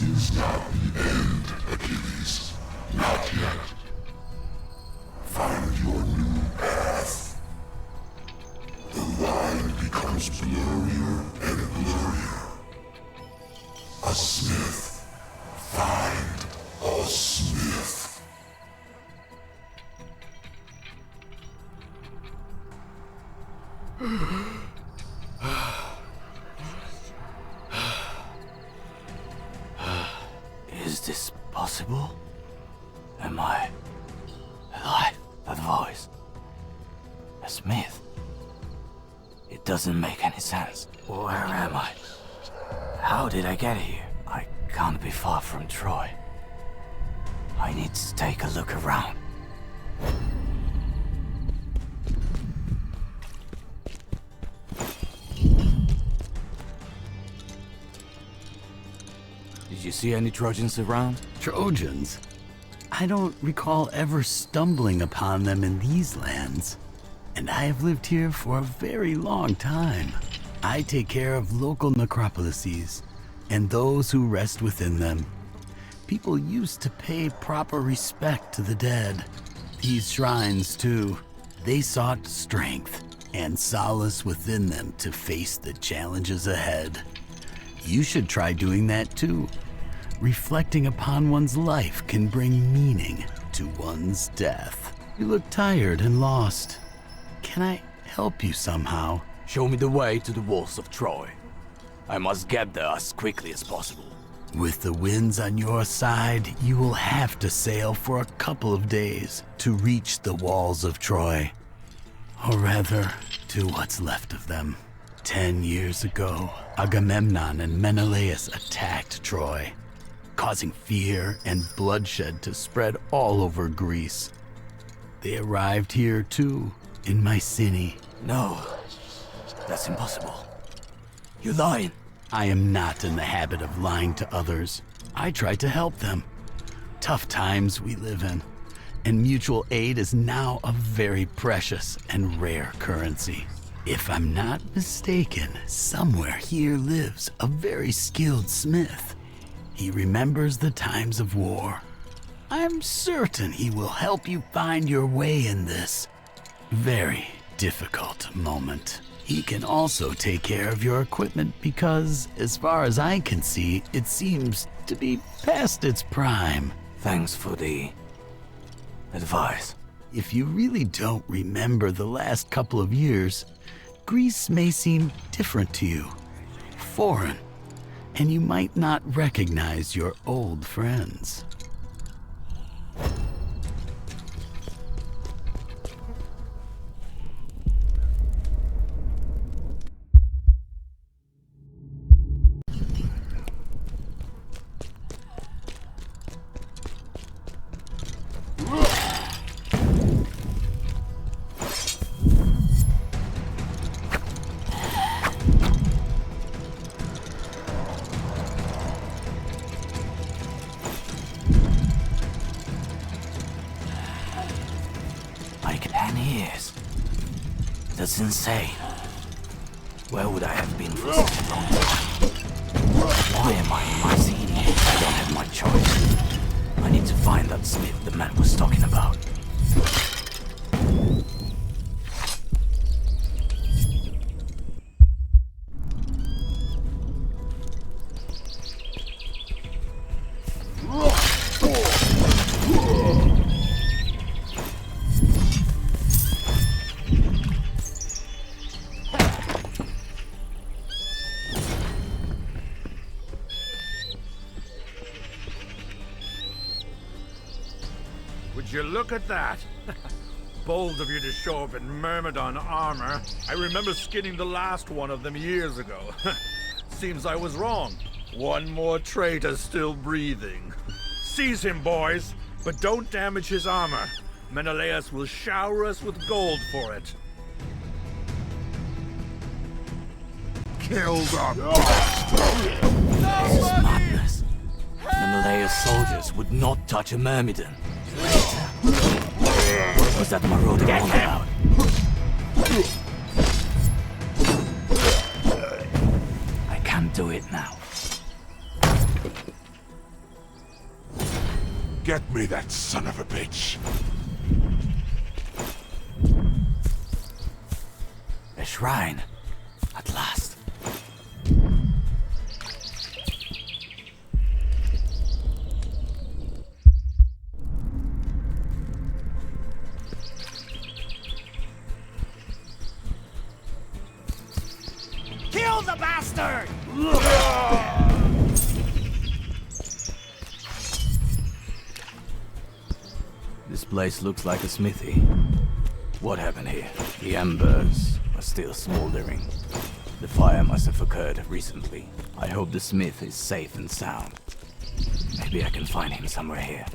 is not the end, Achilles. Not yet. Find your new path. The line becomes blurrier and blurrier. A smith. Find a smith. Is this possible? Am I alive? That voice. A smith. It doesn't make any sense. Where am I? How did I get here? I can't be far from Troy. I need to take a look around. Did you see any Trojans around? Trojans? I don't recall ever stumbling upon them in these lands. And I have lived here for a very long time. I take care of local necropolises and those who rest within them. People used to pay proper respect to the dead. These shrines, too, they sought strength and solace within them to face the challenges ahead. You should try doing that too. Reflecting upon one's life can bring meaning to one's death. You look tired and lost. Can I help you somehow? Show me the way to the walls of Troy. I must get there as quickly as possible. With the winds on your side, you will have to sail for a couple of days to reach the walls of Troy. Or rather, to what's left of them. 10 years ago, Agamemnon and Menelaus attacked Troy, causing fear and bloodshed to spread all over Greece. They arrived here too, in Mycenae. No, that's impossible. You're lying. I am not in the habit of lying to others. I try to help them. Tough times we live in, and mutual aid is now a very precious and rare currency. If I'm not mistaken, somewhere here lives a very skilled smith. He remembers the times of war. I'm certain he will help you find your way in this very difficult moment. He can also take care of your equipment because, as far as I can see, it seems to be past its prime. Thanks for the advice. If you really don't remember the last couple of years, Greece may seem different to you, foreign, and you might not recognize your old friends. That's insane. Where would I have been for such a long time? Why am I in Mycenae? I don't have my choice. I need to find that smith the man was talking about. You look at that. Bold of you to show up in Myrmidon armor. I remember skinning the last one of them years ago. Seems I was wrong. One more traitor still breathing. Seize him, boys, but don't damage his armor. Menelaus will shower us with gold for it. Kill them! This is madness. Menelaus soldiers would not touch a Myrmidon. What was that marauder on about? I can't do it now. Get me that son of a bitch. A shrine. At last. Kill the bastard! This place looks like a smithy. What happened here? The embers are still smoldering. The fire must have occurred recently. I hope the smith is safe and sound. Maybe I can find him somewhere here.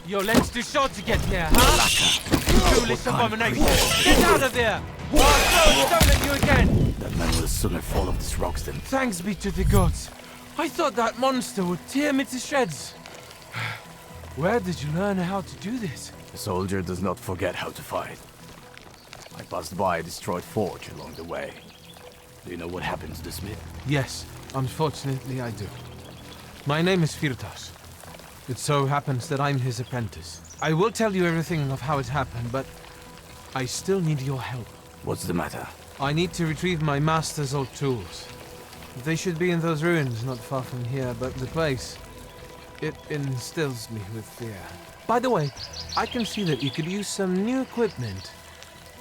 Your leg's too short to get here, huh? You foolish abomination! Get out of there! Or I'll throw a stone at you again! That man will sooner fall off this rocks than... Thanks be to the gods. I thought that monster would tear me to shreds. Where did you learn how to do this? A soldier does not forget how to fight. I passed by a destroyed forge along the way. Do you know what happened to the smith? Yes, unfortunately I do. My name is Firtas. It so happens that I'm his apprentice. I will tell you everything of how it happened, but I still need your help. What's the matter? I need to retrieve my master's old tools. They should be in those ruins not far from here, but the place... it instills me with fear. By the way, I can see that you could use some new equipment.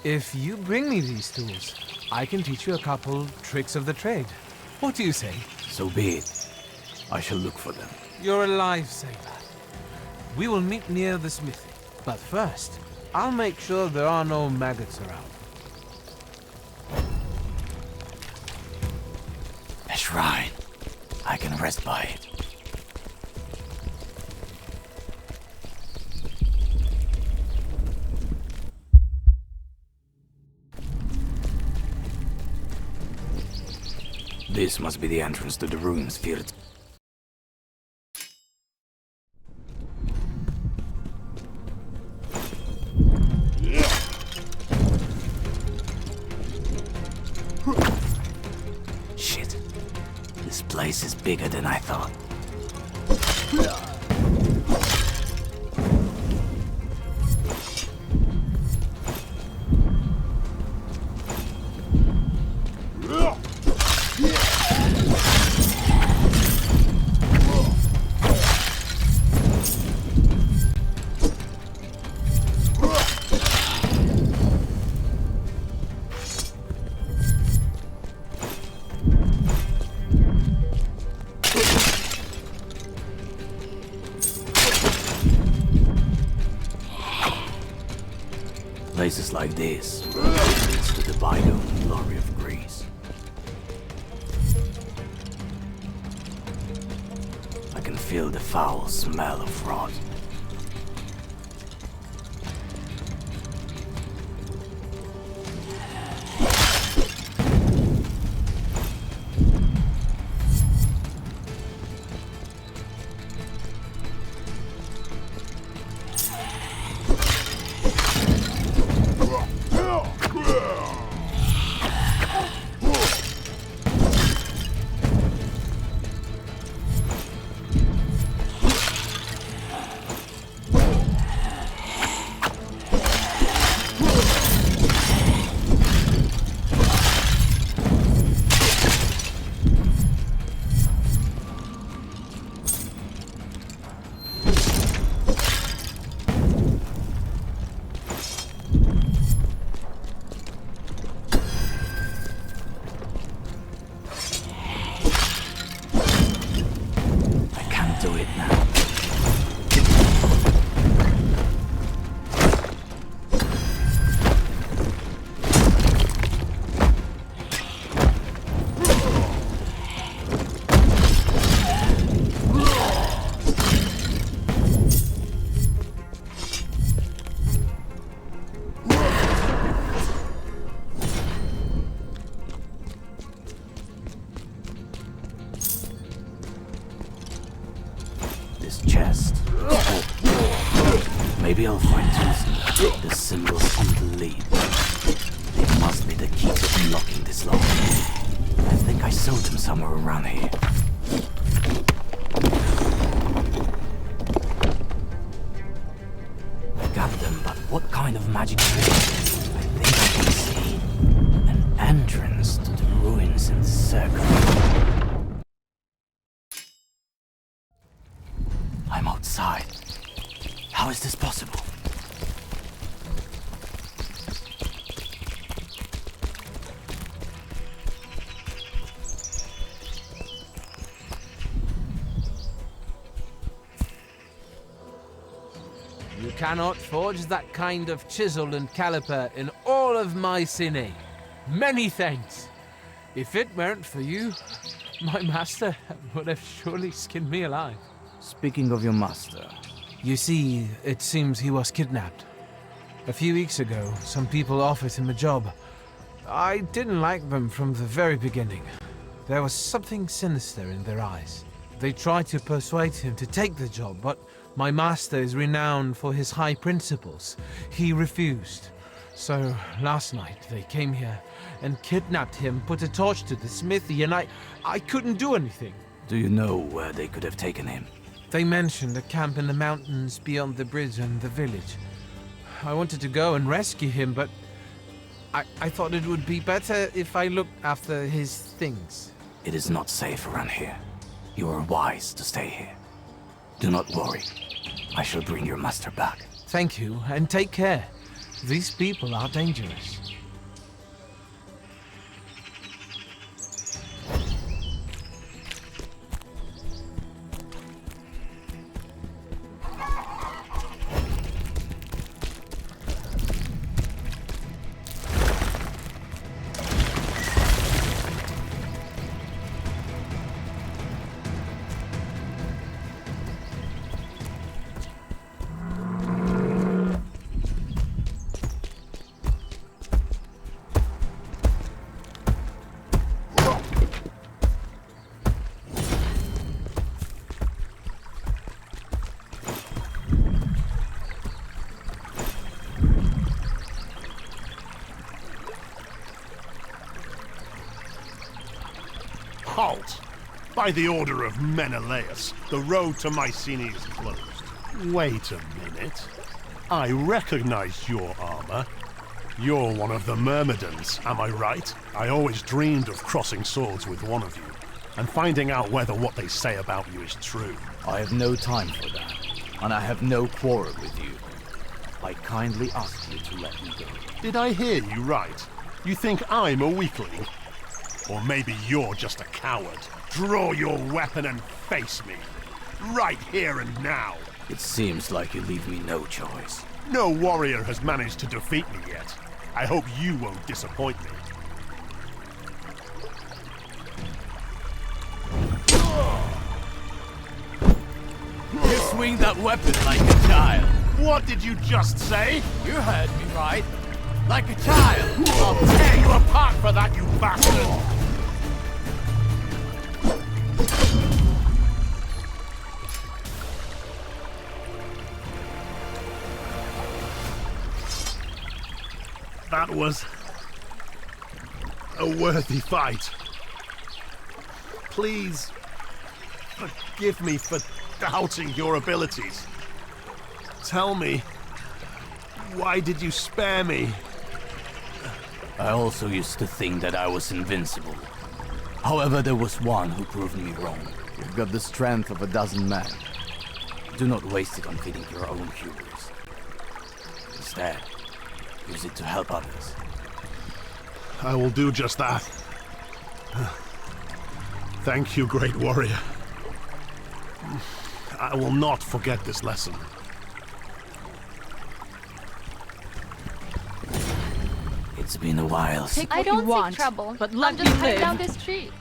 If you bring me these tools, I can teach you a couple tricks of the trade. What do you say? So be it. I shall look for them. You're a lifesaver. We will meet near the smithy. But first, I'll make sure there are no maggots around. A shrine. I can rest by it. This must be the entrance to the ruins, Firtas. Shit. This place is bigger than I thought. Places like this leads to the bygone glory of Greece. I can feel the foul smell of rot. This chest. Maybe I'll find tools in the symbols on the lead. They must be the key to unlocking this lock. I think I saw them somewhere around here. outside. How is this possible? You cannot forge that kind of chisel and caliper in all of my cine. Many thanks. If it weren't for you, my master would have surely skinned me alive. Speaking of your master, You see, it seems he was kidnapped. A few weeks ago, some people offered him a job. I didn't like them from the very beginning. There was something sinister in their eyes. They tried to persuade him to take the job, but my master is renowned for his high principles. He refused. So last night they came here and kidnapped him, put a torch to the smithy, and I couldn't do anything. do you know where they could have taken him? They mentioned a camp in the mountains beyond the bridge and the village. I wanted to go and rescue him, but I thought it would be better if I looked after his things. It is not safe around here. You are wise to stay here. Do not worry. I shall bring your master back. Thank you, and take care. These people are dangerous. Halt! By the order of Menelaus, the road to Mycenae is closed. Wait a minute. I recognize your armor. You're one of the Myrmidons, am I right? I always dreamed of crossing swords with one of you, and finding out whether what they say about you is true. I have no time for that, and I have no quarrel with you. I kindly ask you to let me go. Did I hear you right? You think I'm a weakling? Or maybe you're just a coward. Draw your weapon and face me. Right here and now. It seems like you leave me no choice. No warrior has managed to defeat me yet. I hope you won't disappoint me. You swing that weapon like a child. What did you just say? You heard me right. Like a child. I'll tear you apart for that, you bastard! That was a worthy fight. Please forgive me for doubting your abilities. Tell me, why did you spare me? I also used to think that I was invincible. However, there was one who proved me wrong. You've got the strength of a dozen men. Do not waste it on feeding your own hubris. Instead, use it to help others. I will do just that. Thank you, great warrior. I will not forget this lesson. It's been a while since... Take what you want, seek trouble, but let I'm me just heading live. down this street.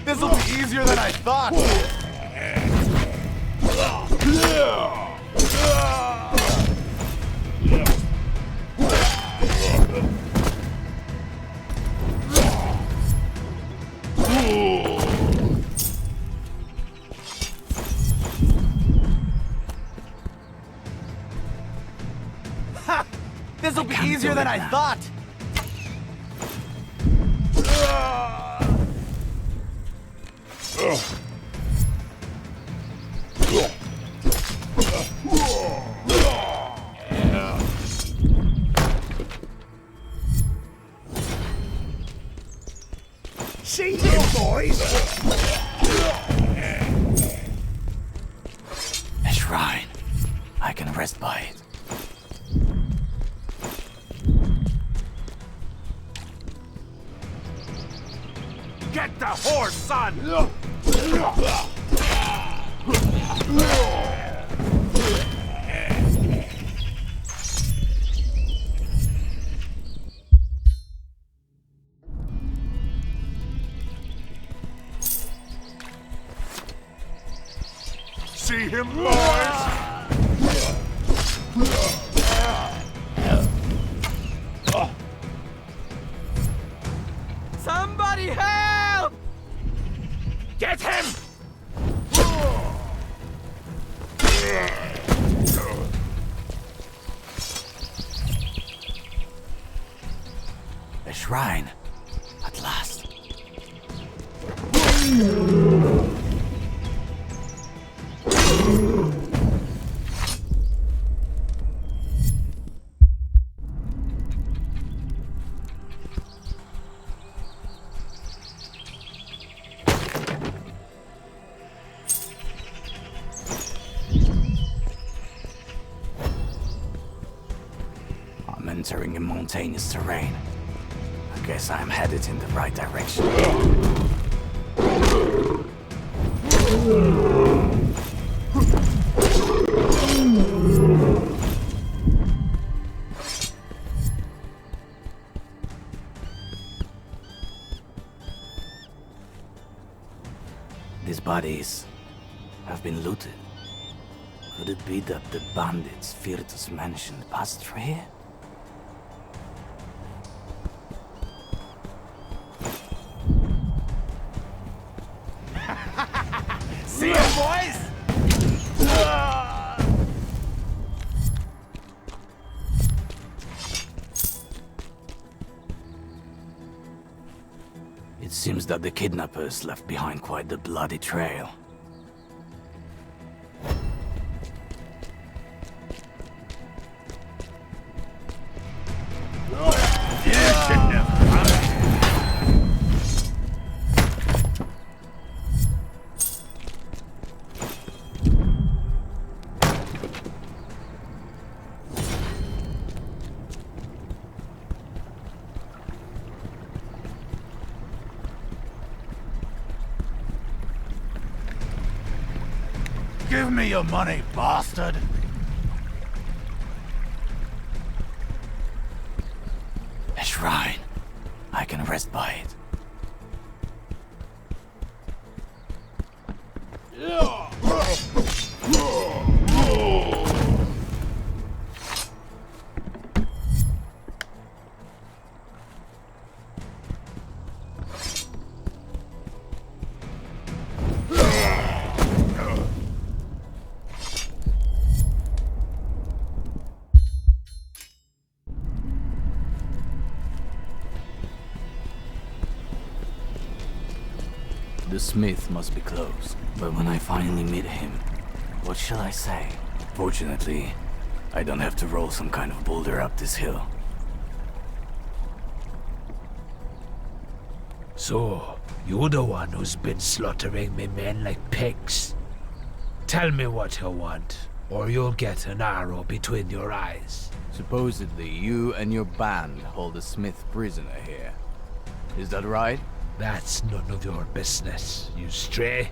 This'll be easier than I thought! This'll be can't easier do than it I now. thought. See him, boys? A shrine. I can rest by it. Get the horse, son! See him, boys? Somebody help! Get him! A shrine. At last. I'm entering a mountainous terrain. I guess I'm headed in the right direction. These bodies have been looted. Could it be that the bandits Virtus mentioned passed through here? See him, boys? It seems that the kidnappers left behind quite the bloody trail. Give me your money, bastard! A shrine. I can rest by it. The smith must be close, but when I finally meet him, what shall I say? Fortunately, I don't have to roll some kind of boulder up this hill. So, you're the one who's been slaughtering me men like pigs. Tell me what you want, or you'll get an arrow between your eyes. Supposedly, you and your band hold a smith prisoner here. Is that right? That's none of your business, you stray.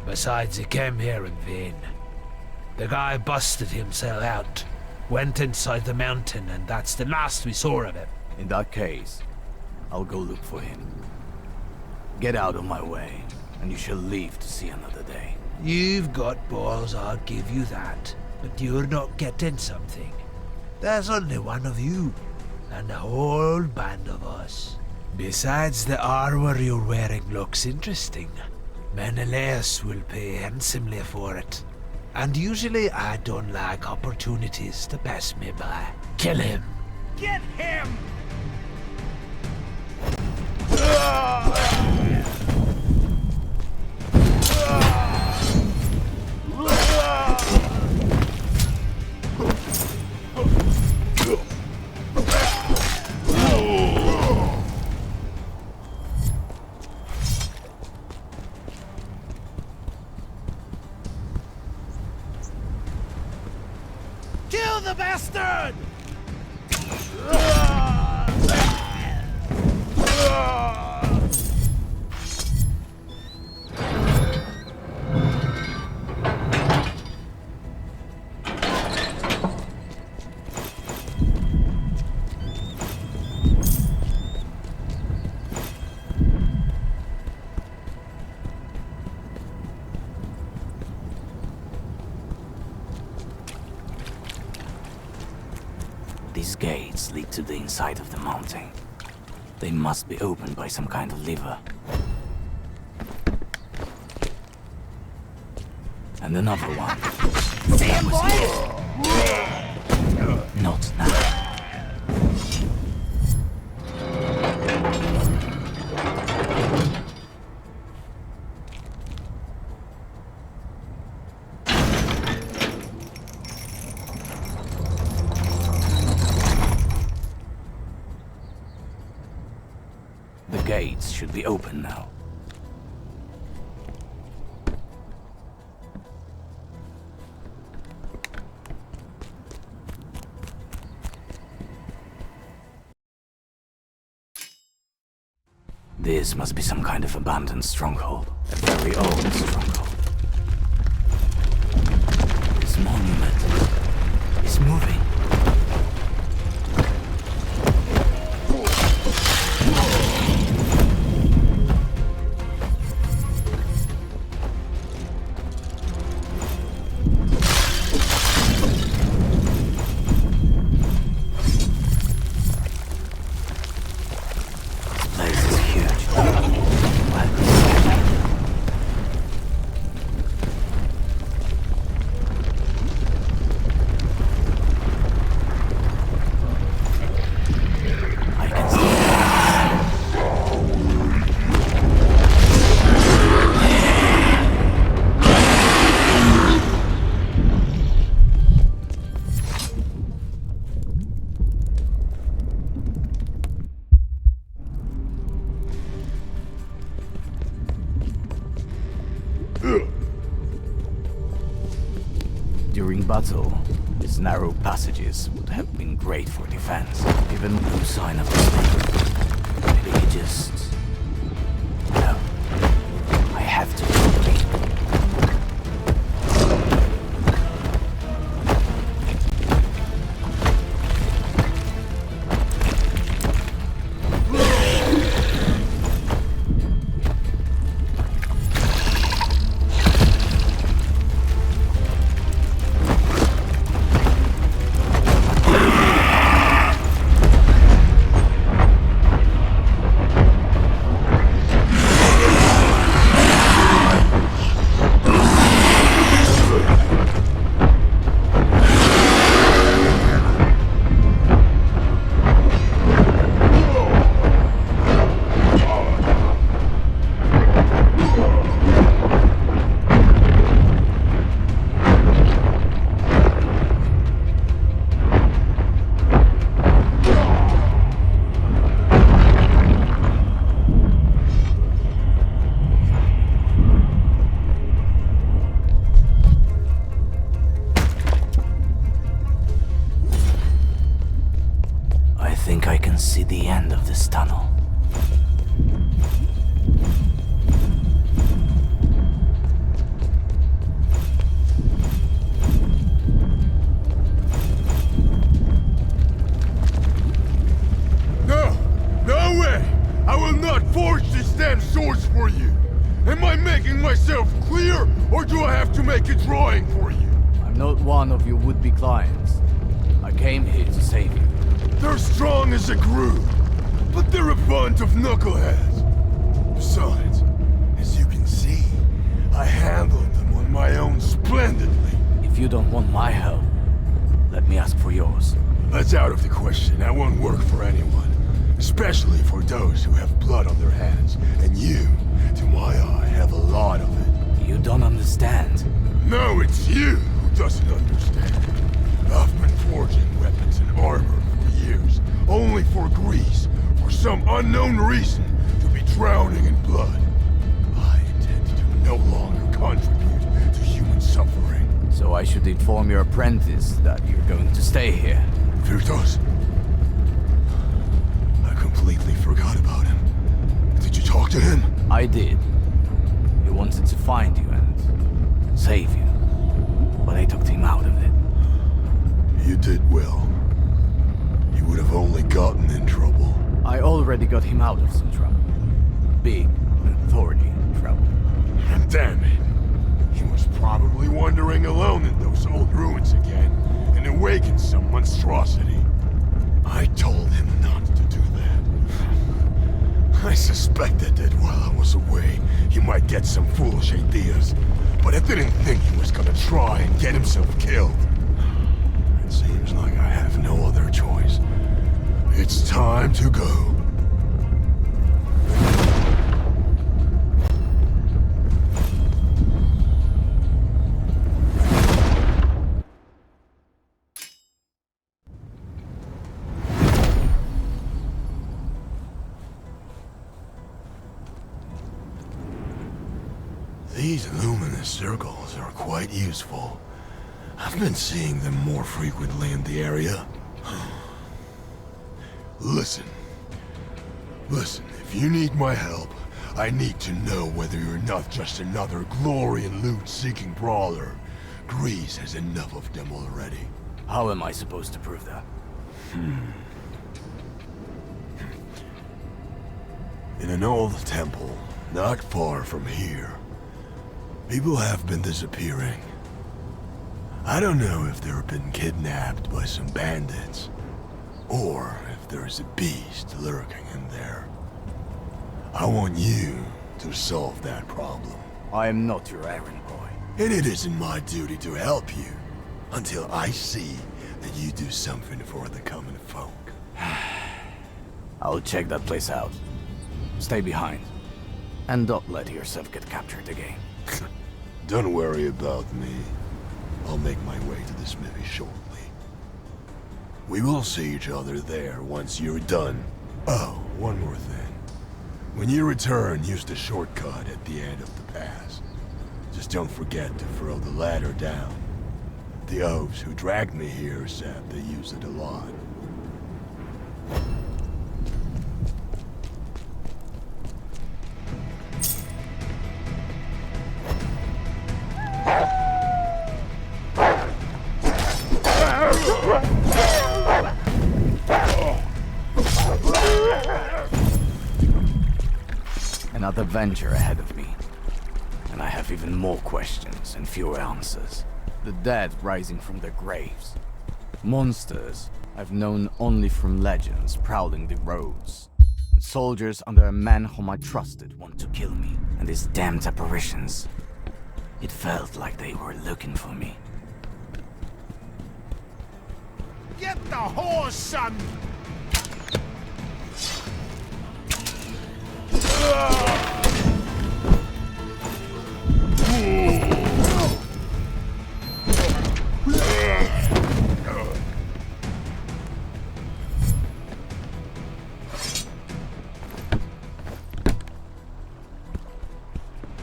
Besides, he came here in vain. The guy busted himself out, went inside the mountain, and that's the last we saw of him. In that case, I'll go look for him. Get out of my way, and you shall live to see another day. You've got balls, I'll give you that. But you're not getting something. There's only one of you, and a whole band of us. Besides, the armor you're wearing looks interesting. Menelaus will pay handsomely for it. And usually I don't like opportunities to pass me by. Kill him. Get him! Kill the bastard! These gates lead to the inside of the mountain. They must be opened by some kind of lever. And another one. See him, boys? Not now. The gates should be open now. This must be some kind of abandoned stronghold. A very old stronghold. This monument is moving. During battle, these narrow passages would have been great for defense. Even no sign of this. Maybe he just... No. I have to leave. I think I can see the end of this tunnel. No! No way! I will not forge these damn swords for you! Am I making myself clear, or do I have to make a drawing for you? I'm not one of your would-be clients. I came here to save you. They're strong as a group, but they're a bunch of knuckleheads. Besides, as you can see, I handled them on my own splendidly. you don't want my help, let me ask for yours. That's out of the question. That won't work for anyone. Especially for those who have blood on their hands. And you, to my eye, have a lot of it. You don't understand. No, it's you who doesn't understand. I've been forging weapons and armor for years, only for Greece, for some unknown reason, to be drowning in blood. I intend to no longer contribute to human suffering. So I should inform your apprentice that you're going to stay here. Virtus? I completely forgot about him. Did you talk to him? I did. He wanted to find you and save you, but I took him out of it. You did well. You would have only gotten in trouble. I already got him out of some trouble. Big and thorny trouble. Damn it. He was probably wandering alone in those old ruins again, and awakened some monstrosity. I told him not to do that. I suspected that while I was away, he might get some foolish ideas, but I didn't think he was gonna try and get himself killed. It seems like I have no other choice. It's time to go. These luminous circles are quite useful. I've been seeing them more frequently in the area. Listen, if you need my help, I need to know whether you're not just another glory and loot-seeking brawler. Greece has enough of them already. How am I supposed to prove that? In an old temple, not far from here, people have been disappearing. I don't know if they've been kidnapped by some bandits, or if there's a beast lurking in there. I want you to solve that problem. I am not your errand boy. And it isn't my duty to help you, until I see that you do something for the common folk. I'll check that place out. Stay behind. And don't let yourself get captured again. Don't worry about me. I'll make my way to the smithy shortly. We will see each other there once you're done. Oh, one more thing. When you return, use the shortcut at the end of the pass. Just don't forget to throw the ladder down. The oafs who dragged me here said they use it a lot. Another venture ahead of me. And I have even more questions and fewer answers. The dead rising from their graves. Monsters I've known only from legends prowling the roads. And soldiers under a man whom I trusted want to kill me. And these damned apparitions. It felt like they were looking for me. Get the horse, son!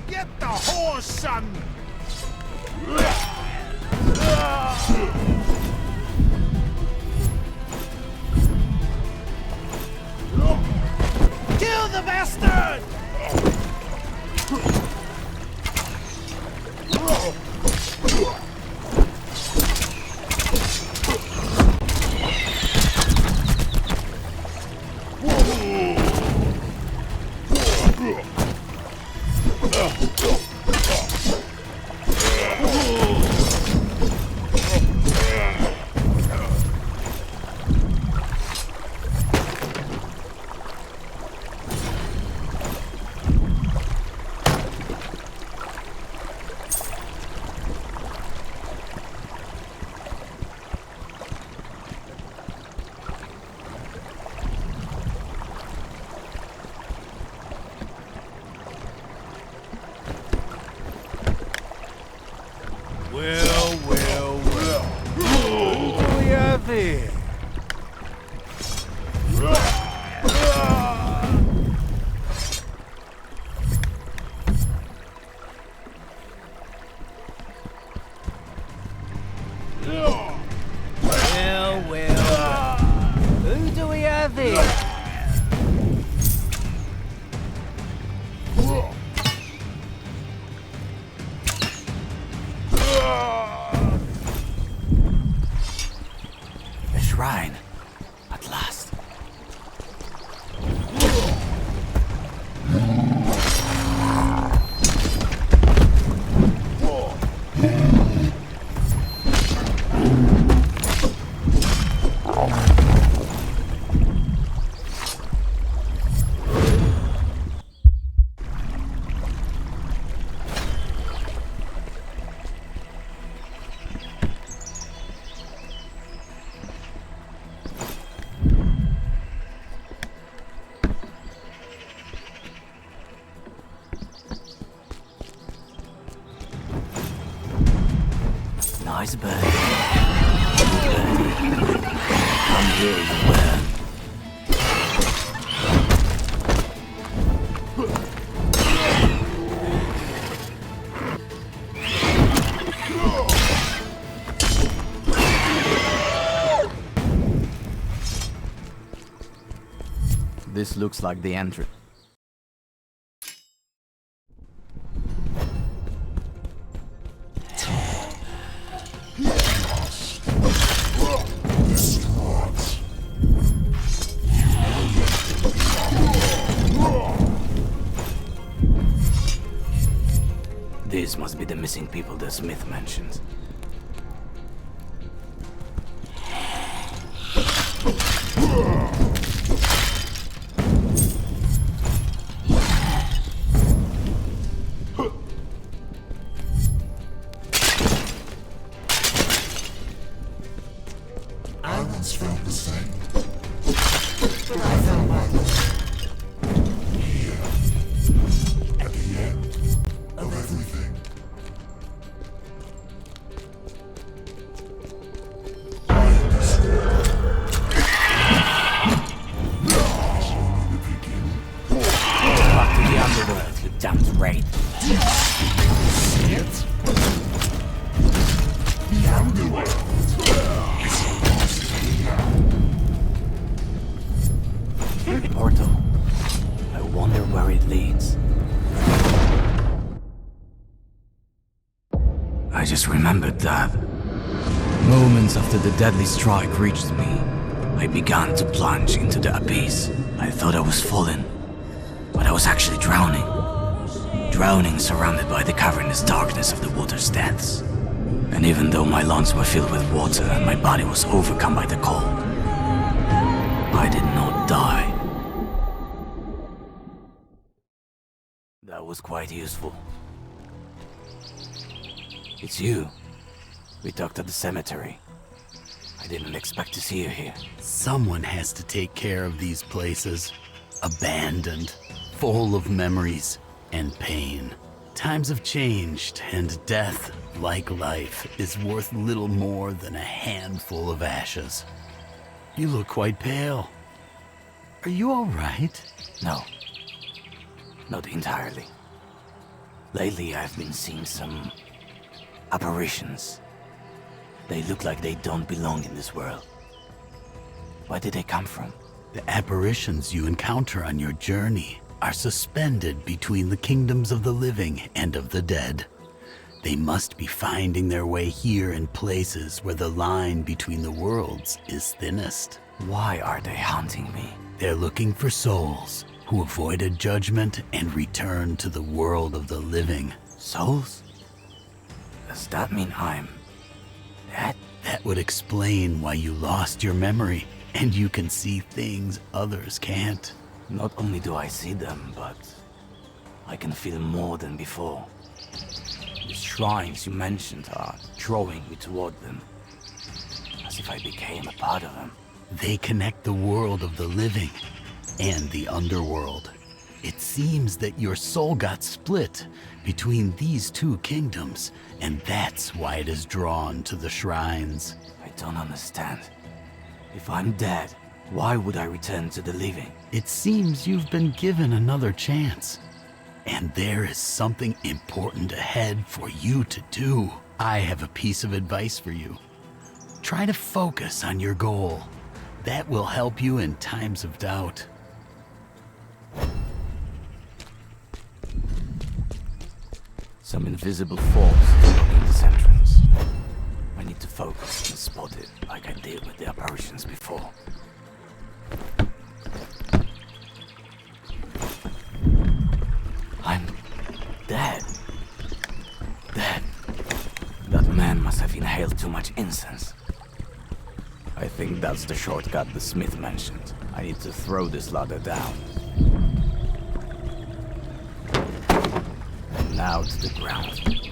Get the horse, son! Kill the bastard! here. Well. Who do we have here? A shrine. At last. Nice birdie. Good birdie. Come here, you worm. This looks like the entrance. These must be the missing people the Smith mentions. I once felt the same. But I found my way here, at the end of everything. I am destroyed. Now is only the beginning. Back to the underworld, you damned wraith. See it? The underworld is supposed now. Portal. I wonder where it leads. I just remembered that. Moments after the deadly strike reached me, I began to plunge into the abyss. I thought I was falling, but I was actually drowning. Drowning surrounded by the cavernous darkness of the water's depths. And even though my lungs were filled with water and my body was overcome by the cold, I did not die. That was quite useful. It's you. We talked at the cemetery. I didn't expect to see you here. Someone has to take care of these places. Abandoned, full of memories and pain. Times have changed, and death, like life, is worth little more than a handful of ashes. You look quite pale. Are you all right? No. Not entirely. Lately, I've been seeing some apparitions. They look like they don't belong in this world. Where did they come from? The apparitions you encounter on your journey are suspended between the kingdoms of the living and of the dead. They must be finding their way here in places where the line between the worlds is thinnest. Why are they hunting me? They're looking for souls who avoided judgment and returned to the world of the living. Souls? Does that mean I'm dead? That would explain why you lost your memory, and you can see things others can't. Not only do I see them, but I can feel more than before. The shrines you mentioned are drawing me toward them, as if I became a part of them. They connect the world of the living and the underworld. It seems that your soul got split between these two kingdoms, and that's why it is drawn to the shrines. I don't understand. If I'm dead, why would I return to the living? It seems you've been given another chance. And there is something important ahead for you to do. I have a piece of advice for you. Try to focus on your goal. That will help you in times of doubt. Some invisible force blocking this entrance. I need to focus and spot it like I did with the apparitions before. I'm dead. Dead. That man must have inhaled too much incense. I think that's the shortcut the smith mentioned. I need to throw this ladder down. And now to the ground.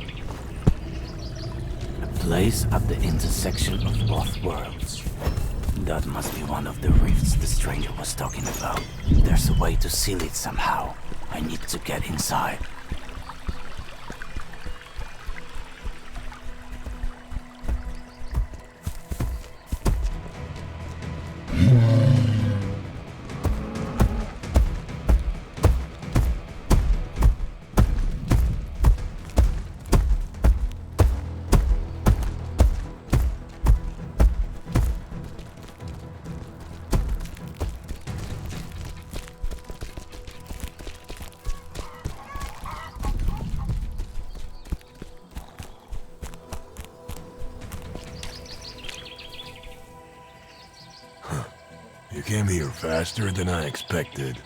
A place at the intersection of both worlds. That must be one of the rifts the stranger was talking about. There's a way to seal it somehow. I need to get inside. You came here faster than I expected.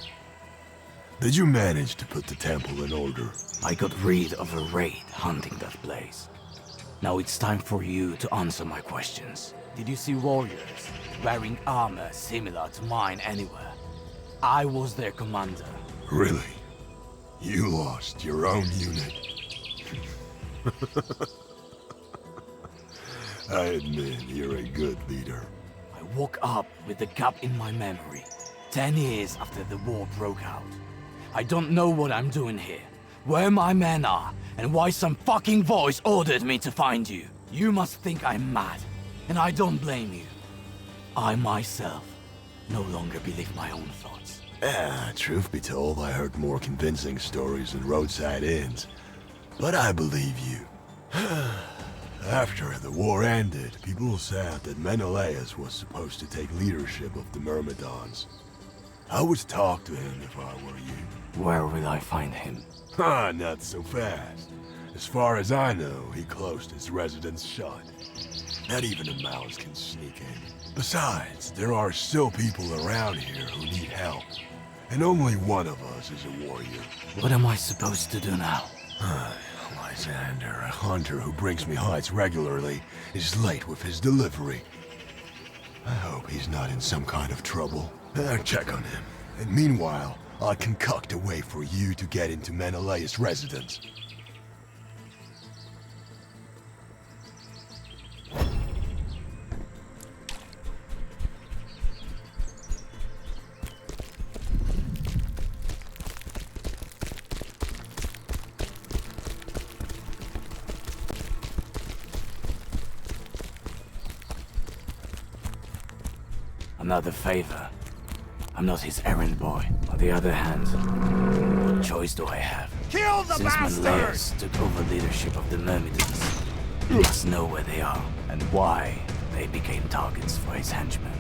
Did you manage to put the temple in order? I got rid of a raid hunting that place. Now it's time for you to answer my questions. Did you see warriors wearing armor similar to mine anywhere? I was their commander. Really? You lost your own unit? I admit, you're a good leader. I woke up with a gap in my memory, 10 years after the war broke out. I don't know what I'm doing here, where my men are, and why some fucking voice ordered me to find you. You must think I'm mad, and I don't blame you. I myself no longer believe my own thoughts. Truth be told, I heard more convincing stories than roadside inns. But I believe you. After the war ended, people said that Menelaus was supposed to take leadership of the Myrmidons. I would talk to him if I were you. Where will I find him? Not so fast. As far as I know, he closed his residence shut. Not even a mouse can sneak in. Besides, there are still people around here who need help. And only one of us is a warrior. What am I supposed to do now? Lysander, a hunter who brings me hides regularly, is late with his delivery. I hope he's not in some kind of trouble. Check on him. And meanwhile, I'll concoct a way for you to get into Menelaus' residence. Another favor. I'm not his errand boy. On the other hand, what choice do I have? Kill the Since bastard! Menelaus took over leadership of the Myrmidons, he must know where they are and why they became targets for his henchmen.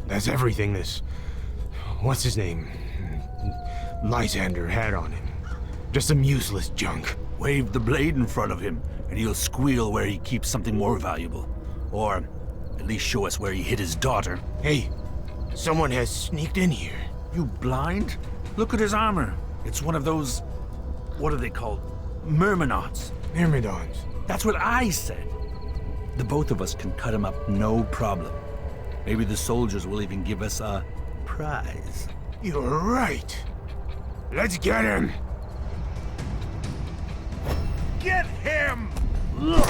That's everything this... what's his name? Lysander had on him. Just some useless junk. Wave the blade in front of him, and he'll squeal where he keeps something more valuable. Or at least show us where he hid his daughter. Hey, someone has sneaked in here. You blind? Look at his armor. It's one of those... what are they called? Myrmidons. Myrmidons. That's what I said. The both of us can cut him up, no problem. Maybe the soldiers will even give us a prize. You're right. Let's get him! Get him! Ugh.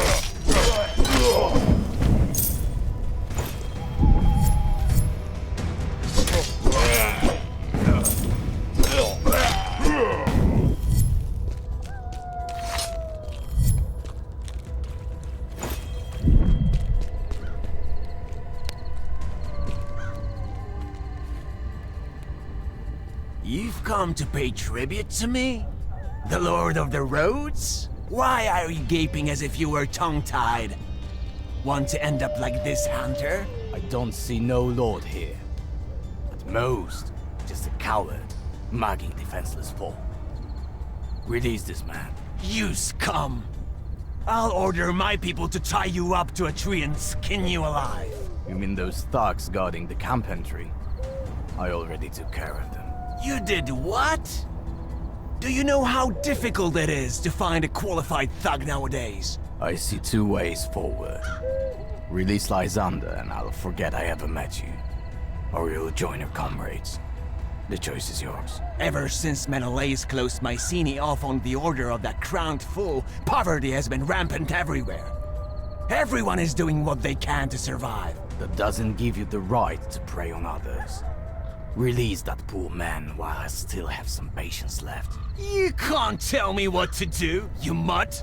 You've come to pay tribute to me? The Lord of the Roads? Why are you gaping as if you were tongue-tied? Want to end up like this, Hunter? I don't see no lord here. At most, just a coward, mugging defenseless folk. Release this man. You scum! I'll order my people to tie you up to a tree and skin you alive. You mean those thugs guarding the camp entry? I already took care of them. You did what? Do you know how difficult it is to find a qualified thug nowadays? I see two ways forward. Release Lysander and I'll forget I ever met you. Or you'll join your comrades. The choice is yours. Ever since Menelaus closed Mycenae off on the order of that crowned fool, poverty has been rampant everywhere. Everyone is doing what they can to survive. That doesn't give you the right to prey on others. Release that poor man while I still have some patience left. You can't tell me what to do, you mutt!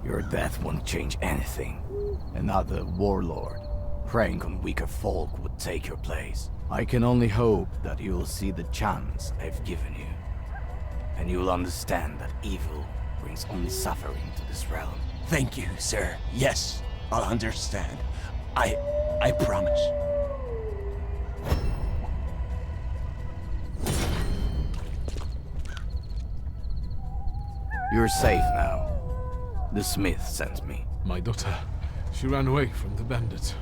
Your death won't change anything. Another warlord, preying on weaker folk, would take your place. I can only hope that you'll see the chance I've given you. And you'll understand that evil brings only suffering to this realm. Thank you, sir. Yes, I'll understand. I promise. You're safe now. The smith sent me. My daughter, she ran away from the bandits.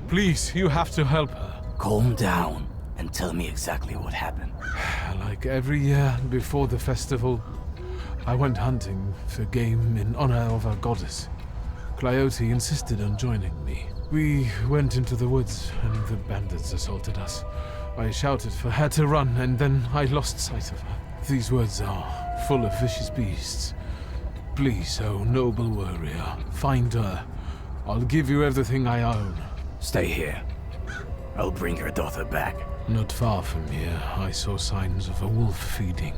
Please, you have to help her. Calm down and tell me exactly what happened. Like every year before the festival, I went hunting for game in honor of our goddess. Cleote insisted on joining me. We went into the woods and the bandits assaulted us. I shouted for her to run and then I lost sight of her. These woods are full of vicious beasts. Please, oh noble warrior, find her. I'll give you everything I own. Stay here. I'll bring your daughter back. Not far from here, I saw signs of a wolf feeding.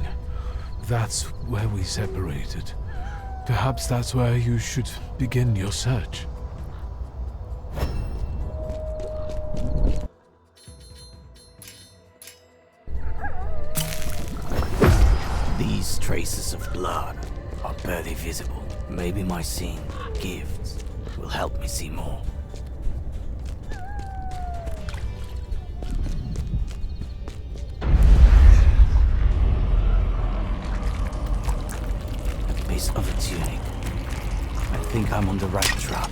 That's where we separated. Perhaps that's where you should begin your search. These traces of blood are barely visible. Maybe my seeing gifts will help me see more. A piece of a tunic. I think I'm on the right track.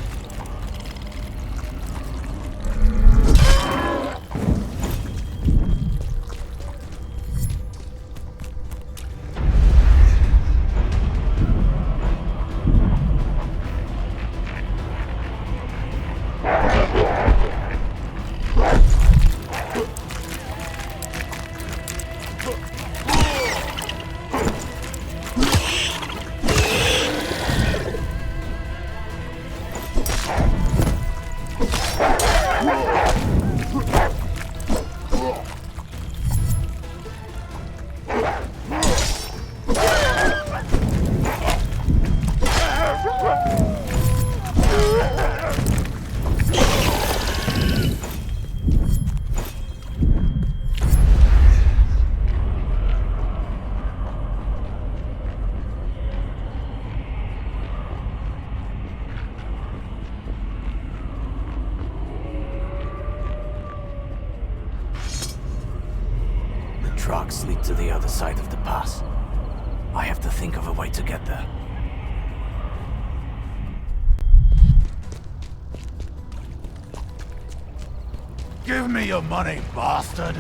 Trucks lead to the other side of the pass. I have to think of a way to get there. Give me your money, bastard!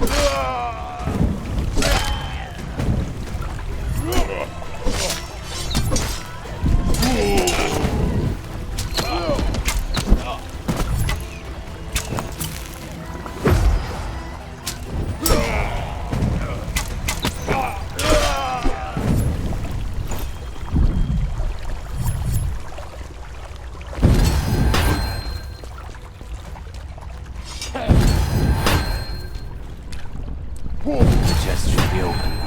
The chest should be open now.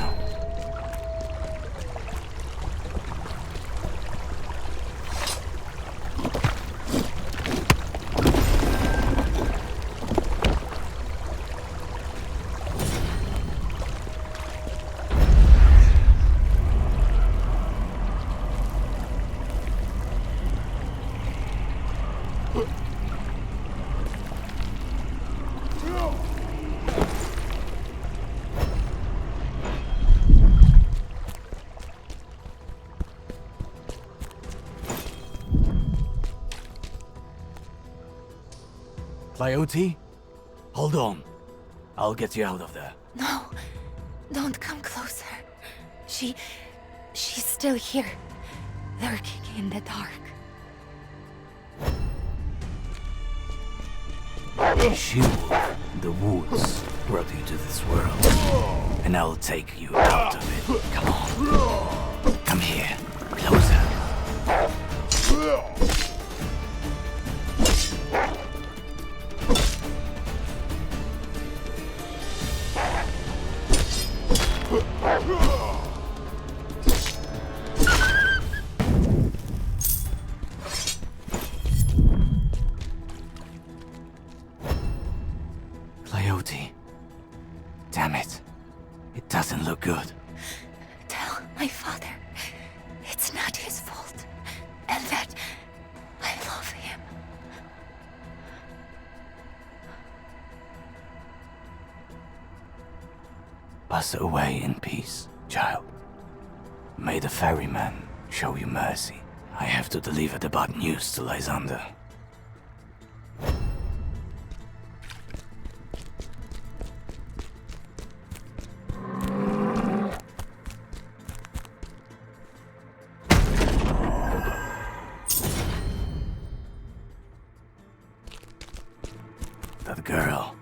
Coyote? Hold on. I'll get you out of there. No, don't come closer. She's still here, lurking in the dark. She-wolf, the woods, brought you to this world. And I'll take you out of it. Come on. Come here. Closer. Coyote. Damn it. It doesn't look good. Tell my father it's not his fault, and that I love him. Pass away in peace, child. May the ferryman show you mercy. I have to deliver the bad news to Lysander. That girl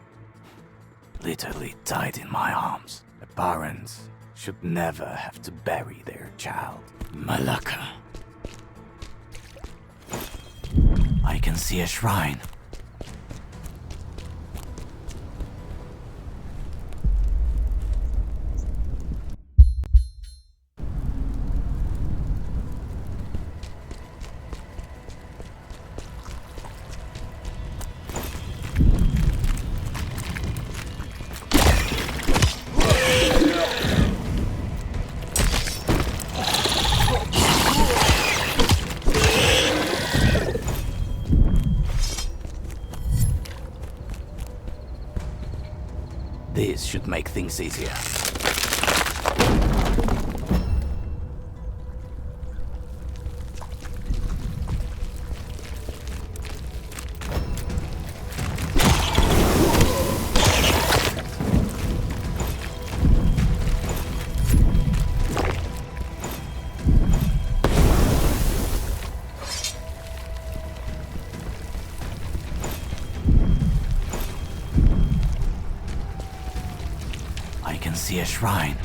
literally died in my arms. The parents should never have to bury their child. Malaka. I can see a shrine. This should make things easier. I can see a shrine.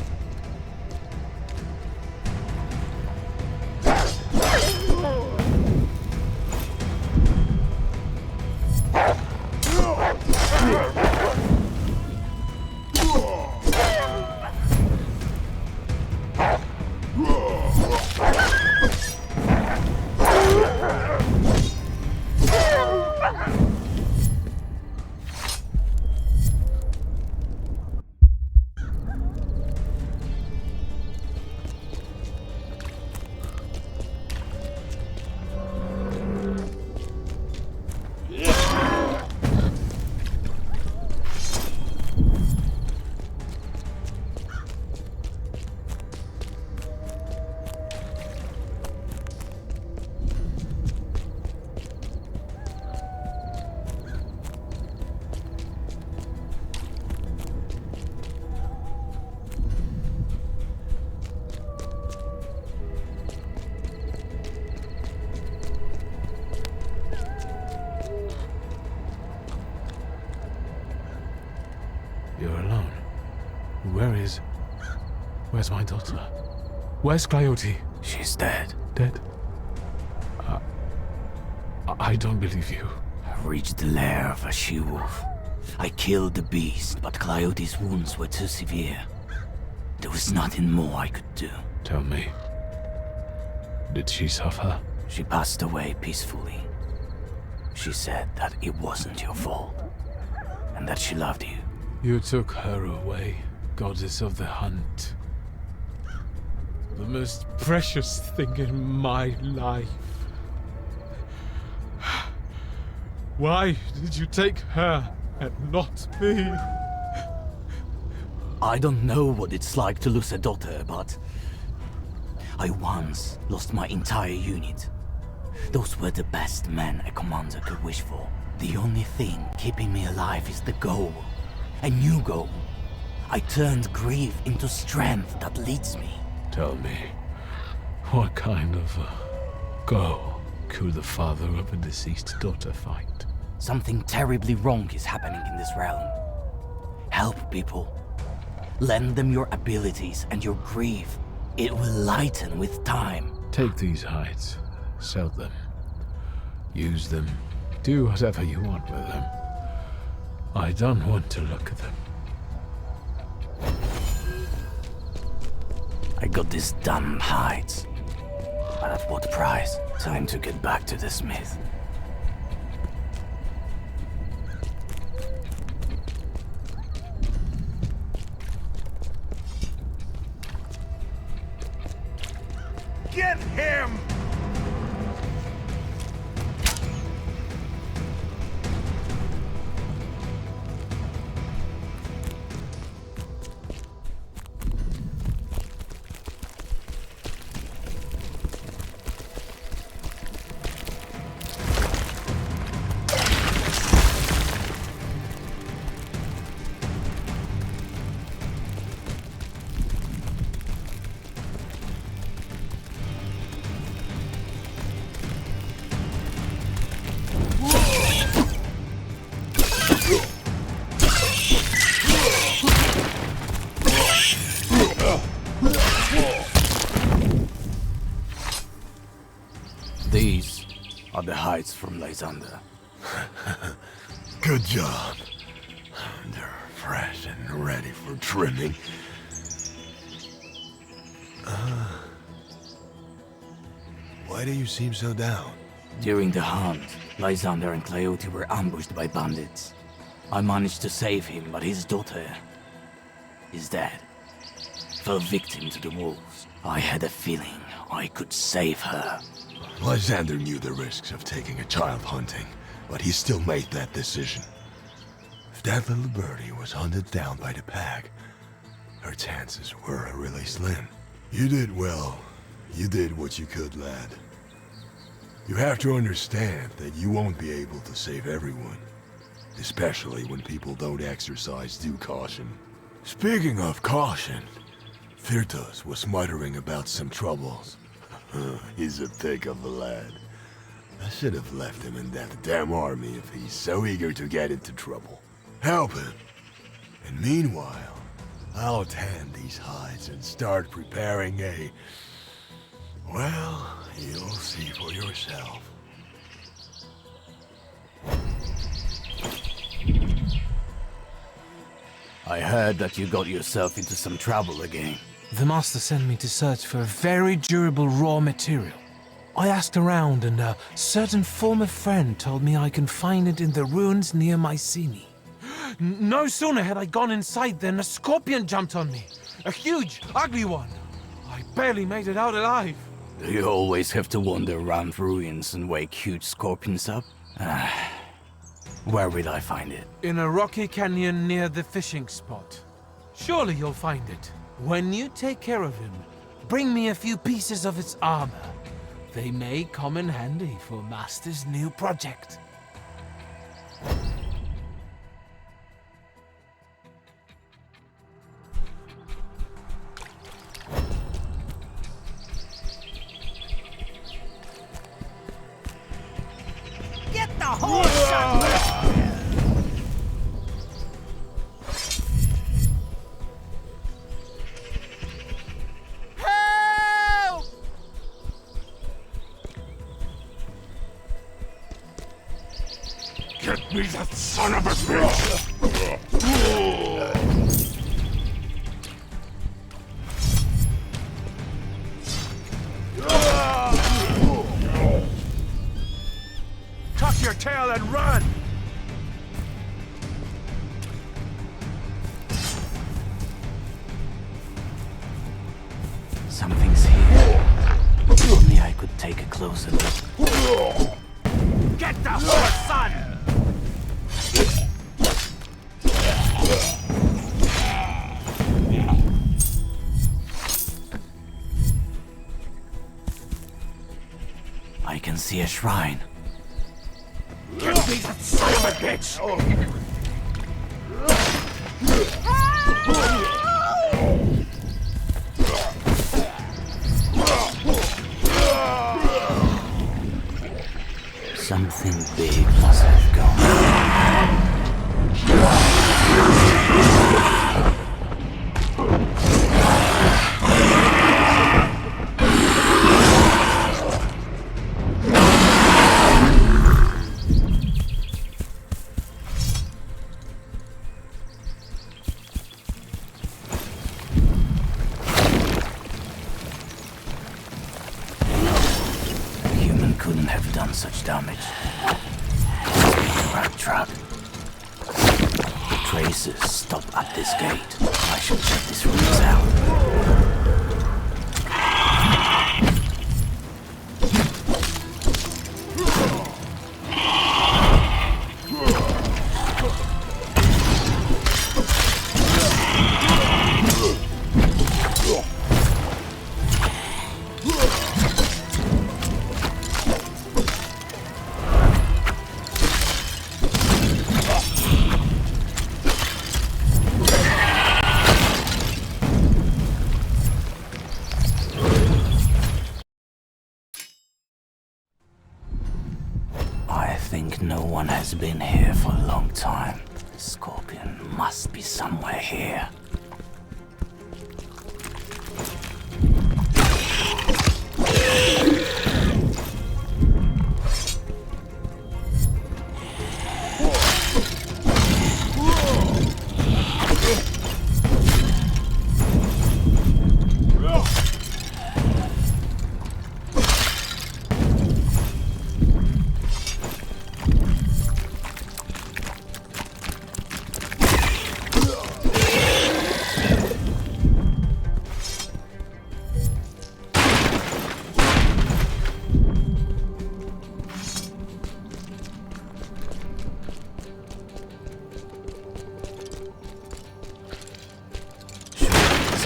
You're alone. Where's my daughter? Where's Coyote? She's dead. Dead? I don't believe you. I've reached the lair of a she-wolf. I killed the beast, but Coyote's wounds were too severe. There was nothing more I could do. Tell me, did she suffer? She passed away peacefully. She said that it wasn't your fault, and that she loved you. You took her away, goddess of the hunt. The most precious thing in my life. Why did you take her and not me? I don't know what it's like to lose a daughter, but I once lost my entire unit. Those were the best men a commander could wish for. The only thing keeping me alive is the goal. A new goal. I turned grief into strength that leads me. Tell me, what kind of a goal could the father of a deceased daughter fight? Something terribly wrong is happening in this realm. Help people. Lend them your abilities and your grief. It will lighten with time. Take these hides, sell them, use them, do whatever you want with them. I don't want to look at them. I got these damn hides. But at what price? Time to get back to the smith. Get him! These are the hides from Lysander. Good job. They're fresh and ready for trimming. Why do you seem so down? During the hunt, Lysander and Coyote were ambushed by bandits. I managed to save him, but his daughter is dead. Fell victim to the wolves. I had a feeling I could save her. Lysander knew the risks of taking a child hunting, but he still made that decision. If that little birdie was hunted down by the pack, her chances were really slim. You did well. You did what you could, lad. You have to understand that you won't be able to save everyone, especially when people don't exercise due caution. Speaking of caution, Firtos was muttering about some troubles. He's a pick of a lad. I should have left him in that damn army if he's so eager to get into trouble. Help him. And meanwhile, I'll tan these hides and start preparing a... Well, you'll see for yourself. I heard that you got yourself into some trouble again. The master sent me to search for a very durable raw material. I asked around and a certain former friend told me I can find it in the ruins near Mycenae. No sooner had I gone inside than a scorpion jumped on me. A huge, ugly one. I barely made it out alive. You always have to wander around ruins and wake huge scorpions up? Where will I find it? In a rocky canyon near the fishing spot. Surely you'll find it. When you take care of him, bring me a few pieces of its armor. They may come in handy for Master's new project. Get the horse shot! Get me that son of a bitch! Tuck your tail and run! Something's here. If only I could take a closer look. Get the horse, son! I can see a shrine. Get me that son of a bitch! Something big must have gone. Human couldn't have done such damage. Rat trap. The tracers stop at this gate. I should check this route out. I think no one has been here for a long time. The scorpion must be somewhere here.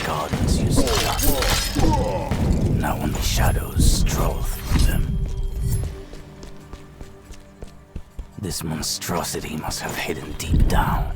Gardens used to dust. Now only shadows stroll through them. This monstrosity must have hidden deep down.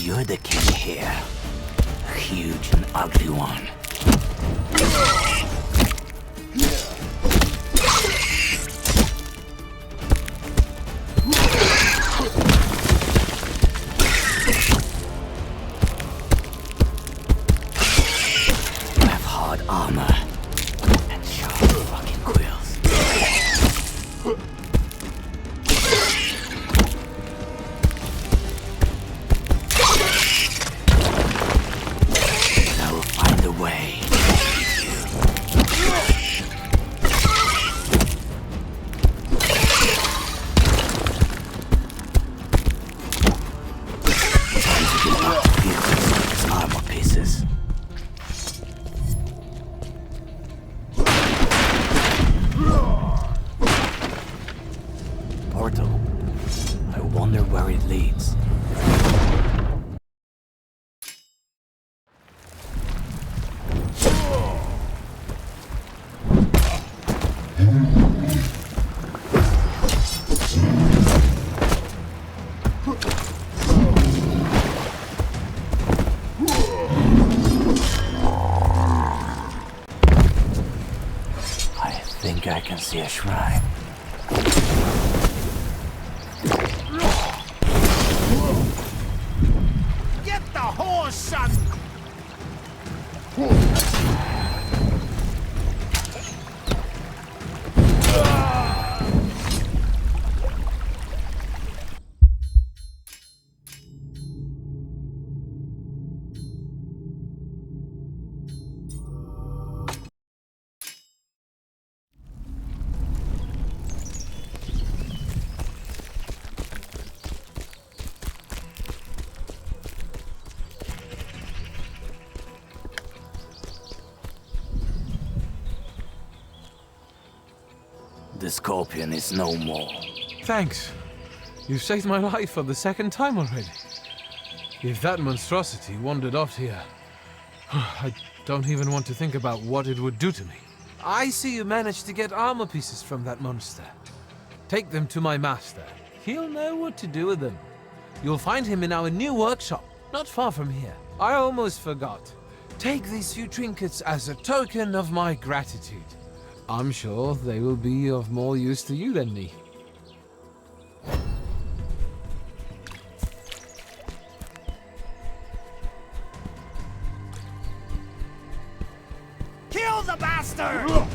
You're the king here. A huge and ugly one. You have hard armor and sharp fucking quills. Way. Time to get back to these armor pieces. Portal. I wonder where it leads. can see a shrine. Get the horse, son! The scorpion is no more. Thanks. You've saved my life for the second time already. If that monstrosity wandered off here, I don't even want to think about what it would do to me. I see you managed to get armor pieces from that monster. Take them to my master. He'll know what to do with them. You'll find him in our new workshop, not far from here. I almost forgot. Take these few trinkets as a token of my gratitude. I'm sure they will be of more use to you than me. Kill the bastard!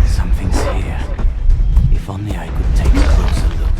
Something's here. If only I could take a closer look.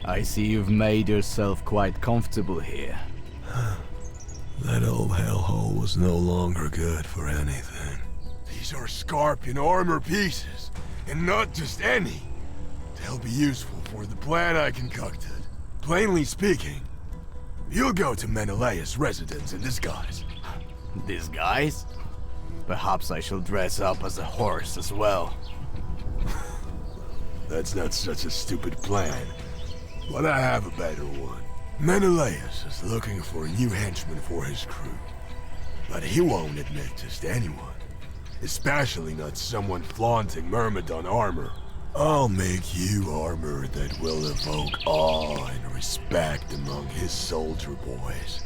I see you've made yourself quite comfortable here. That old hellhole was no longer good for anything. These are scorpion armor pieces, and not just any. They'll be useful for the plan I concocted. Plainly speaking, you'll go to Menelaus' residence in disguise. Disguise? Perhaps I shall dress up as a horse as well. That's not such a stupid plan. But I have a better one. Menelaus is looking for a new henchman for his crew. But he won't admit just anyone. Especially not someone flaunting Myrmidon armor. I'll make you armor that will evoke awe and respect among his soldier boys.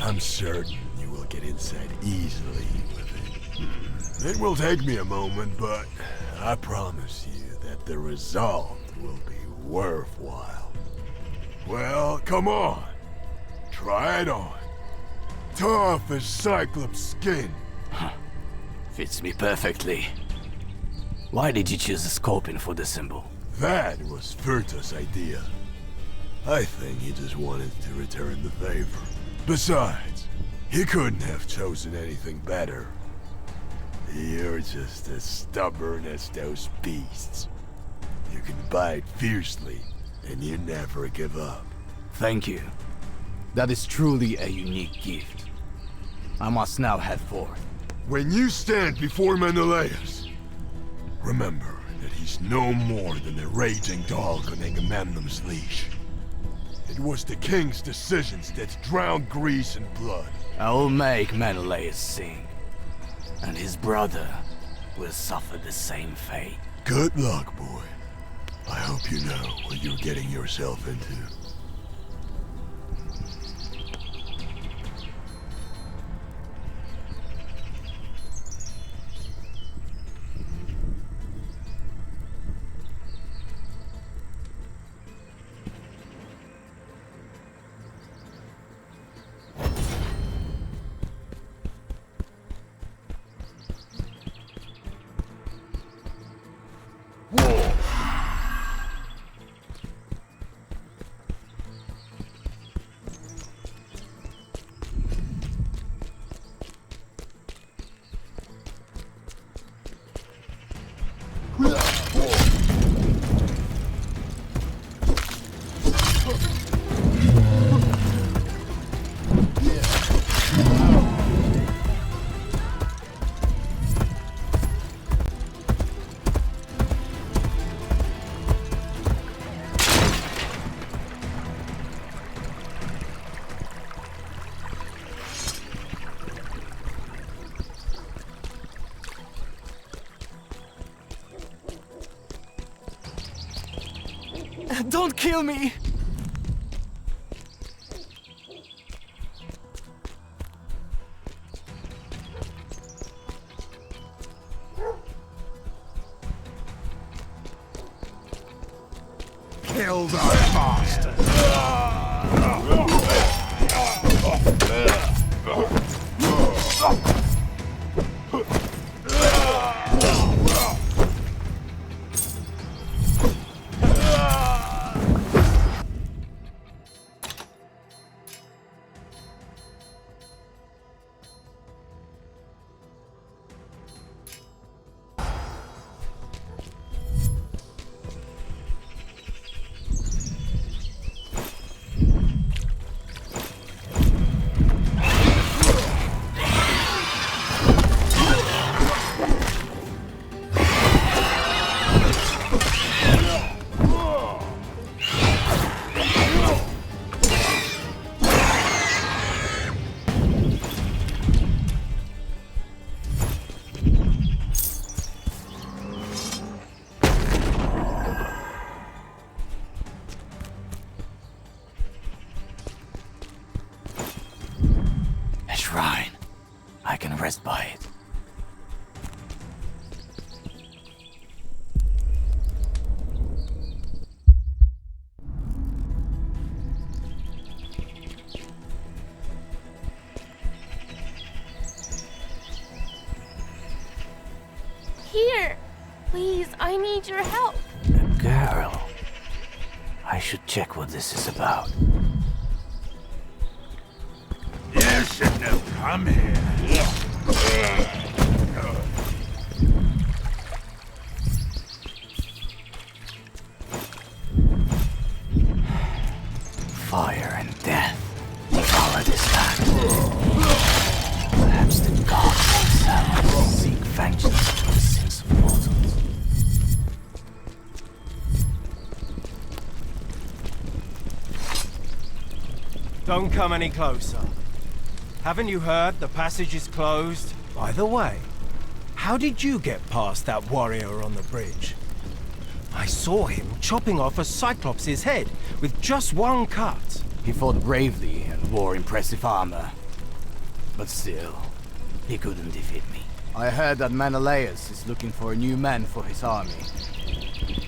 I'm certain you will get inside easily with it. It will take me a moment, but I promise you that the result will be worthwhile. Well, come on. Try it on. Tough as Cyclops skin. Fits me perfectly. Why did you choose a scorpion for the symbol? That was Furta's idea. I think he just wanted to return the favor. Besides, he couldn't have chosen anything better. You're just as stubborn as those beasts. You can bite fiercely, and you never give up. Thank you. That is truly a unique gift. I must now head forth. When you stand before Menelaus, remember that he's no more than a raging dog on Agamemnon's leash. It was the king's decisions that drowned Greece in blood. I will make Menelaus sing, and his brother will suffer the same fate. Good luck, boy. I hope you know what you're getting yourself into. Don't kill me! Kill the bastard! I can rest by it. Here! Please, I need your help. A girl. I should check what this is about. You shouldn't have come here. Fire and death devour this land. Perhaps the gods themselves seek vengeance for the sins of mortals. Don't come any closer. Haven't you heard the passage is closed? By the way, how did you get past that warrior on the bridge? I saw him chopping off a Cyclops' head with just one cut. He fought bravely and wore impressive armor. But still, he couldn't defeat me. I heard that Menelaus is looking for a new man for his army.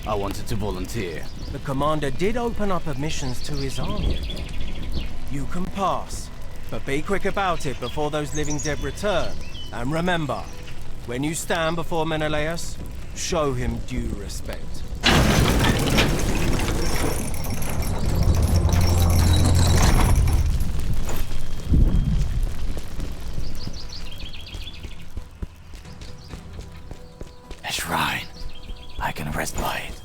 I wanted to volunteer. The commander did open up admissions to his army again. You can pass, but be quick about it before those living dead return. And remember, when you stand before Menelaus, show him due respect. A shrine. I can rest by it.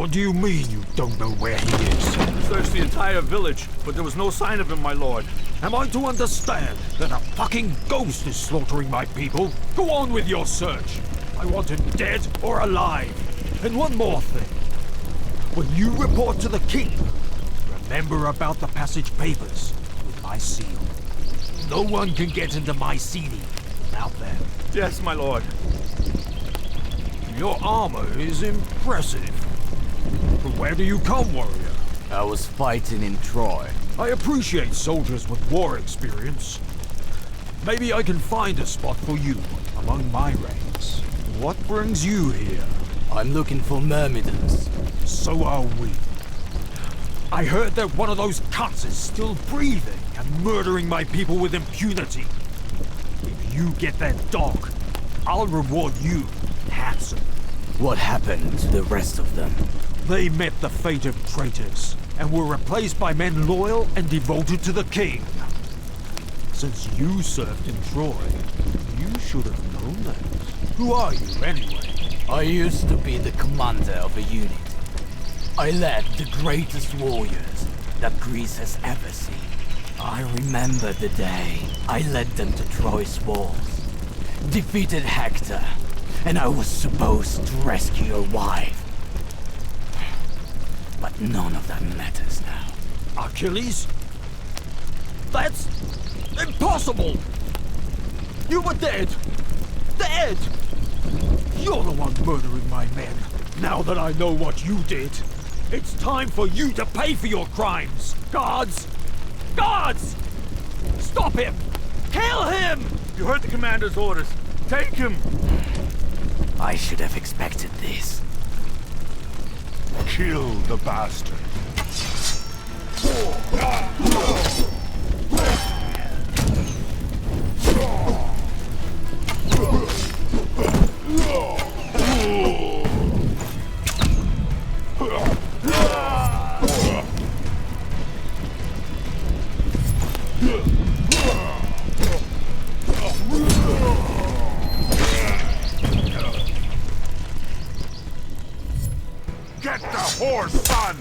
What do you mean you don't know where he is? Searched the entire village, but there was no sign of him, my lord. Am I to understand that a fucking ghost is slaughtering my people? Go on with your search. I want him dead or alive. And one more thing. When you report to the king, remember about the passage papers with my seal. No one can get into my city without them. Yes, my lord. Your armor is impressive. From where do you come, warrior? I was fighting in Troy. I appreciate soldiers with war experience. Maybe I can find a spot for you among my ranks. What brings you here? I'm looking for myrmidons. So are we. I heard that one of those cunts is still breathing and murdering my people with impunity. If you get that dog, I'll reward you handsome. What happened to the rest of them? They met the fate of traitors and were replaced by men loyal and devoted to the king. Since you served in Troy, you should have known that. Who are you, anyway? I used to be the commander of a unit. I led the greatest warriors that Greece has ever seen. I remember the day I led them to Troy's walls, defeated Hector, and I was supposed to rescue your wife. But none of that matters now. Achilles? That's impossible! You were dead! Dead! You're the one murdering my men. Now that I know what you did, it's time for you to pay for your crimes! Guards! Guards! Stop him! Kill him! You heard the commander's orders. Take him! I should have expected this. Kill the bastard. Get the horse, son!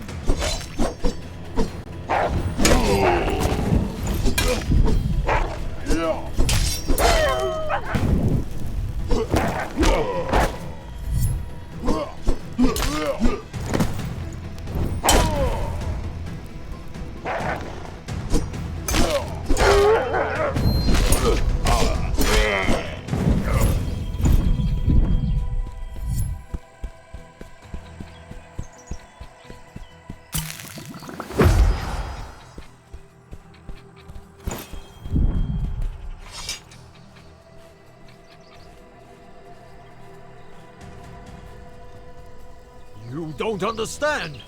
You don't understand.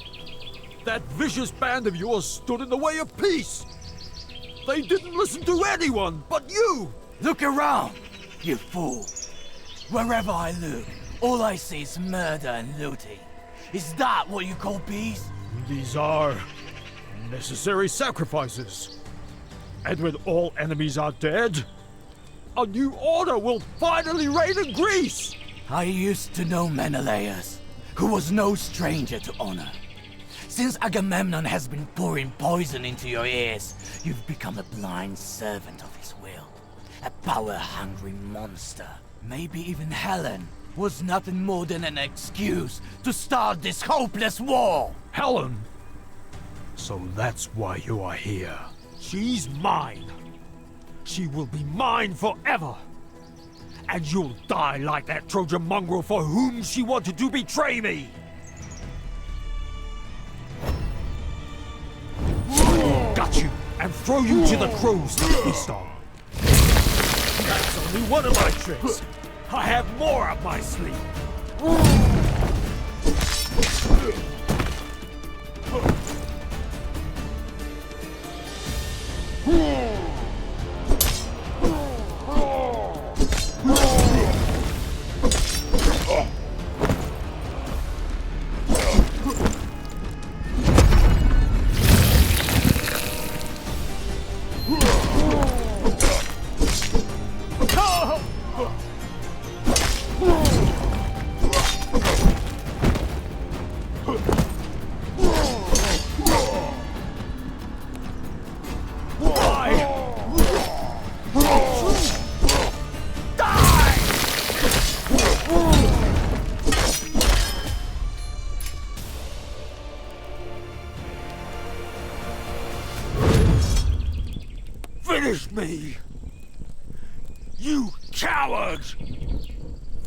That vicious band of yours stood in the way of peace. They didn't listen to anyone but you. Look around, you fool. Wherever I look, all I see is murder and looting. Is that what you call peace? These are necessary sacrifices. And when all enemies are dead, a new order will finally reign in Greece! I used to know Menelaus, who was no stranger to honor. Since Agamemnon has been pouring poison into your ears, you've become a blind servant of his will. A power-hungry monster. Maybe even Helen was nothing more than an excuse to start this hopeless war! Helen? So that's why you are here. She's mine. She will be mine forever. And you'll die like that Trojan mongrel for whom she wanted to betray me! Got you, and throw you to the crows to feast on. That's only one of my tricks. I have more up my sleeve. Finish me! You coward!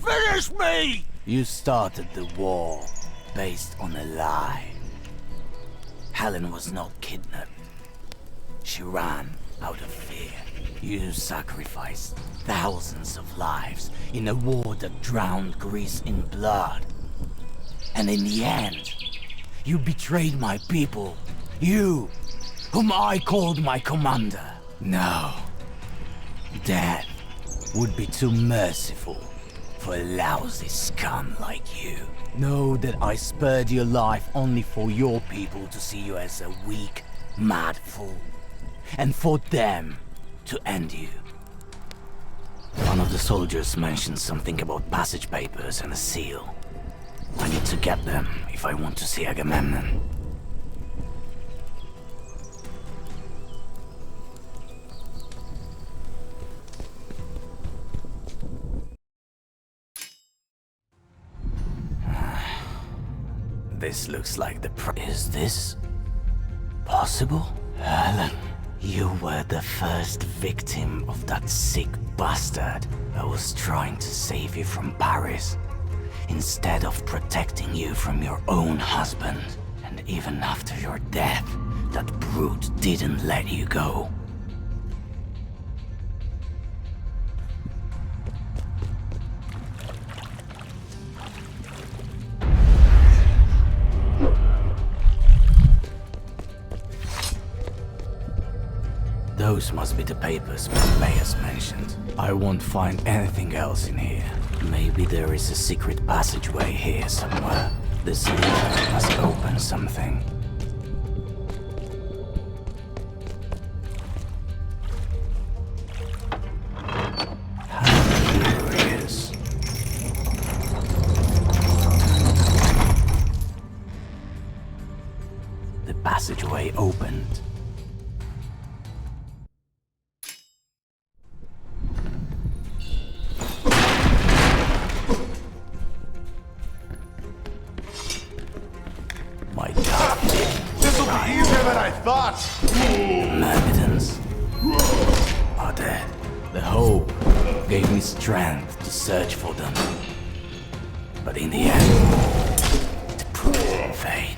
Finish me! You started the war based on a lie. Helen was not kidnapped. She ran out of fear. You sacrificed thousands of lives in a war that drowned Greece in blood. And in the end, you betrayed my people. You, whom I called my commander. No. Death would be too merciful for a lousy scum like you. Know that I spared your life only for your people to see you as a weak, mad fool. And for them to end you. One of the soldiers mentioned something about passage papers and a seal. I need to get them if I want to see Agamemnon. This looks like the Is this possible? Helen, you were the first victim of that sick bastard that was trying to save you from Paris, instead of protecting you from your own husband. And even after your death, that brute didn't let you go. Those must be the papers Menelaus mentioned. I won't find anything else in here. Maybe there is a secret passageway here somewhere. This lever must open something. Here it is. The passageway opened. Strength to search for them. But in the end, it proved in vain.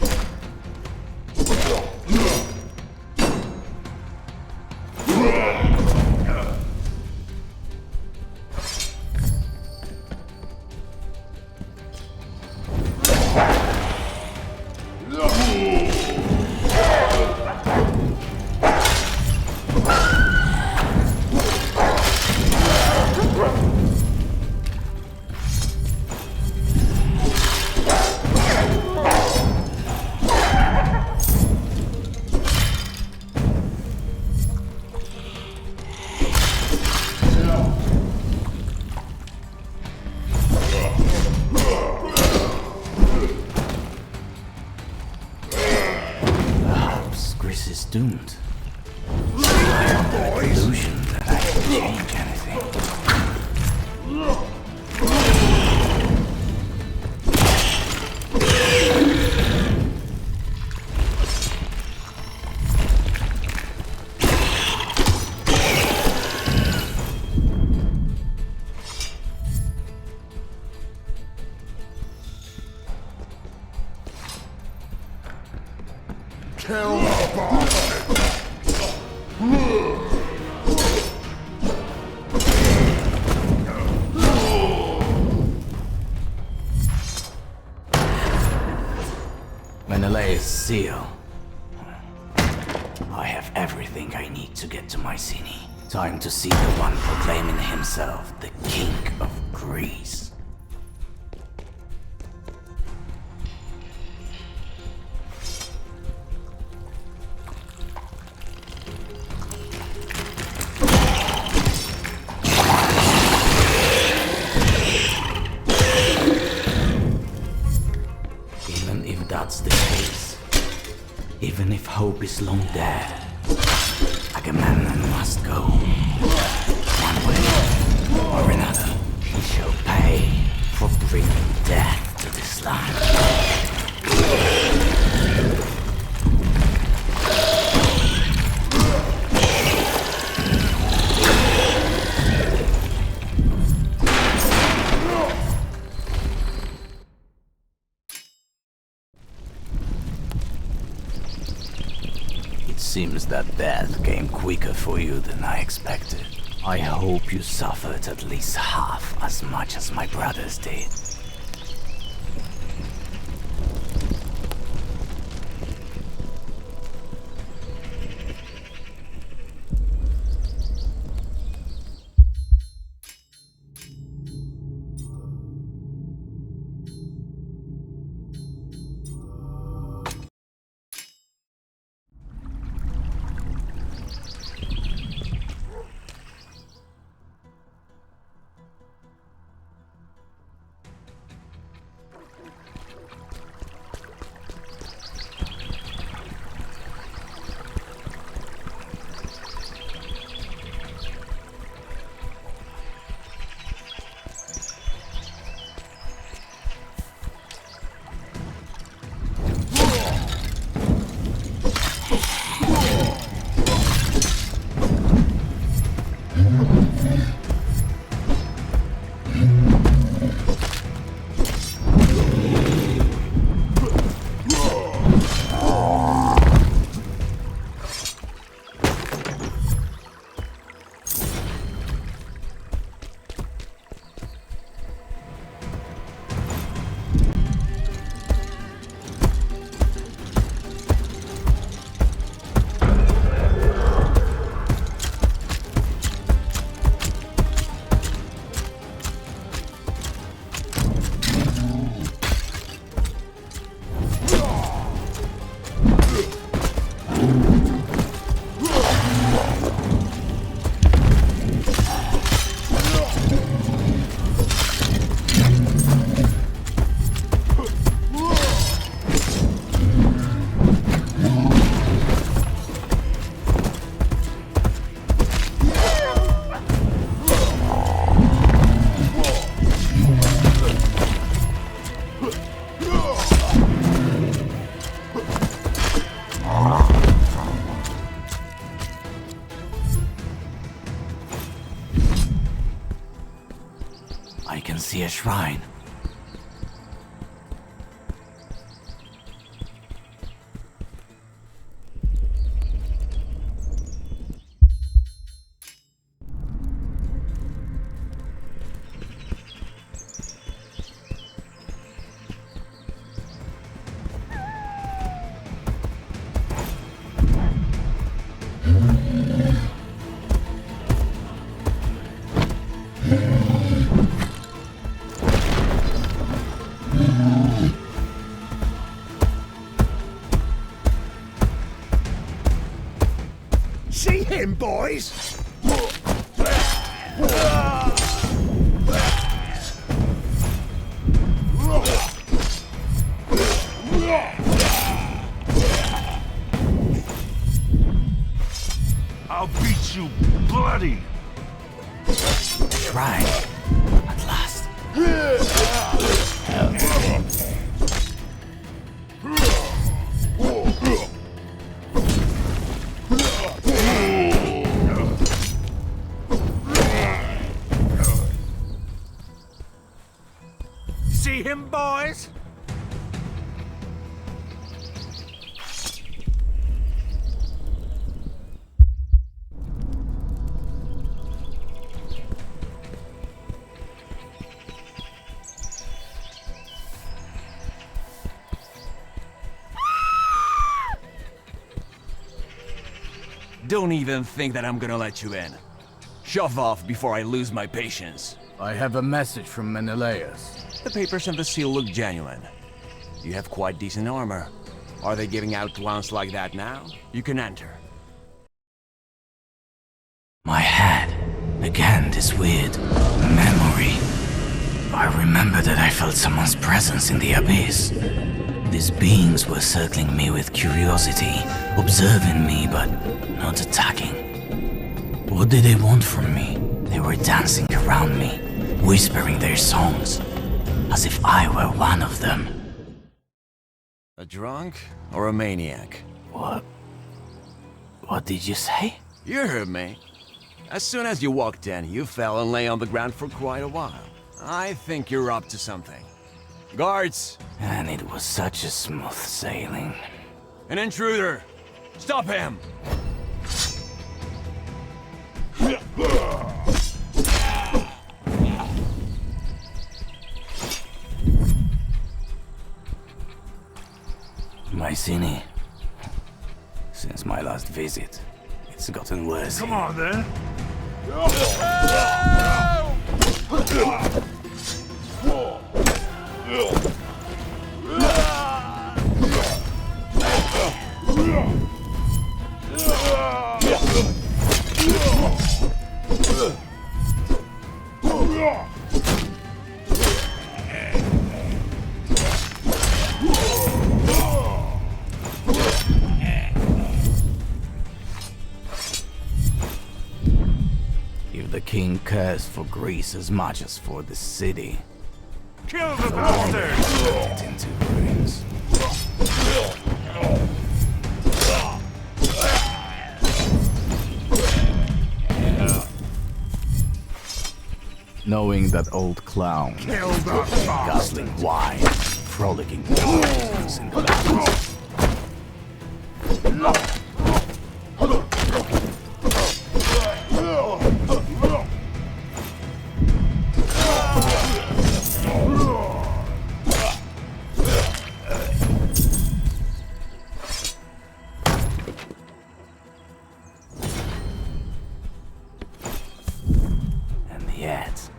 Doomed. I'm under the illusion that I can change anything. Kill the bastard! Menelaus' seal. I have everything I need to get to Mycenae. Time to see the one proclaiming himself the King of Greece. That's the case. Even if hope is long dead, Agamemnon must go. One way or another, he shall pay for bringing death to this land. It seems that death came quicker for you than I expected. I hope you suffered at least half as much as my brothers did. I can see a shrine. See him, boys? I'll beat you bloody. Shrine. At last. See him, boys? Don't even think that I'm gonna let you in. Shove off before I lose my patience. I have a message from Menelaus. The papers and the seal look genuine. You have quite decent armor. Are they giving out ones like that now? You can enter. My head. Again, this weird memory. I remember that I felt someone's presence in the abyss. These beings were circling me with curiosity, observing me but not attacking. What did they want from me? They were dancing around me, whispering their songs, as if I were one of them. A drunk or a maniac? What did you say? You heard me. As soon as you walked in, you fell and lay on the ground for quite a while. I think you're up to something. Guards! And it was such a smooth sailing. An intruder! Stop him! Mycenae. Since my last visit, it's gotten worse. Come on, then. If the king cares for Greece as much as for the city, Kill the bastard! it into ruins. Knowing that old clown, Kill the bastard! guzzling wine, frolicking with in the labyrinth. And yet,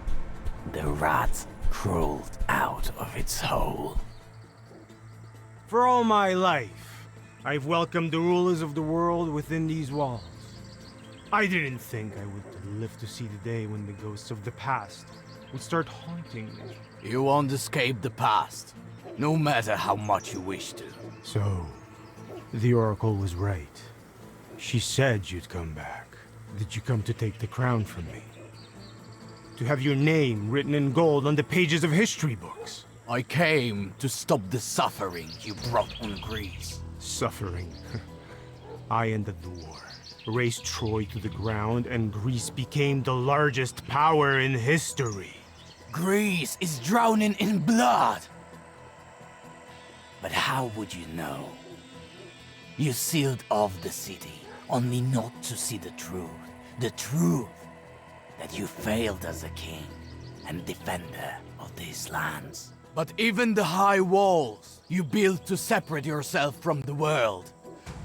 the rat crawled out of its hole. For all my life, I've welcomed the rulers of the world within these walls. I didn't think I would live to see the day when the ghosts of the past would start haunting me. You won't escape the past, no matter how much you wish to. So, the Oracle was right. She said you'd come back. Did you come to take the crown from me? To have your name written in gold on the pages of history books? I came to stop the suffering you brought on Greece. Suffering. I ended the war, razed Troy to the ground, and Greece became the largest power in history. Greece is drowning in blood. But how would you know? You sealed off the city, only not to see the truth. The truth that you failed as a king and defender of these lands. But even the high walls you built to separate yourself from the world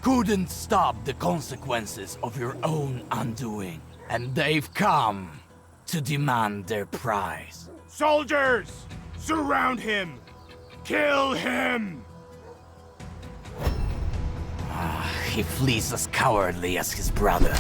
couldn't stop the consequences of your own undoing. And they've come to demand their prize. Soldiers! Surround him! Kill him! He flees as cowardly as his brother.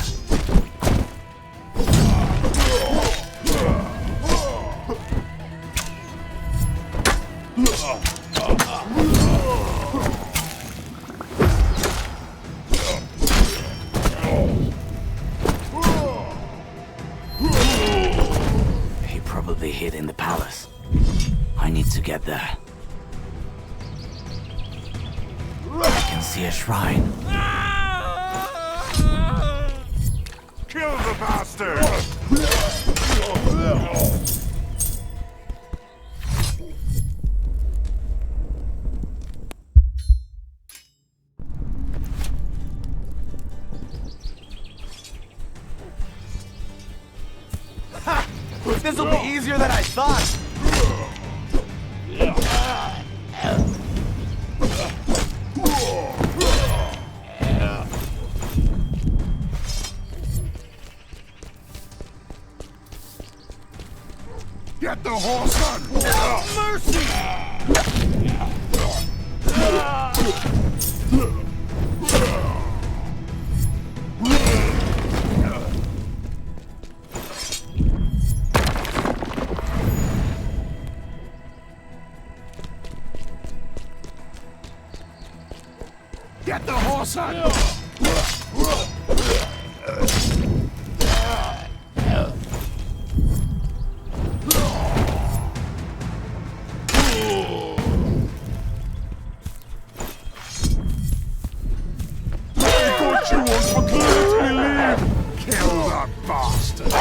He probably hid in the palace. I need to get there. I can see a shrine. Kill the bastard! This'll be easier than I thought! Get the horse on! Mercy! Get the horse on! You won't fucking let me leave! Kill that bastard!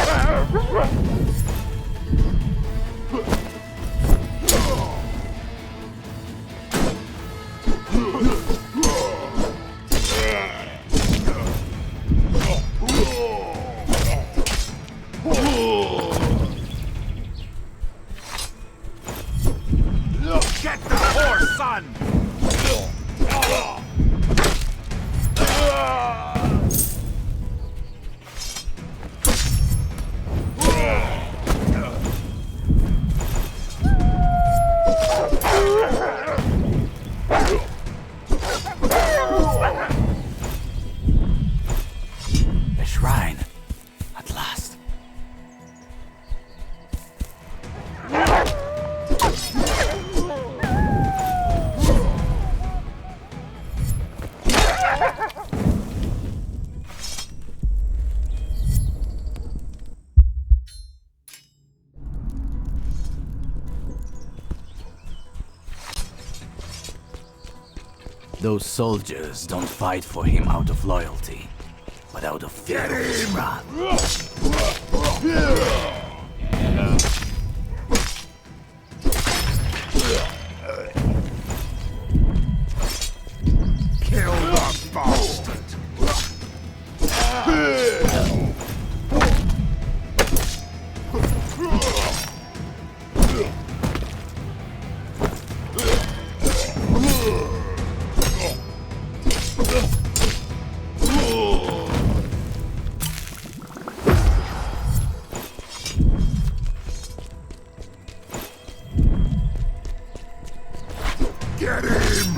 Those soldiers don't fight for him out of loyalty, but out of fear of his wrath. Kill the bastard! Get him!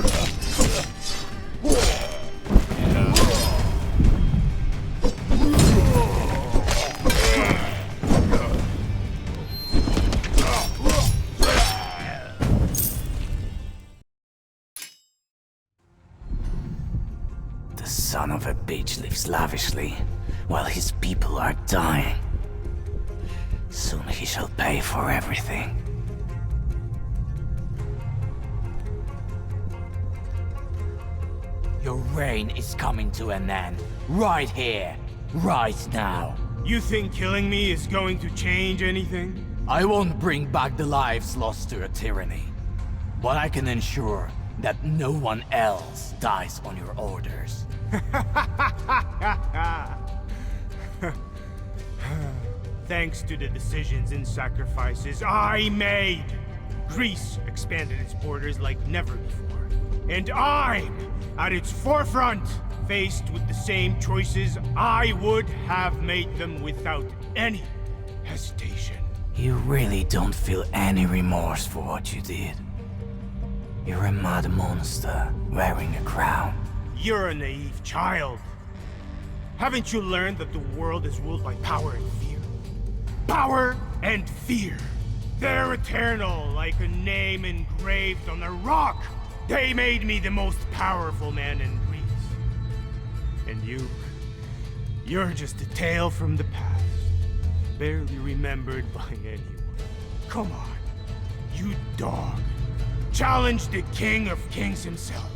The son of a bitch lives lavishly, while his people are dying. Soon he shall pay for everything. Your reign is coming to an end, right here, right now. You think killing me is going to change anything? I won't bring back the lives lost to a tyranny, but I can ensure that no one else dies on your orders. Thanks to the decisions and sacrifices I made, Greece expanded its borders like never before. And I'm at its forefront, faced with the same choices I would have made them without any hesitation. You really don't feel any remorse for what you did. You're a mad monster wearing a crown. You're a naive child. Haven't you learned that the world is ruled by power and fear? Power and fear. They're eternal, like a name engraved on a rock. They made me the most powerful man in Greece. And you're just a tale from the past, barely remembered by anyone. Come on, you dog. Challenge the King of Kings himself.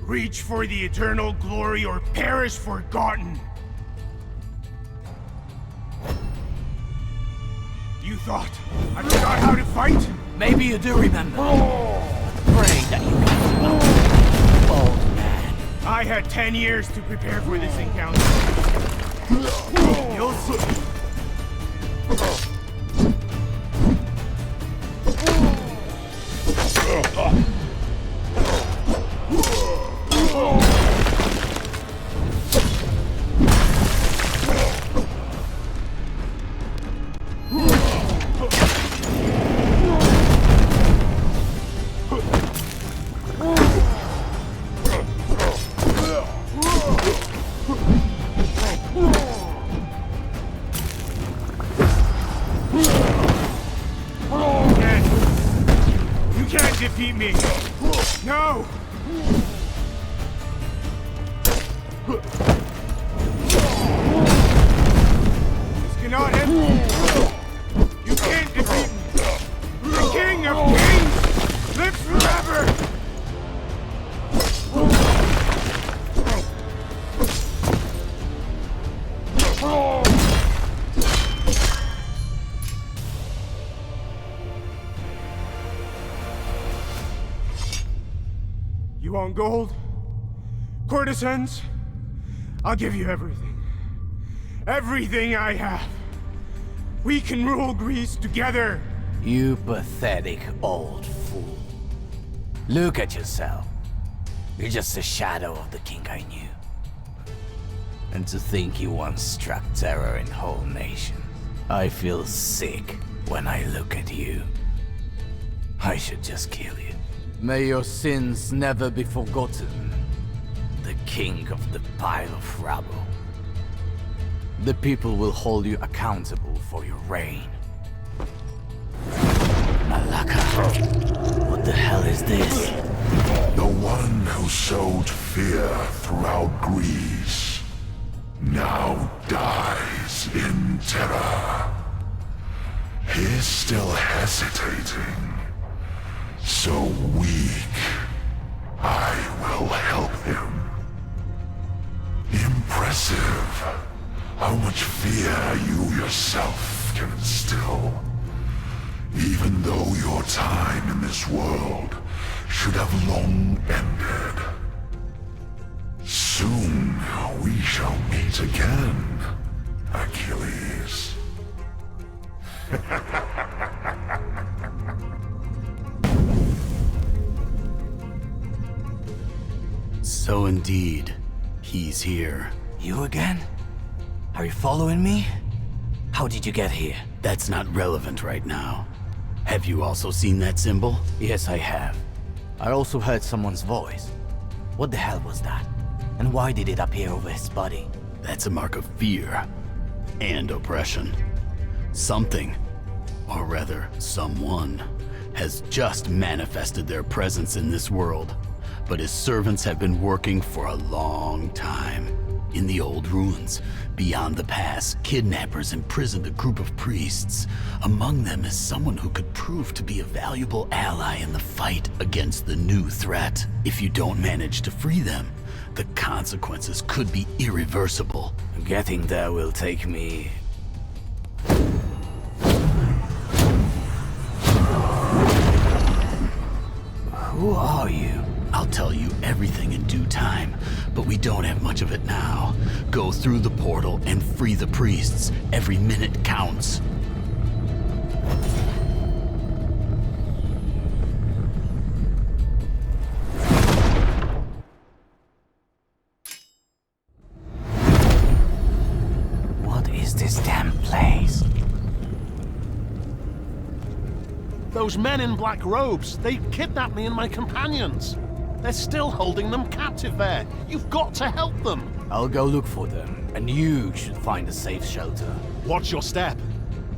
Reach for the eternal glory or perish forgotten. You thought I forgot how to fight? Maybe you do remember. Pray that you can. Old man. I had 10 years to prepare for this encounter. You'll see. You can't defeat me. No! This cannot end. You can't defeat me. The King of Kings lives forever. You want gold? Courtesans? I'll give you everything. Everything I have. We can rule Greece together. You pathetic old fool. Look at yourself. You're just a shadow of the king I knew. And to think you once struck terror in whole nations. I feel sick when I look at you. I should just kill you. May your sins never be forgotten. The king of the pile of rubble. The people will hold you accountable for your reign. Malaka, what the hell is this? The one who sowed fear throughout Greece now dies in terror. He's still hesitating, so weak. I will help him. Impressive how much fear you yourself can instill. Even though your time in this world should have long ended. Soon we shall meet again, Achilles. So indeed, he's here. You again? Are you following me? How did you get here? That's not relevant right now. Have you also seen that symbol? Yes, I have. I also heard someone's voice. What the hell was that? And why did it appear over his body? That's a mark of fear and oppression. Something, or rather someone, has just manifested their presence in this world. But his servants have been working for a long time. In the old ruins, beyond the pass, kidnappers imprisoned a group of priests. Among them is someone who could prove to be a valuable ally in the fight against the new threat. If you don't manage to free them, the consequences could be irreversible. Getting there will take me... Who are you? I'll tell you everything in due time, but we don't have much of it now. Go through the portal and free the priests. Every minute counts. What is this damn place? Those men in black robes, they kidnapped me and my companions. They're still holding them captive there. You've got to help them. I'll go look for them, and you should find a safe shelter. Watch your step.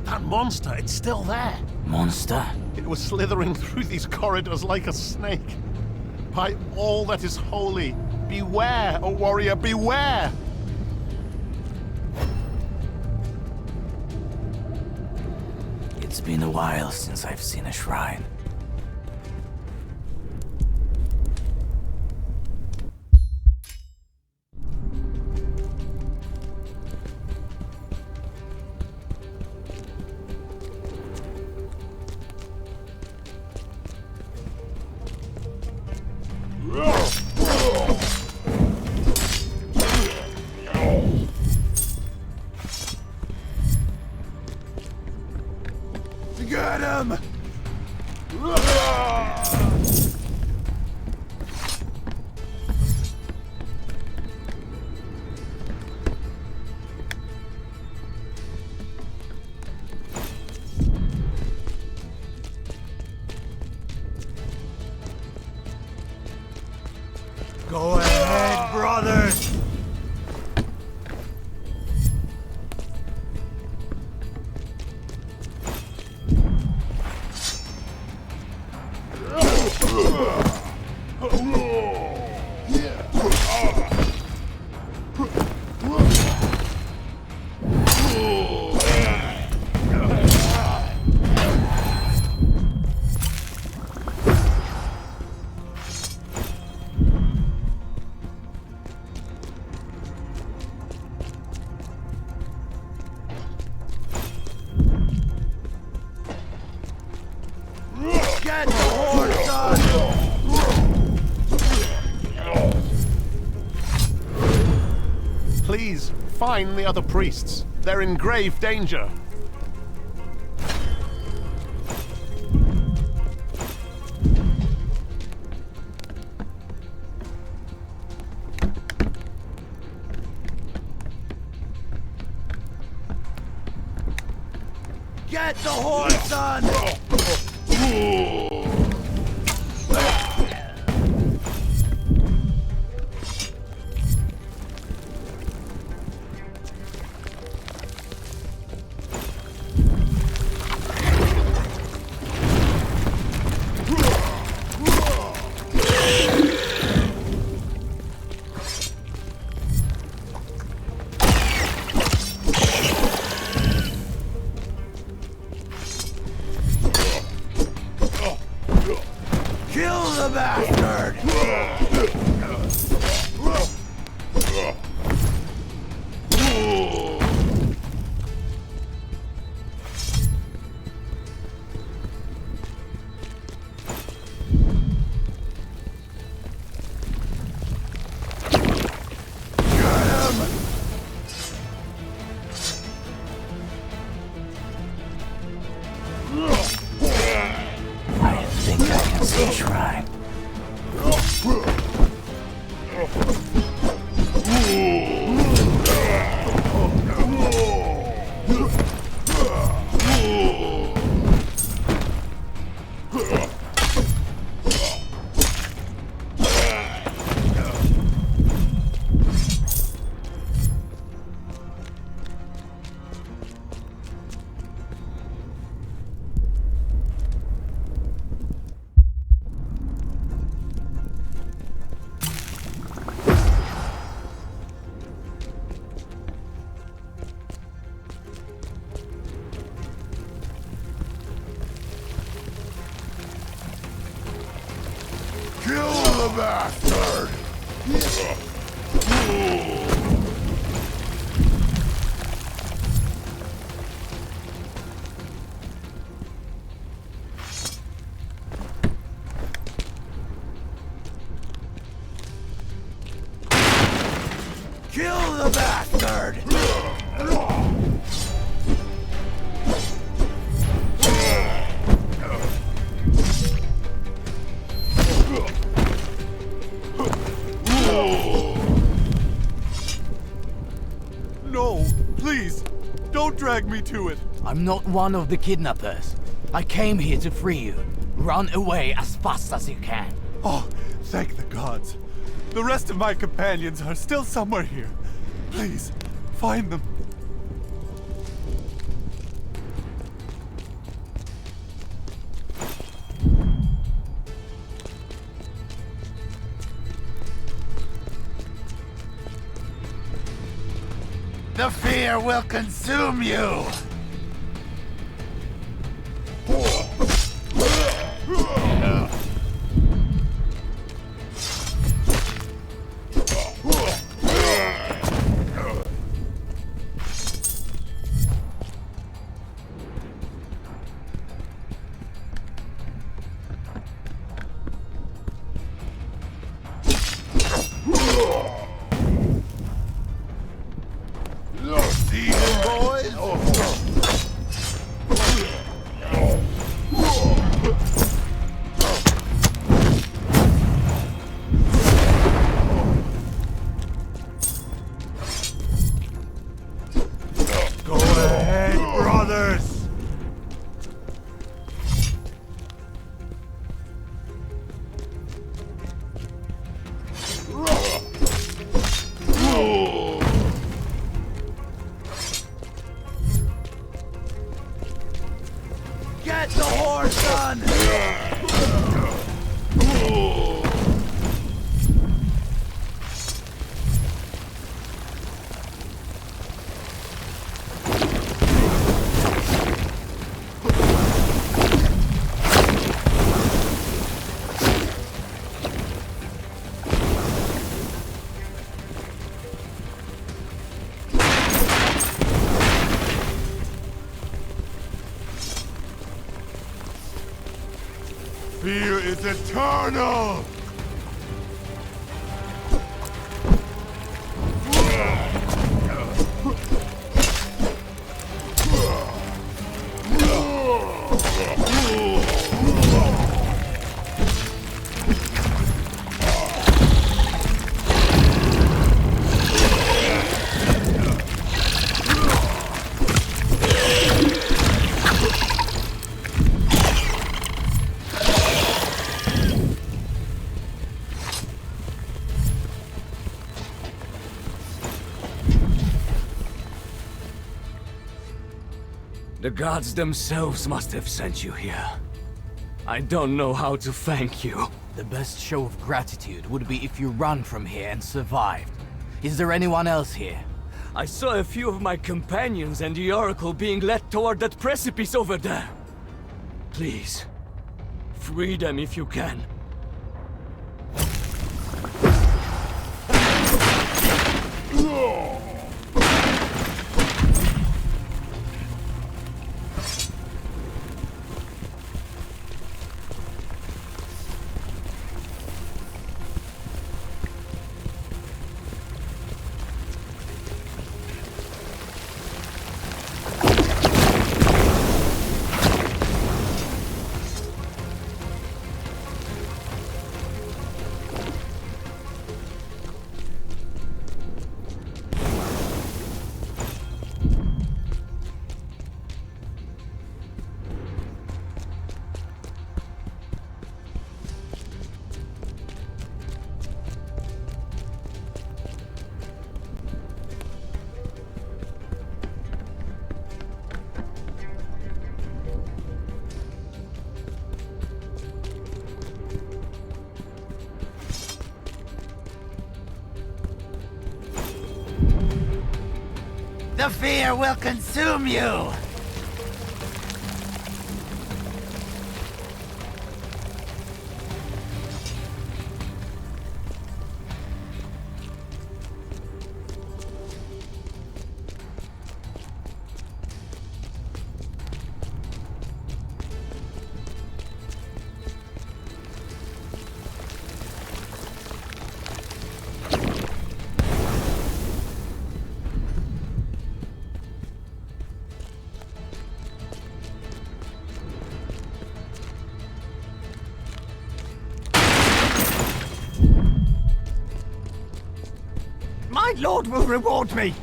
That monster, it's still there. Monster? It was slithering through these corridors like a snake. By all that is holy, beware, O warrior, beware! It's been a while since I've seen a shrine. Get him! Go ahead, brothers! Get the horse on! Please, find the other priests. They're in grave danger. Get the horse on! Kill the bastard! Kill the bastard! No, please, don't drag me to it. I'm not one of the kidnappers. I came here to free you. Run away as fast as you can. Oh, thank the gods. The rest of my companions are still somewhere here. Please, find them. The fear will consume you! Get the horse done! Fear is eternal! The gods themselves must have sent you here. I don't know how to thank you. The best show of gratitude would be if you run from here and survived. Is there anyone else here? I saw a few of my companions and the Oracle being led toward that precipice over there. Please, free them if you can. The fear will consume you! My lord will reward me!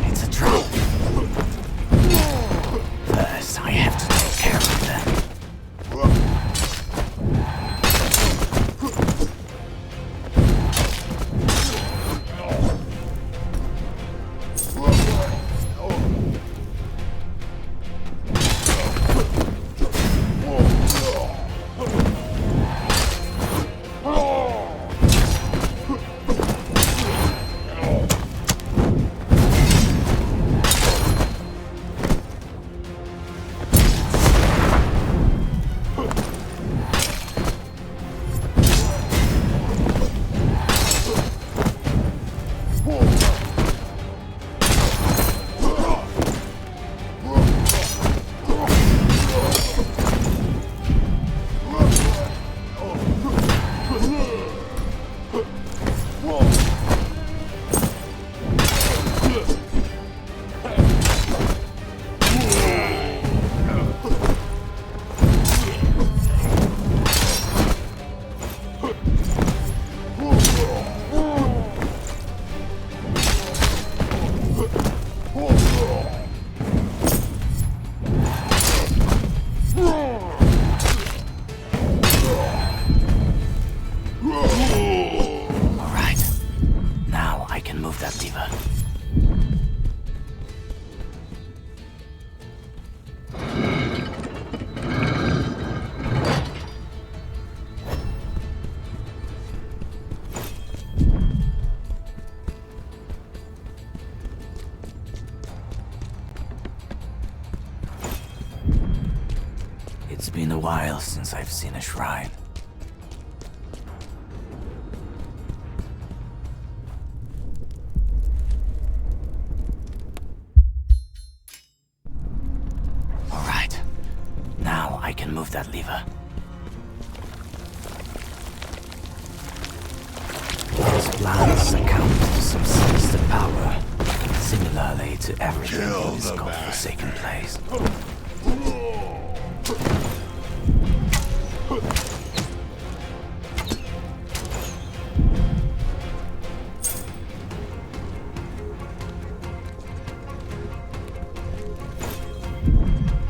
It's a trap. First, I have to take care of them. It's been a while since I've seen a shrine. All right. Now I can move that lever. These plants account for some sinister power, similarly to everything in this godforsaken place.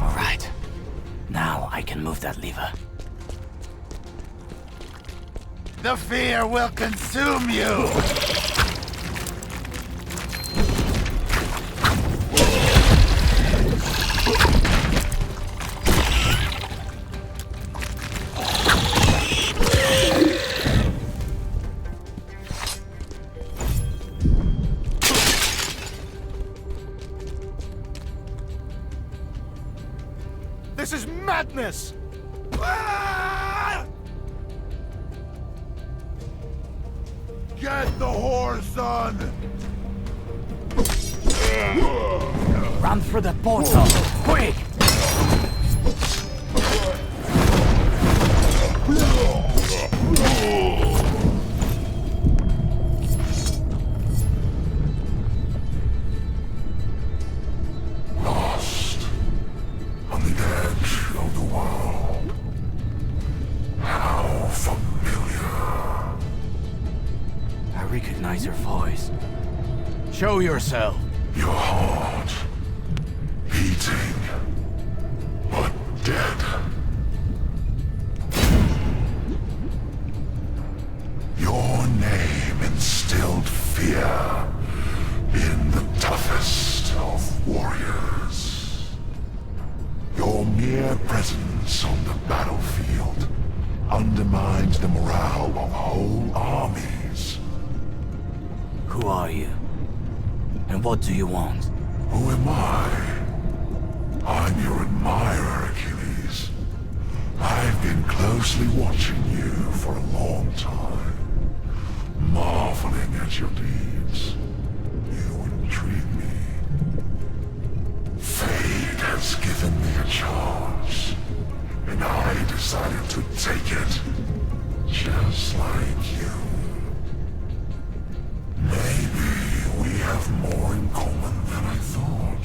All right. Now I can move that lever. The fear will consume you! This is madness! Get the horse, son! Run through the portal! Quick! Lost on the edge of the world. How familiar. I recognize your voice. Show yourself. Your heart beating, but dead. violence on the battlefield undermines the morale of whole armies. Who are you? And what do you want? Who am I? I'm your admirer, Achilles. I've been closely watching you for a long time, marveling at your deeds. You intrigue me. Fate has given me a chance, and I decided to take it, just like you. Maybe we have more in common than I thought.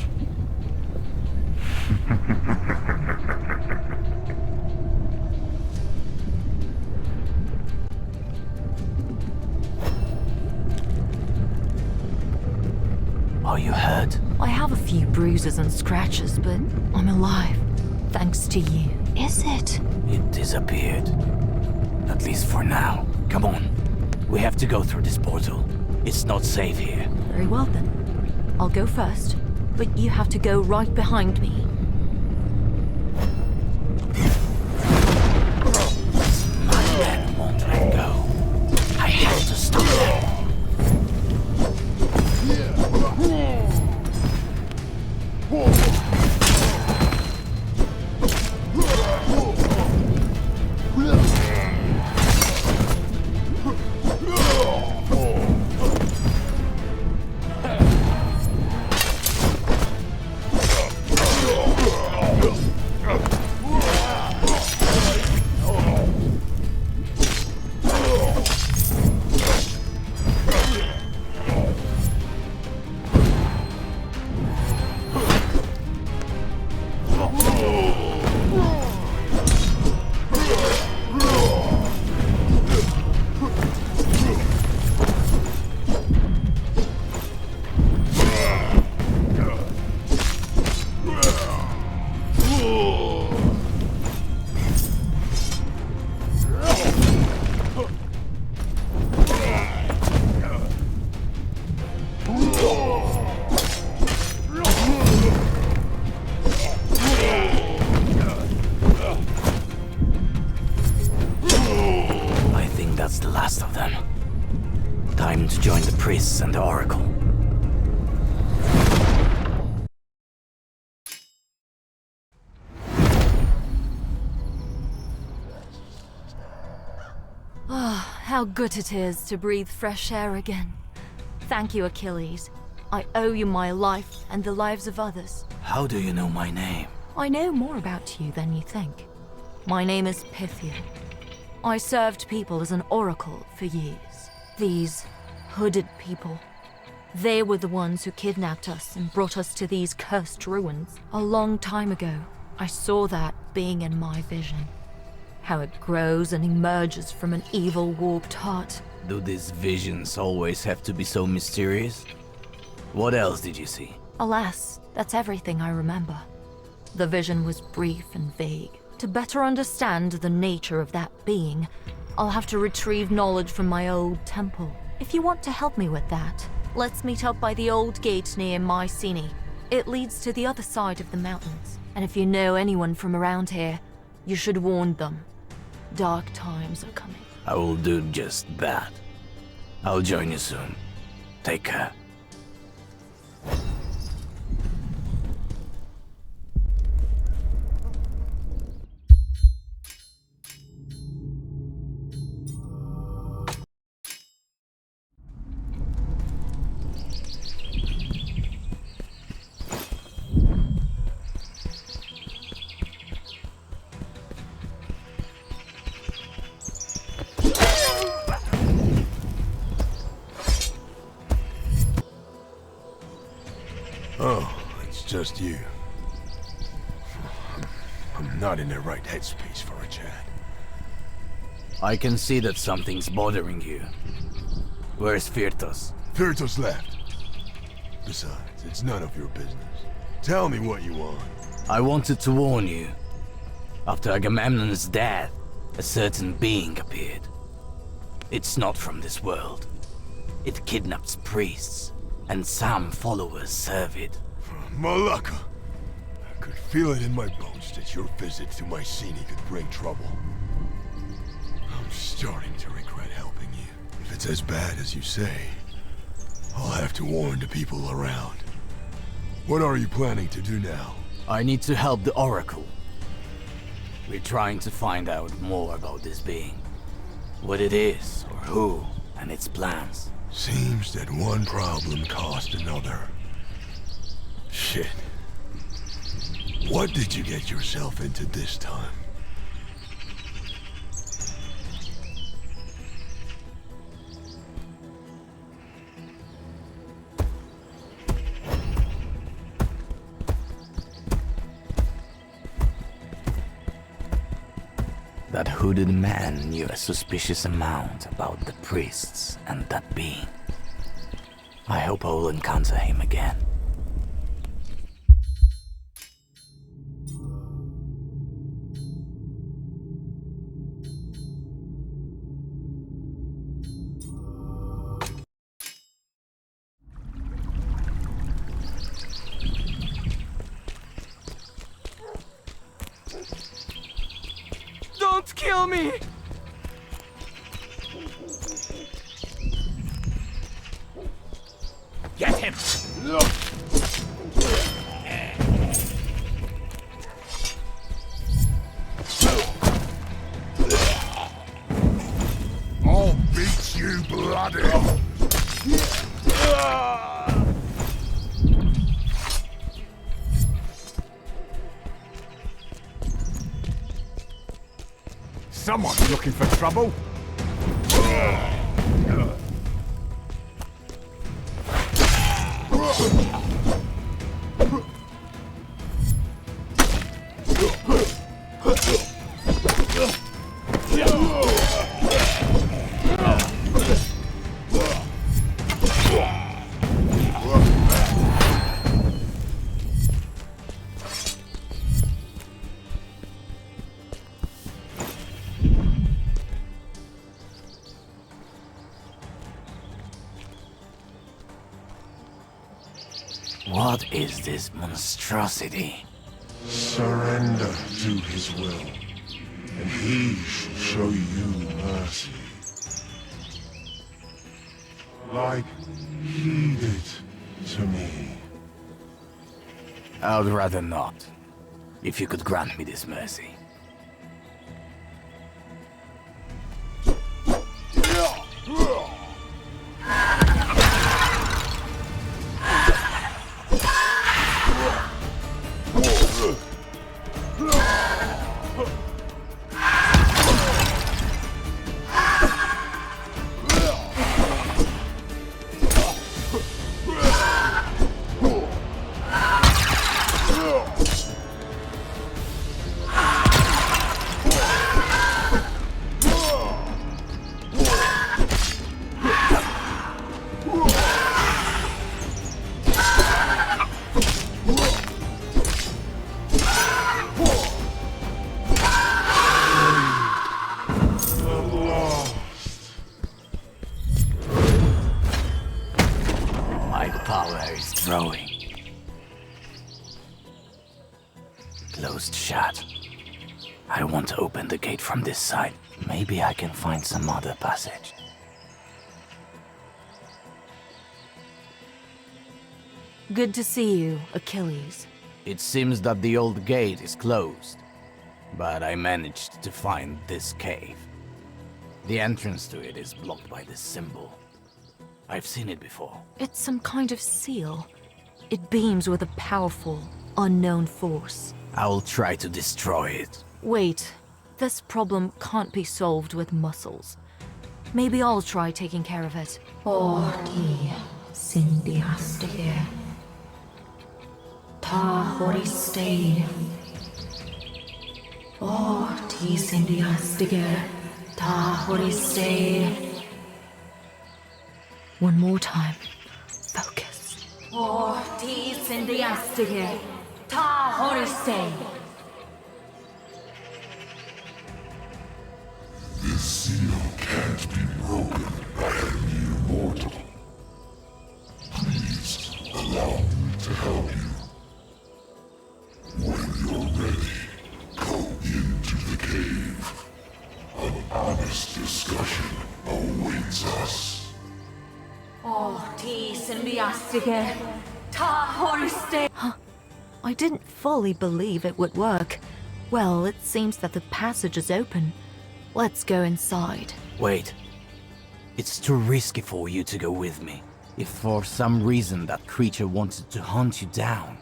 Are you hurt? I have a few bruises and scratches, but I'm alive. Thanks to you. Is it? It disappeared. At least for now. Come on. We have to go through this portal. It's not safe here. Very well then. I'll go first, but you have to go right behind me. My men won't let go. I have to stop them. And the Oracle. Ah, how good it is to breathe fresh air again. Thank you, Achilles. I owe you my life and the lives of others. How do you know my name? I know more about you than you think. My name is Pythia. I served people as an oracle for years. These hooded people. They were the ones who kidnapped us and brought us to these cursed ruins. A long time ago, I saw that being in my vision. How it grows and emerges from an evil, warped heart. Do these visions always have to be so mysterious? What else did you see? Alas, that's everything I remember. The vision was brief and vague. To better understand the nature of that being, I'll have to retrieve knowledge from my old temple. If you want to help me with that, let's meet up by the old gate near Mycenae. It leads to the other side of the mountains. And if you know anyone from around here, you should warn them. Dark times are coming. I will do just that. I'll join you soon. Take care. Oh, it's just you. I'm not in the right headspace for a chat. I can see that something's bothering you. Where's Firtos? Firtos left. Besides, it's none of your business. Tell me what you want. I wanted to warn you. After Agamemnon's death, a certain being appeared. It's not from this world. It kidnaps priests, and some followers serve it. Malaka! could feel it in my bones that your visit to Mycenae could bring trouble. I'm starting to regret helping you. If it's as bad as you say, I'll have to warn the people around. What are you planning to do now? I need to help the Oracle. We're trying to find out more about this being. What it is, or who, and its plans. Seems that one problem caused another. Shit. What did you get yourself into this time? That hooded man knew a suspicious amount about the priests and that being. I hope I will encounter him again. Don't kill me! Get him! I'll beat you bloody! Someone's looking for trouble. What is this monstrosity? Surrender to his will, and he shall show you mercy. Like he did to me. I'd rather not. If you could grant me this mercy. Growing. Closed shut. I want to open the gate from this side. Maybe I can find some other passage. Good to see you, Achilles. It seems that the old gate is closed, but I managed to find this cave. The entrance to it is blocked by this symbol. I've seen it before. It's some kind of seal. It beams with a powerful, unknown force. I'll try to destroy it. Wait, this problem can't be solved with muscles. Maybe I'll try taking care of it. Orti Sindiastige Ta Horiste Orti Sindiastige Ta Horiste. One more time. Focus. Orti Sindiastige Ta Horiste. This seal can't be broken by a mere mortal. Please allow me to help you. Wait. This discussion awaits us. Huh. I didn't fully believe it would work. Well, it seems that the passage is open. Let's go inside. Wait. It's too risky for you to go with me. If for some reason that creature wanted to hunt you down,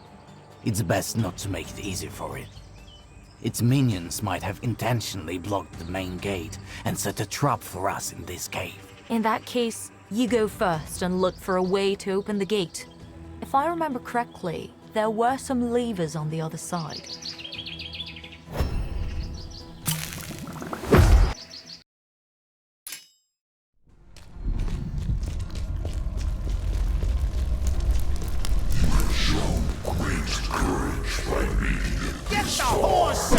it's best not to make it easy for it. Its minions might have intentionally blocked the main gate and set a trap for us in this cave. In that case, you go first and look for a way to open the gate. If I remember correctly, there were some levers on the other side. Get the horse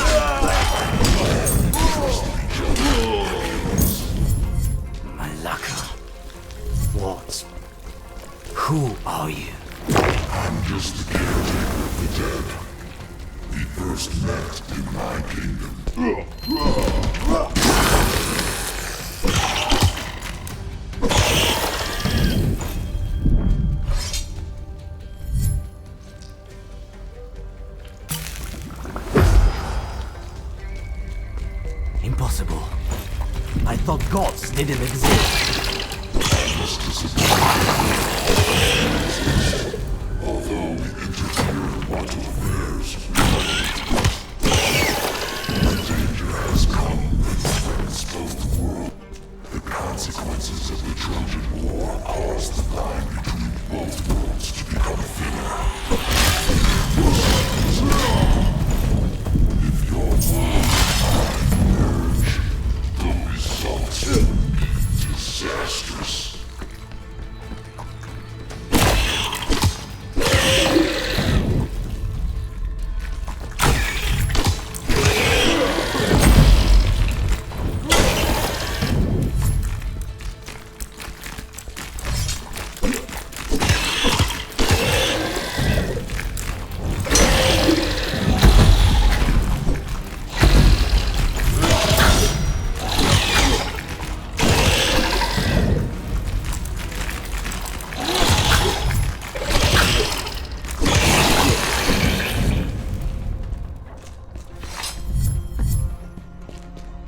Malaka. What? Who are you? I'm just the caretaker of the dead. We first met in my kingdom. Impossible. I thought gods didn't exist. Although we interfere in mortal affairs, the danger has come and threatens both worlds. The consequences of the Trojan War caused the line between both worlds to become thinner. If your world and mine merge, the results will be disastrous.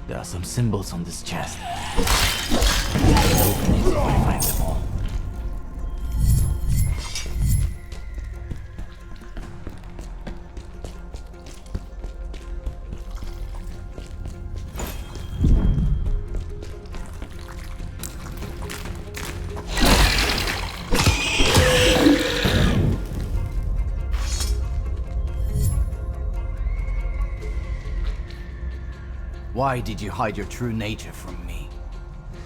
There are some symbols on this chest. I'll open it if I find them all. Why did you hide your true nature from me?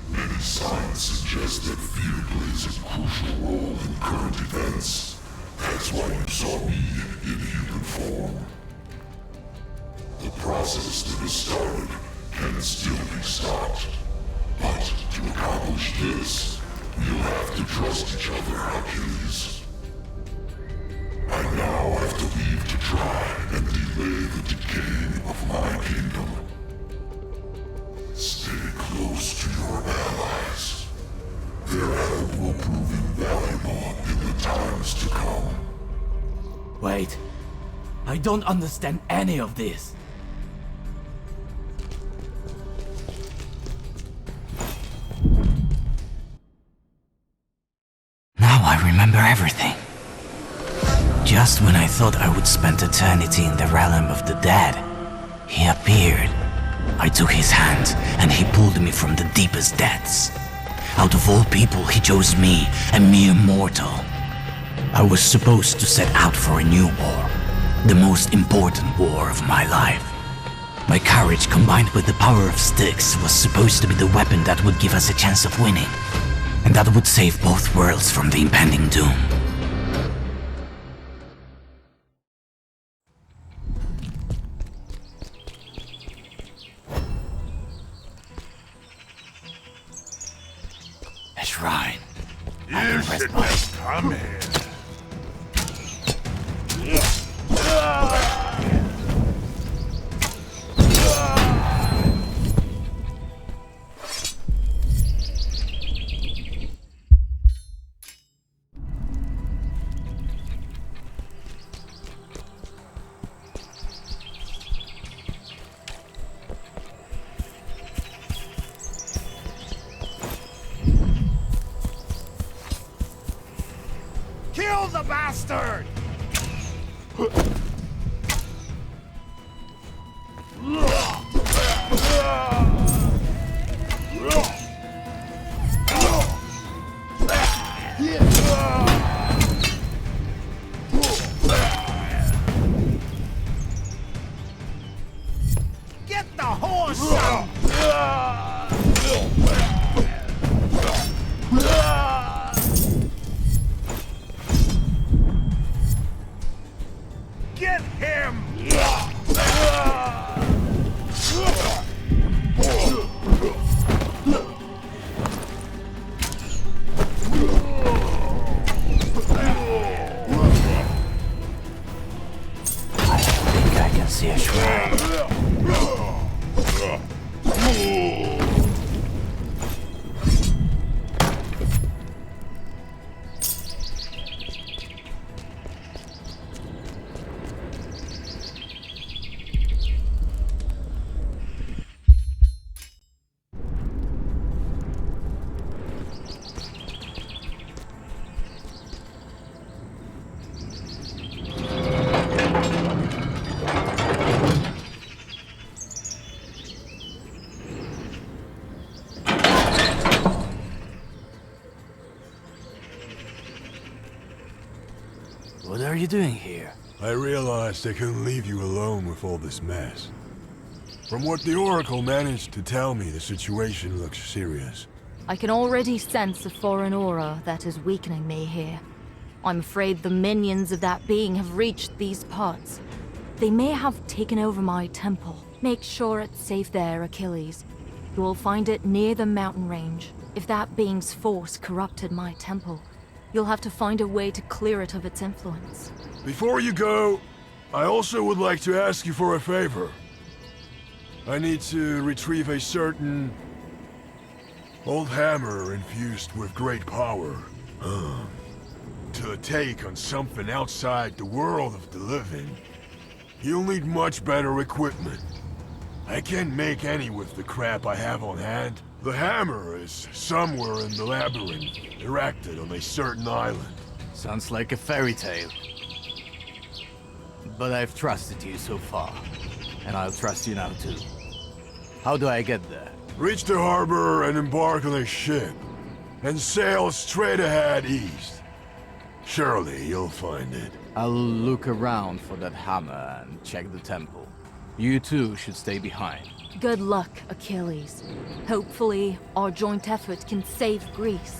Many signs suggest that fear plays a crucial role in current events. That's why you saw me in human form. The process that has started can still be stopped. But to accomplish this, we'll have to trust each other, Achilles. I now have to leave to try and delay the decay of my kingdom. Stay close to your allies. Their help will prove invaluable in the times to come. Wait. I don't understand any of this. Now I remember everything. Just when I thought I would spend eternity in the realm of the dead, he appeared. I took his hand, and he pulled me from the deepest depths. Out of all people, he chose me, a mere mortal. I was supposed to set out for a new war, the most important war of my life. My courage combined with the power of Styx was supposed to be the weapon that would give us a chance of winning, and that would save both worlds from the impending doom. A shrine. You should have come here. the bastard! Get the horse out! Get him! I think I can see a shrine. What are you doing here? I realized I couldn't leave you alone with all this mess. From what the Oracle managed to tell me, the situation looks serious. I can already sense a foreign aura that is weakening me here. I'm afraid the minions of that being have reached these parts. They may have taken over my temple. Make sure it's safe there, Achilles. You will find it near the mountain range. If that being's force corrupted my temple, you'll have to find a way to clear it of its influence. Before you go, I also would like to ask you for a favor. I need to retrieve a certain old hammer infused with great power. To take on something outside the world of the living, you'll need much better equipment. I can't make any with the crap I have on hand. The hammer is somewhere in the labyrinth, erected on a certain island. Sounds like a fairy tale. But I've trusted you so far, and I'll trust you now too. How do I get there? Reach the harbor and embark on a ship, and sail straight ahead east. Surely you'll find it. I'll look around for that hammer and check the temple. You two should stay behind. Good luck, Achilles. Hopefully, our joint effort can save Greece.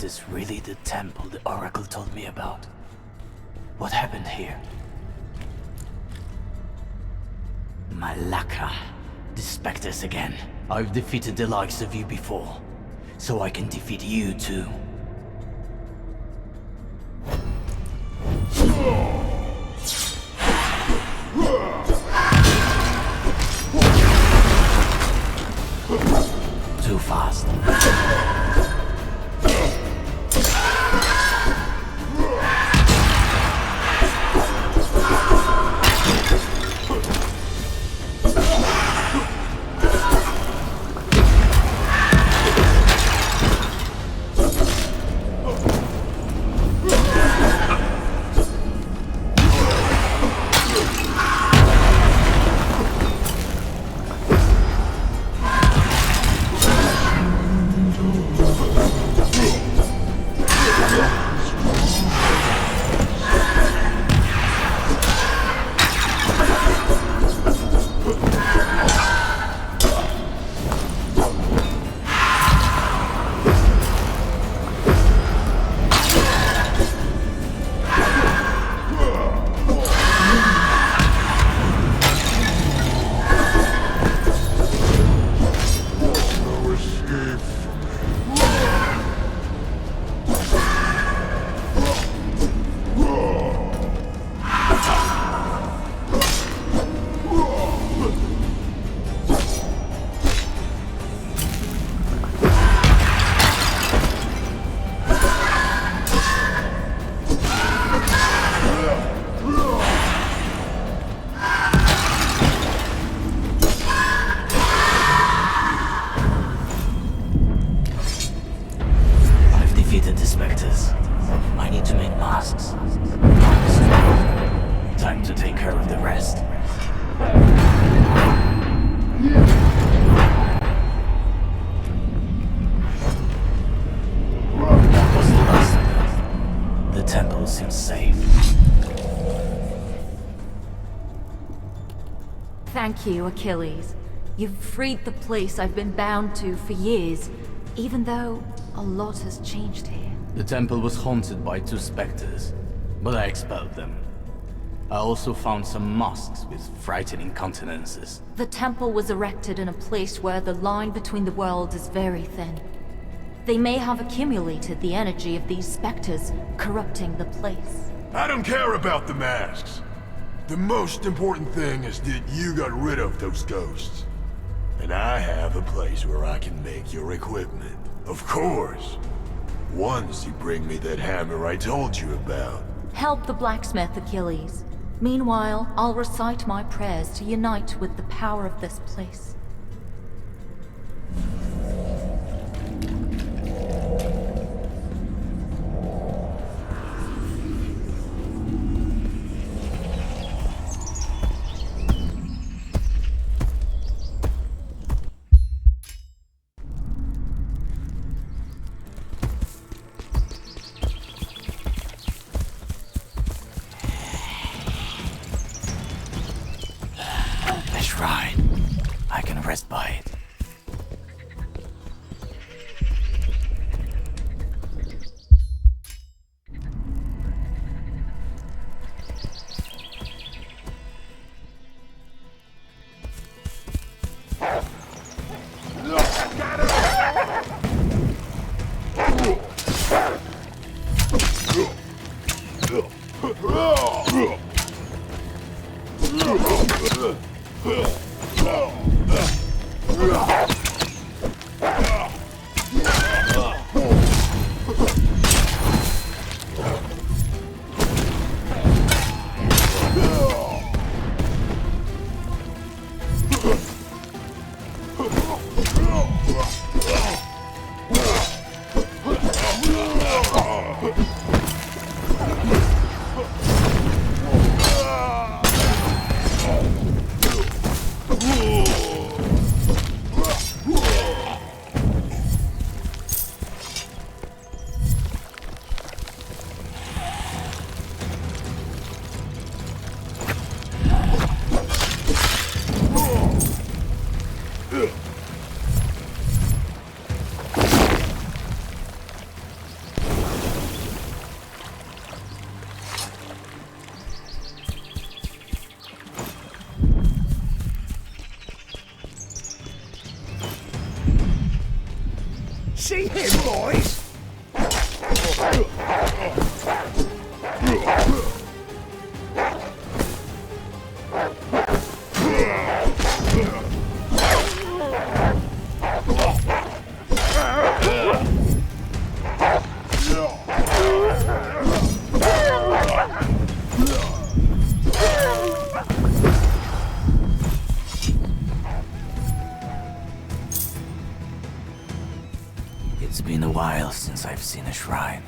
this really the temple the Oracle told me about? What happened here? Malaka. The specters again. I've defeated the likes of you before, so I can defeat you too. Too fast. Thank you, Achilles. You've freed the place I've been bound to for years, even though a lot has changed here. The temple was haunted by 2 specters, but I expelled them. I also found some mosques with frightening countenances. The temple was erected in a place where the line between the worlds is very thin. They may have accumulated the energy of these specters, corrupting the place. I don't care about the masks. The most important thing is that you got rid of those ghosts. And I have a place where I can make your equipment. Of course. Once you bring me that hammer I told you about. Help the blacksmith, Achilles. Meanwhile, I'll recite my prayers to unite with the power of this place. See him, boys? It's been a while since I've seen a shrine.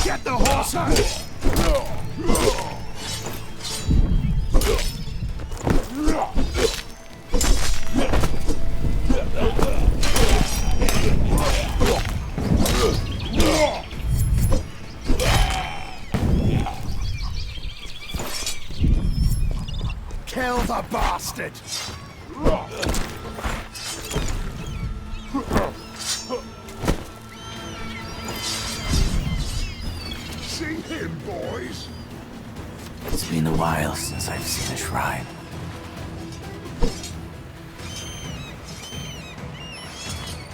Get the horse out! Kill the bastard! See him, boys? It's been a while since I've seen a shrine.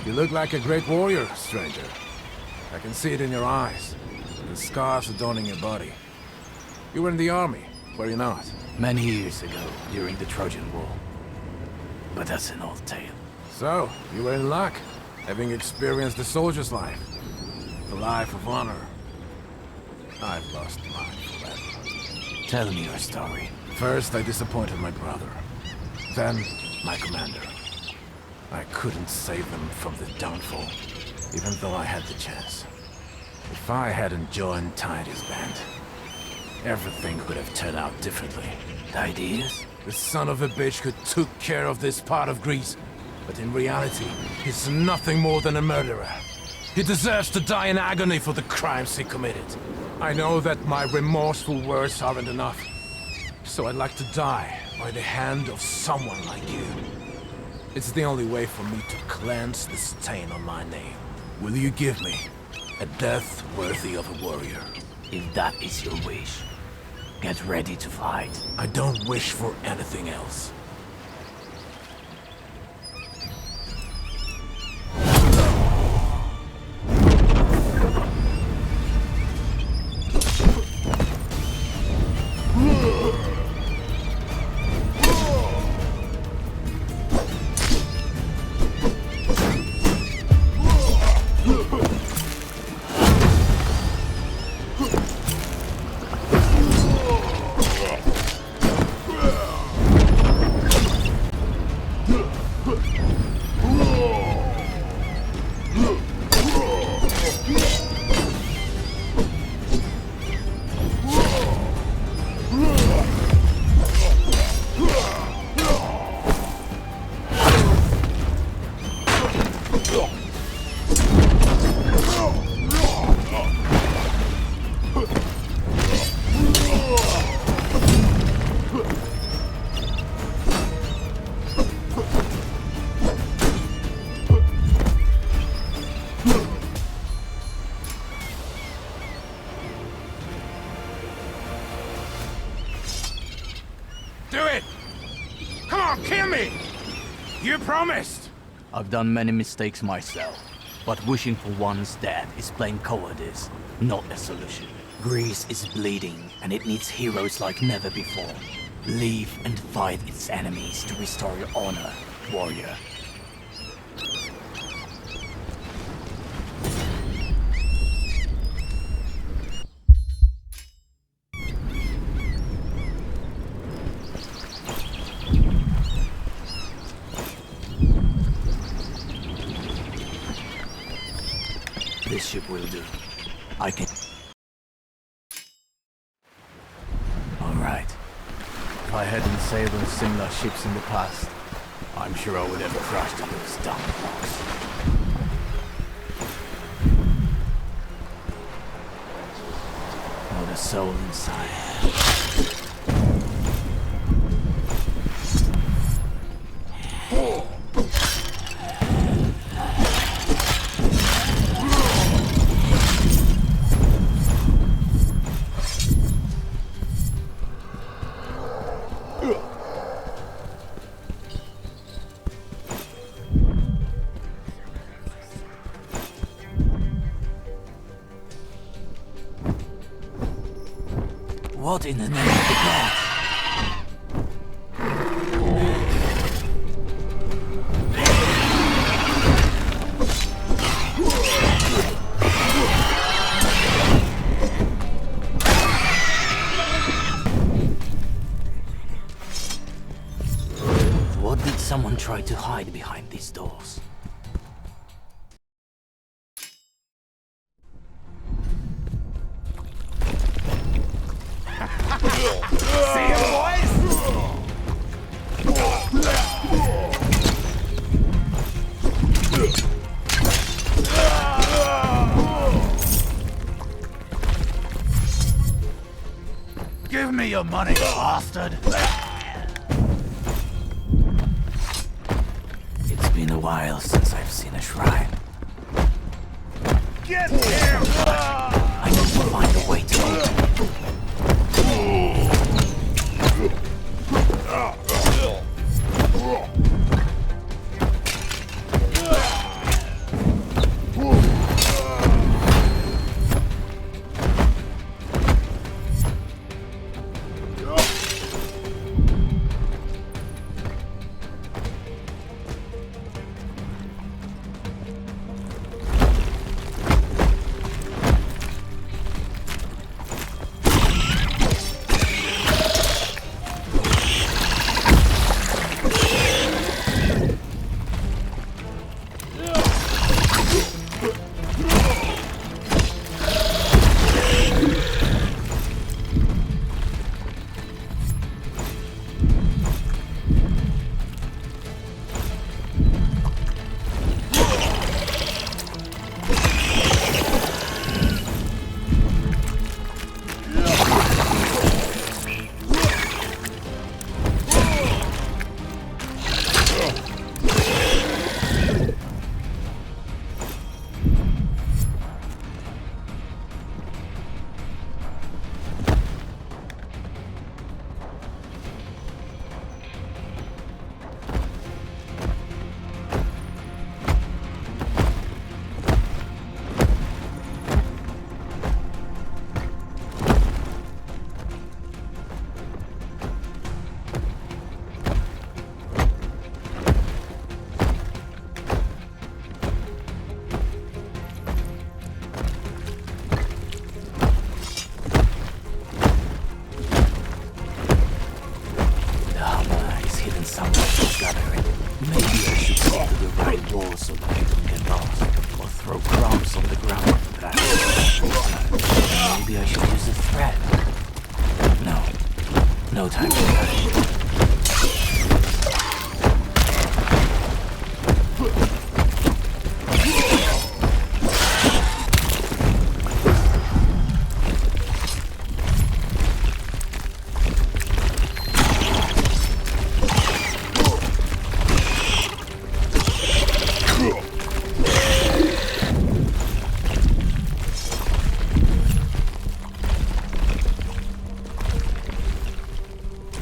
You look like a great warrior, stranger. I can see it in your eyes. The scars adorning your body. You were in the army, were you not? Many years ago, during the Trojan War. But that's an old tale. So, you were in luck, having experienced the soldier's life. The life of honor. I've lost mine forever. Tell me your story. First, I disappointed my brother. Then, my commander. I couldn't save them from the downfall, even though I had the chance. If I hadn't joined Titus' band, everything could have turned out differently. The ideas? The son of a bitch who took care of this part of Greece, but in reality, he's nothing more than a murderer. He deserves to die in agony for the crimes he committed. I know that my remorseful words aren't enough, so I'd like to die by the hand of someone like you. It's the only way for me to cleanse the stain on my name. Will you give me a death worthy of a warrior? If that is your wish, get ready to fight. I don't wish for anything else. I've done many mistakes myself, but wishing for one's death is plain cowardice, not a solution. Greece is bleeding, and it needs heroes like never before. Leave and fight its enemies to restore your honor, warrior. This ship will do. I can... Alright. If I hadn't sailed on similar ships in the past, I'm sure I would have crushed those dumb blocks. Not a soul inside. What in the name of the gods? What did someone try to hide behind these doors? See him, boys? Give me your money, bastard! It's been a while since I've seen a shrine. Get him! I need to find a way to open it.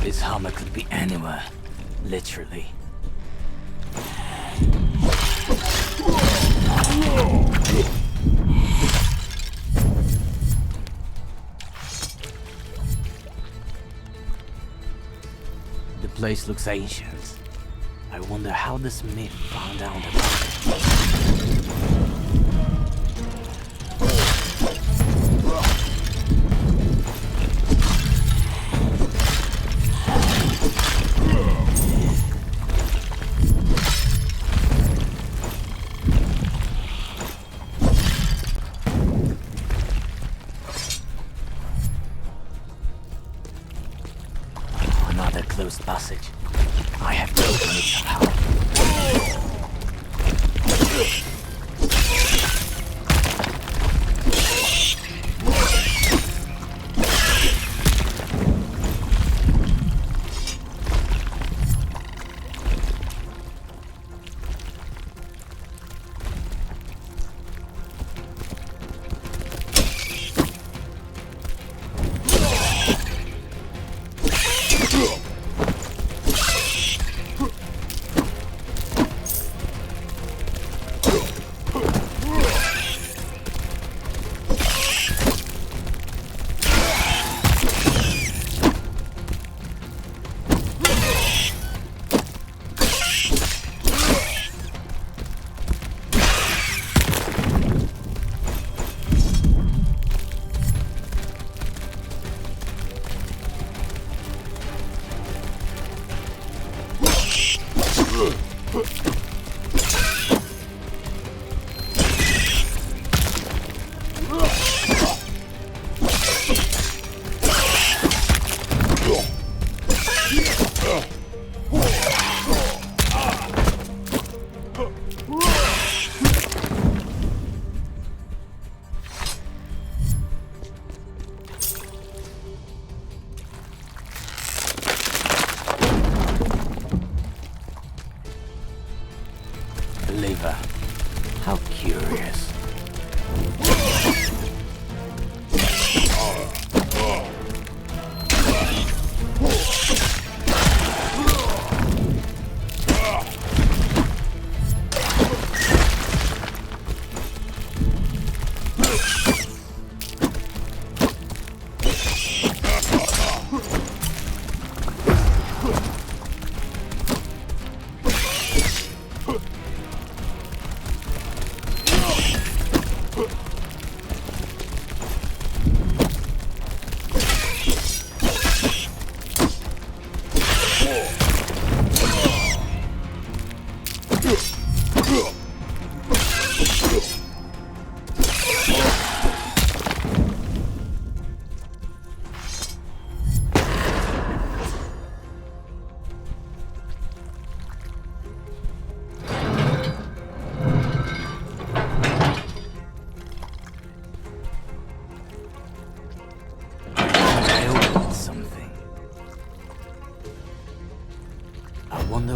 This hammer could be anywhere, literally. The place looks ancient. I wonder how the smith found out about it. Another closed passage. I have to open it somehow. Believer. How curious.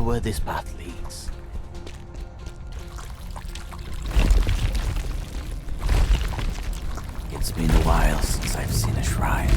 Where this path leads. It's been a while since I've seen a shrine.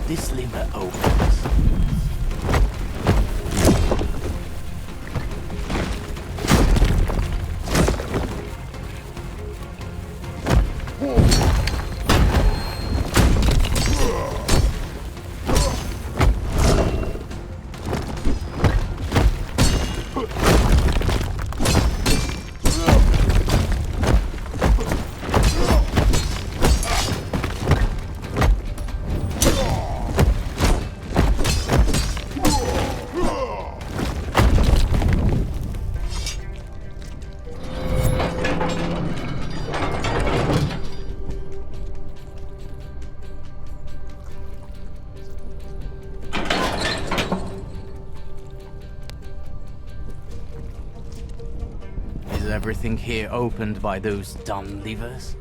This lever opens. Everything here opened by those dumb levers?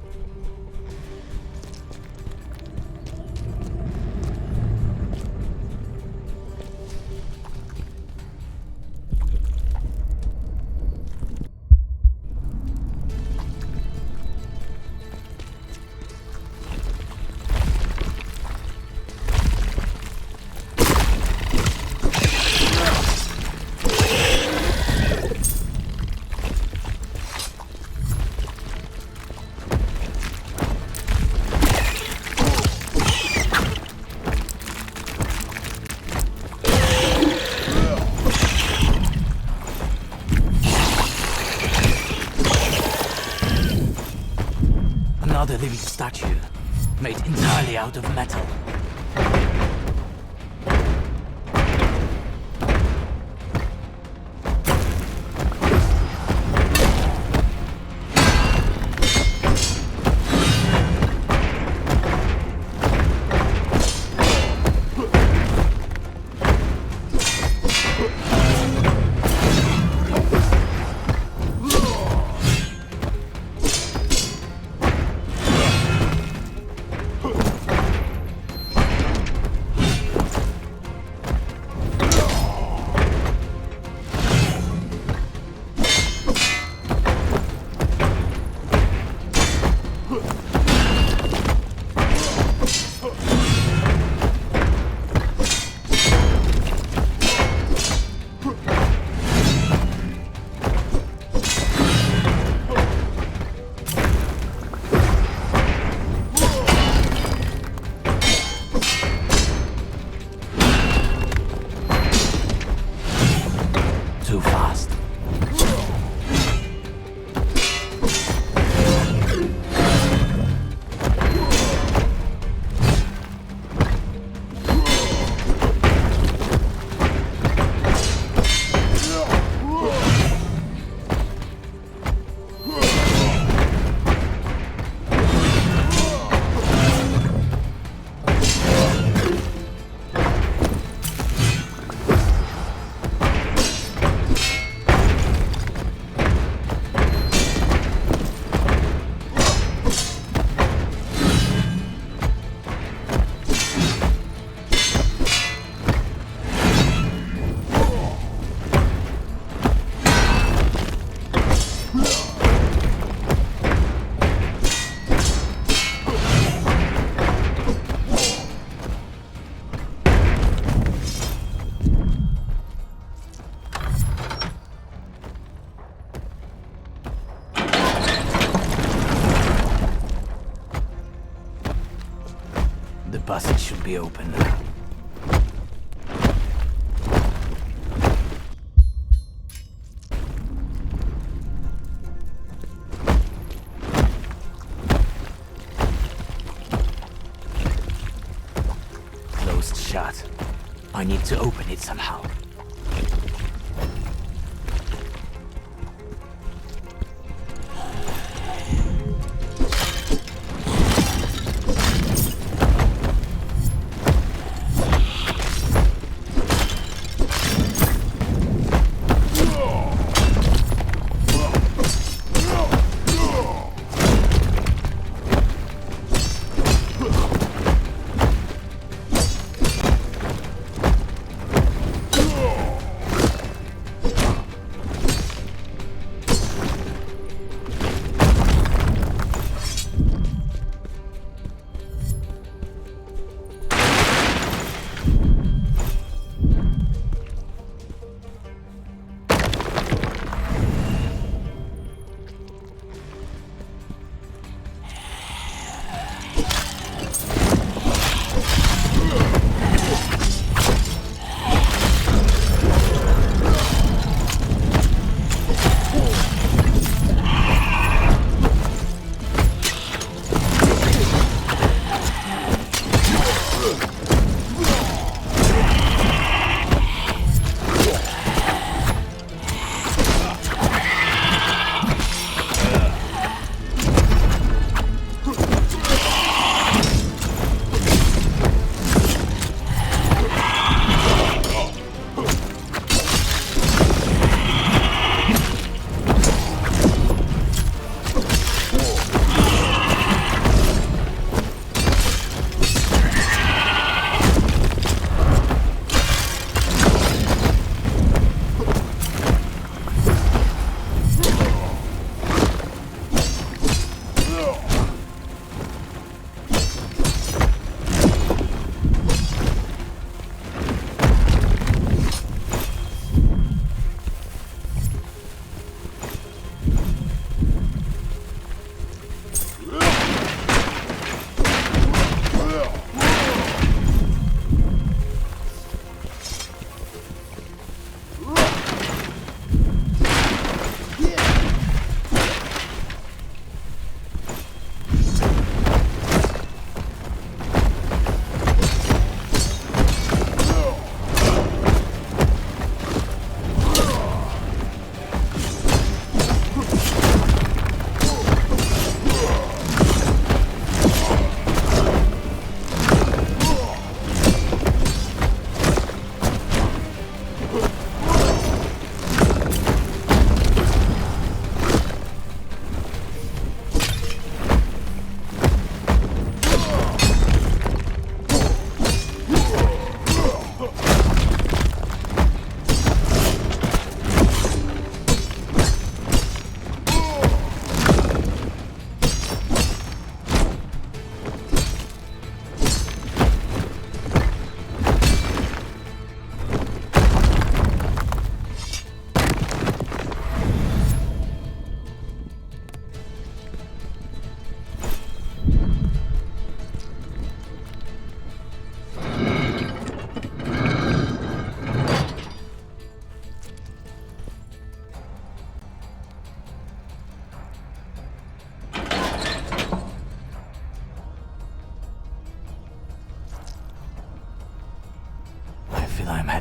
another living statue, made entirely out of metal. Too fast. The passage should be open now. Closed shut. I need to open it somehow.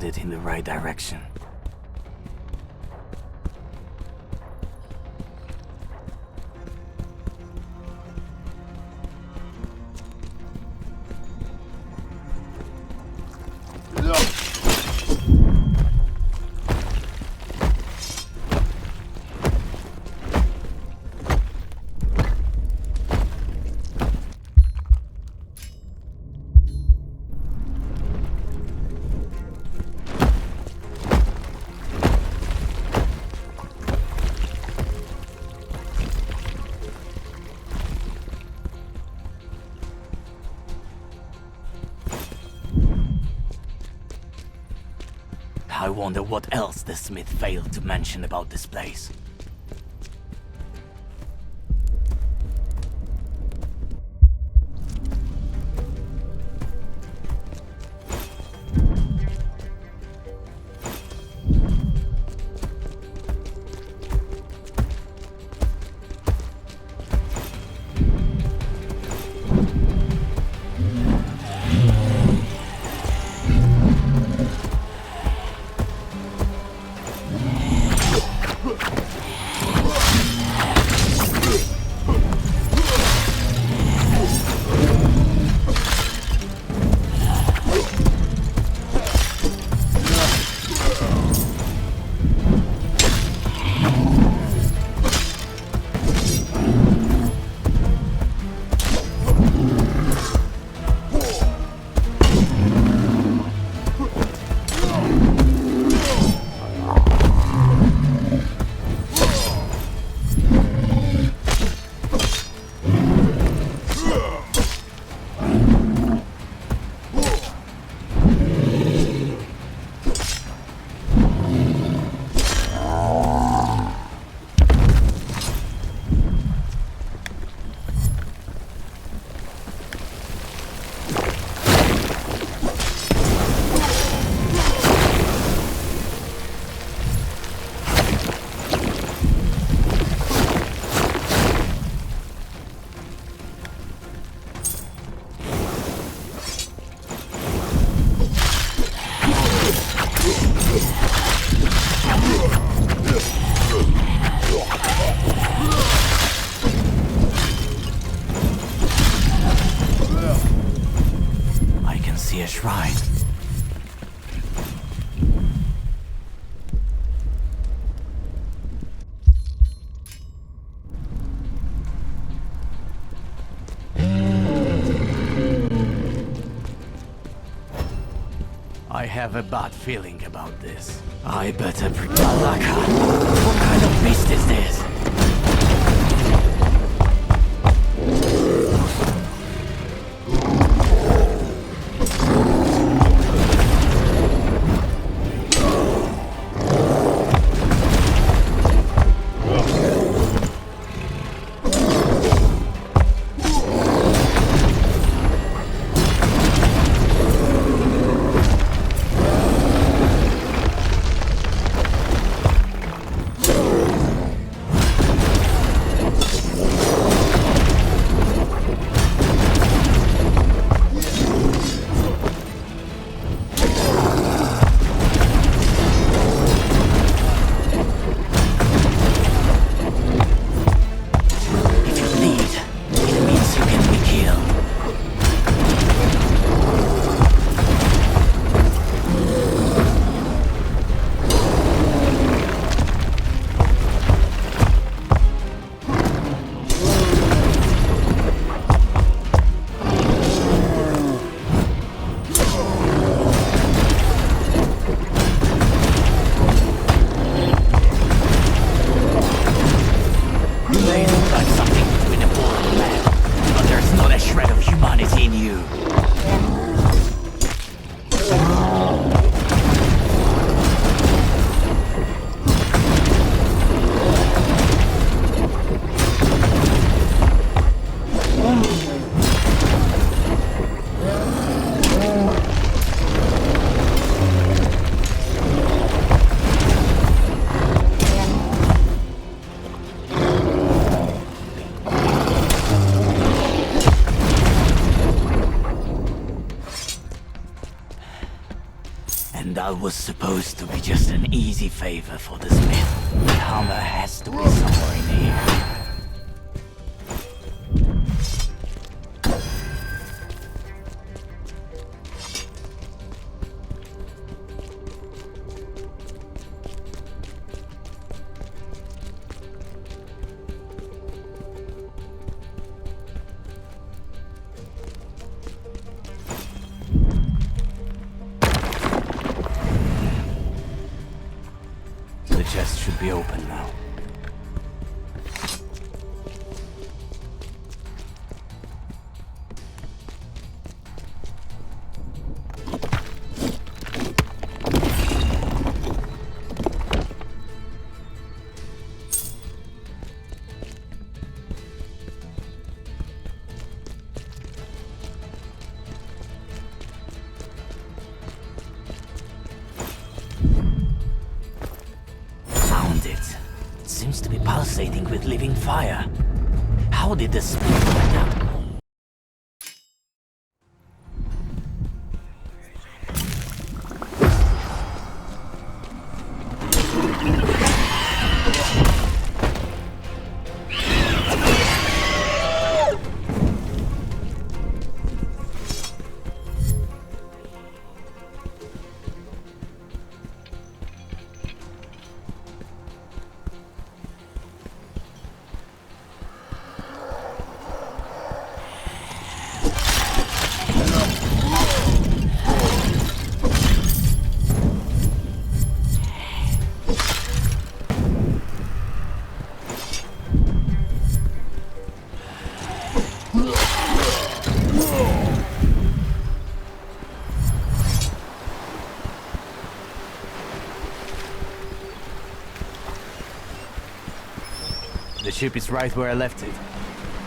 headed in the right direction. I wonder what else the smith failed to mention about this place. A shrine. I have a bad feeling about this. I better prepare. Malaka! What kind of beast is this? That was supposed to be just an easy favor for the smith. The hammer has to be somewhere in here. The chest should be open now. Seems to be pulsating with living fire. How did the smith find out? The ship is right where I left it.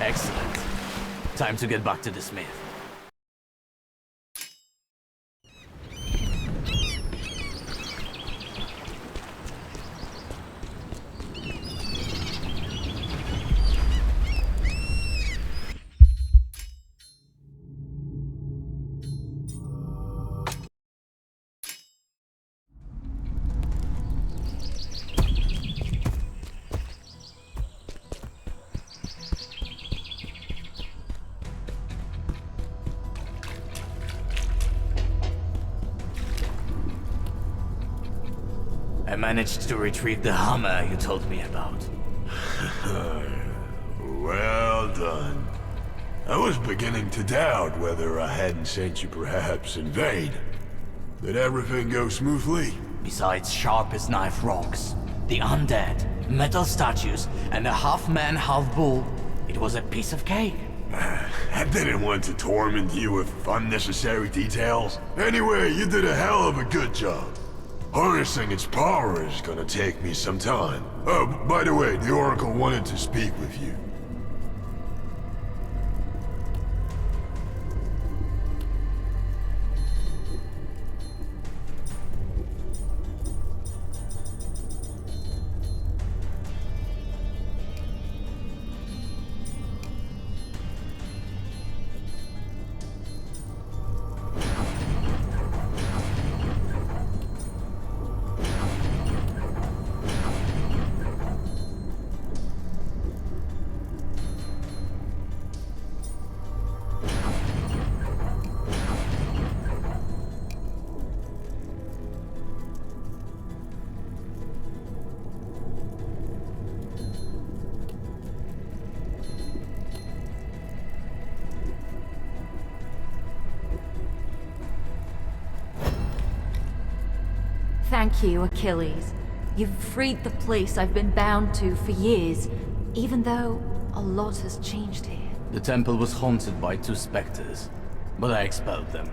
Excellent. Time to get back to the smith. I managed to retrieve the hammer you told me about. Well done. I was beginning to doubt whether I hadn't sent you perhaps in vain. Did everything go smoothly? Besides sharp-as-knife rocks, the undead, metal statues, and a half-man, half-bull, it was a piece of cake. I didn't want to torment you with unnecessary details. Anyway, you did a hell of a good job. Harnessing its power is gonna take me some time. Oh, by the way, the Oracle wanted to speak with you. Thank you, Achilles. You've freed the place I've been bound to for years, even though a lot has changed here. The temple was haunted by 2 specters, but I expelled them.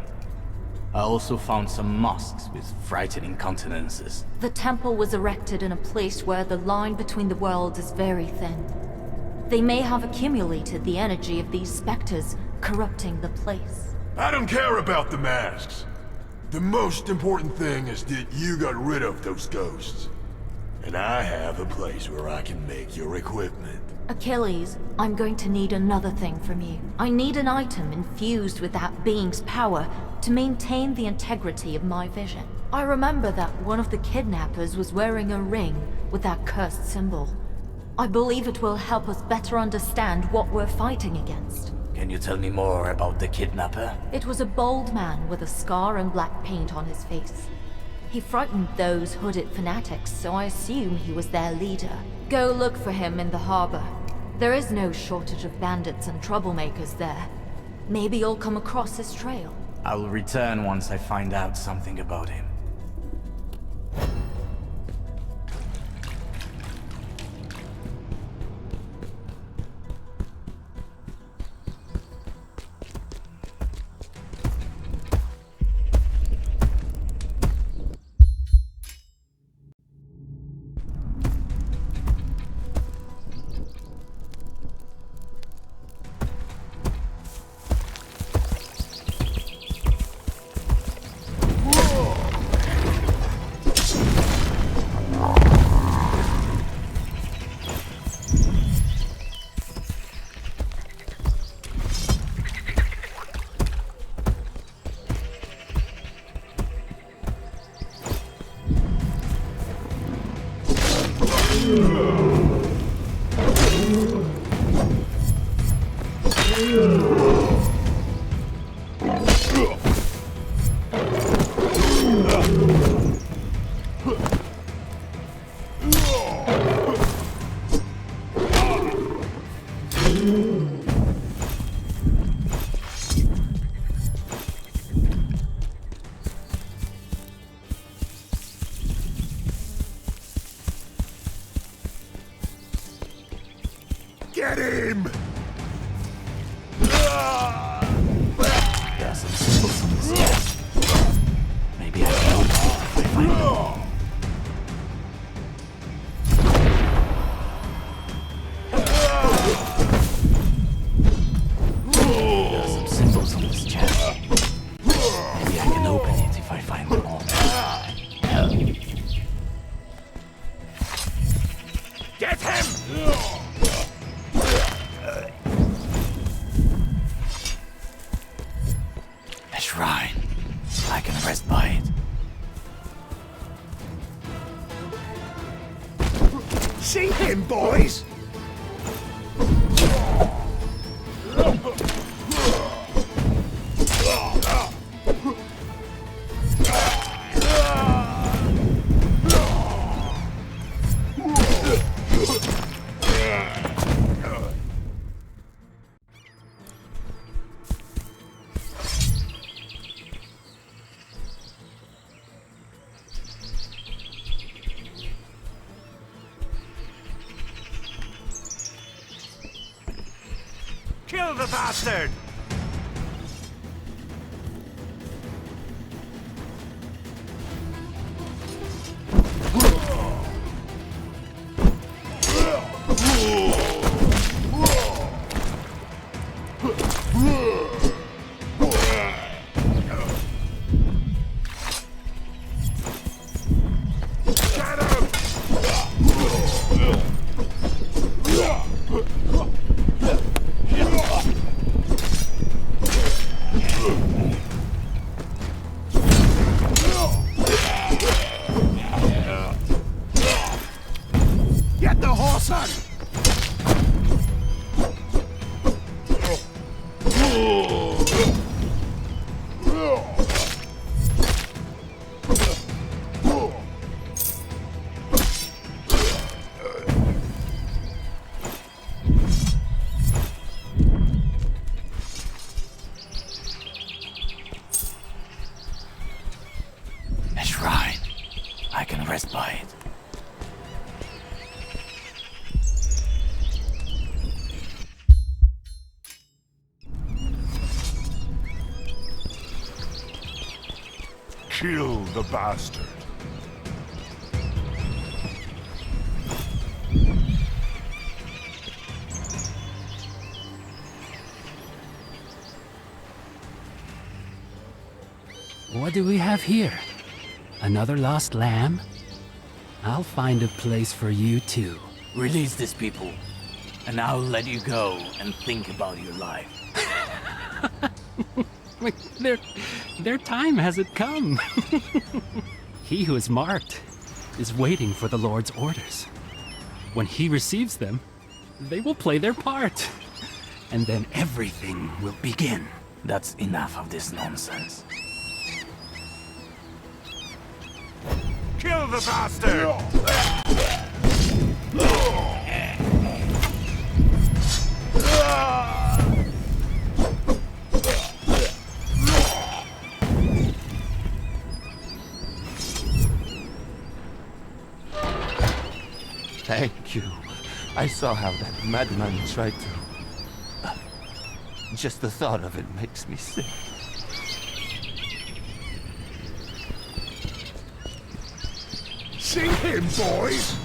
I also found some masks with frightening countenances. The temple was erected in a place where the line between the worlds is very thin. They may have accumulated the energy of these specters, corrupting the place. I don't care about the masks. The most important thing is that you got rid of those ghosts. And I have a place where I can make your equipment. Achilles, I'm going to need another thing from you. I need an item infused with that being's power to maintain the integrity of my vision. I remember that one of the kidnappers was wearing a ring with that cursed symbol. I believe it will help us better understand what we're fighting against. Can you tell me more about the kidnapper? It was a bold man with a scar and black paint on his face. He frightened those hooded fanatics, so I assume he was their leader. Go look for him in the harbor. There is no shortage of bandits and troublemakers there. Maybe you'll come across his trail. I'll return once I find out something about him. Get him! There are some symbols on this chest. Maybe I can open it if I find them. There are some symbols on this chest. Maybe I can open it if I find them all. Get him! A shrine. I can rest by it. See him, boys? Kill the bastard! Get the horse on! A shrine. I can rest by it. Kill the bastard. What do we have here? Another lost lamb? I'll find a place for you too. Release these people, and I'll let you go and think about your life. Their time hasn't come. He who is marked is waiting for the Lord's orders. When he receives them, they will play their part. And then everything will begin. That's enough of this nonsense. Kill the bastard! Thank you. I saw how that madman tried to... Just the thought of it makes me sick. See him, boys!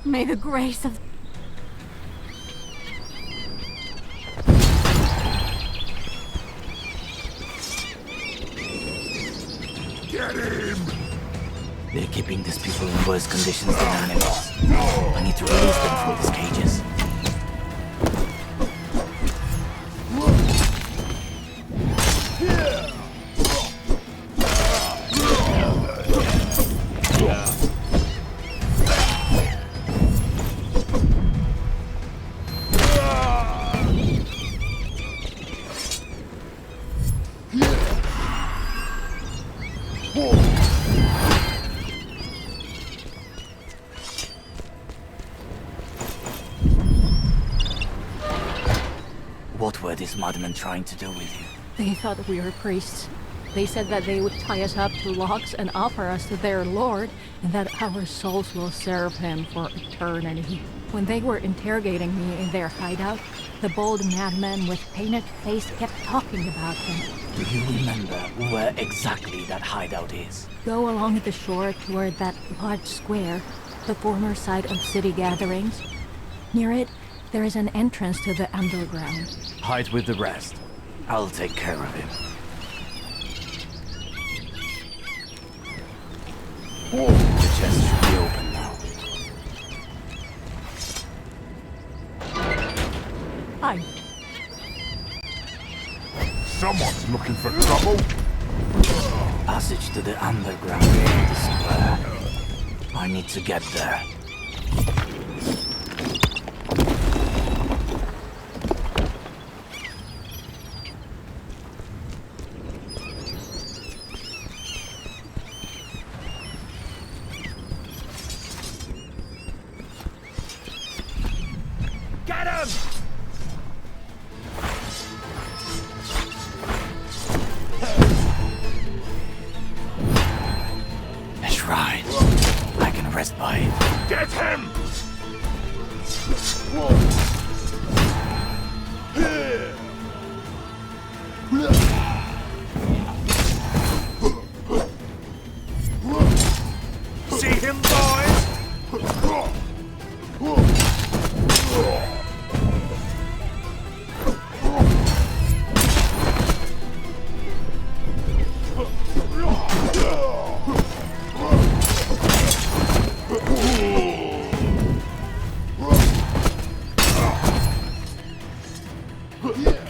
May the grace of... Get him! They're keeping these people in worse conditions than animals. I need to release them from these cages. What were these madmen trying to do with you? They thought we were priests. They said that they would tie us up to logs and offer us to their lord, and that our souls will serve him for eternity. When they were interrogating me in their hideout, the bold madman with painted face kept talking about them. Do you remember where exactly that hideout is? Go along the shore toward that large square, the former site of city gatherings. Near it, there is an entrance to the underground. Hide with the rest. I'll take care of him. The chest should be open now. Hi. Someone's looking for trouble. Passage to the underground in the square. I need to get there. Get him! A shrine. I can rest by it. Get him! See him, boys?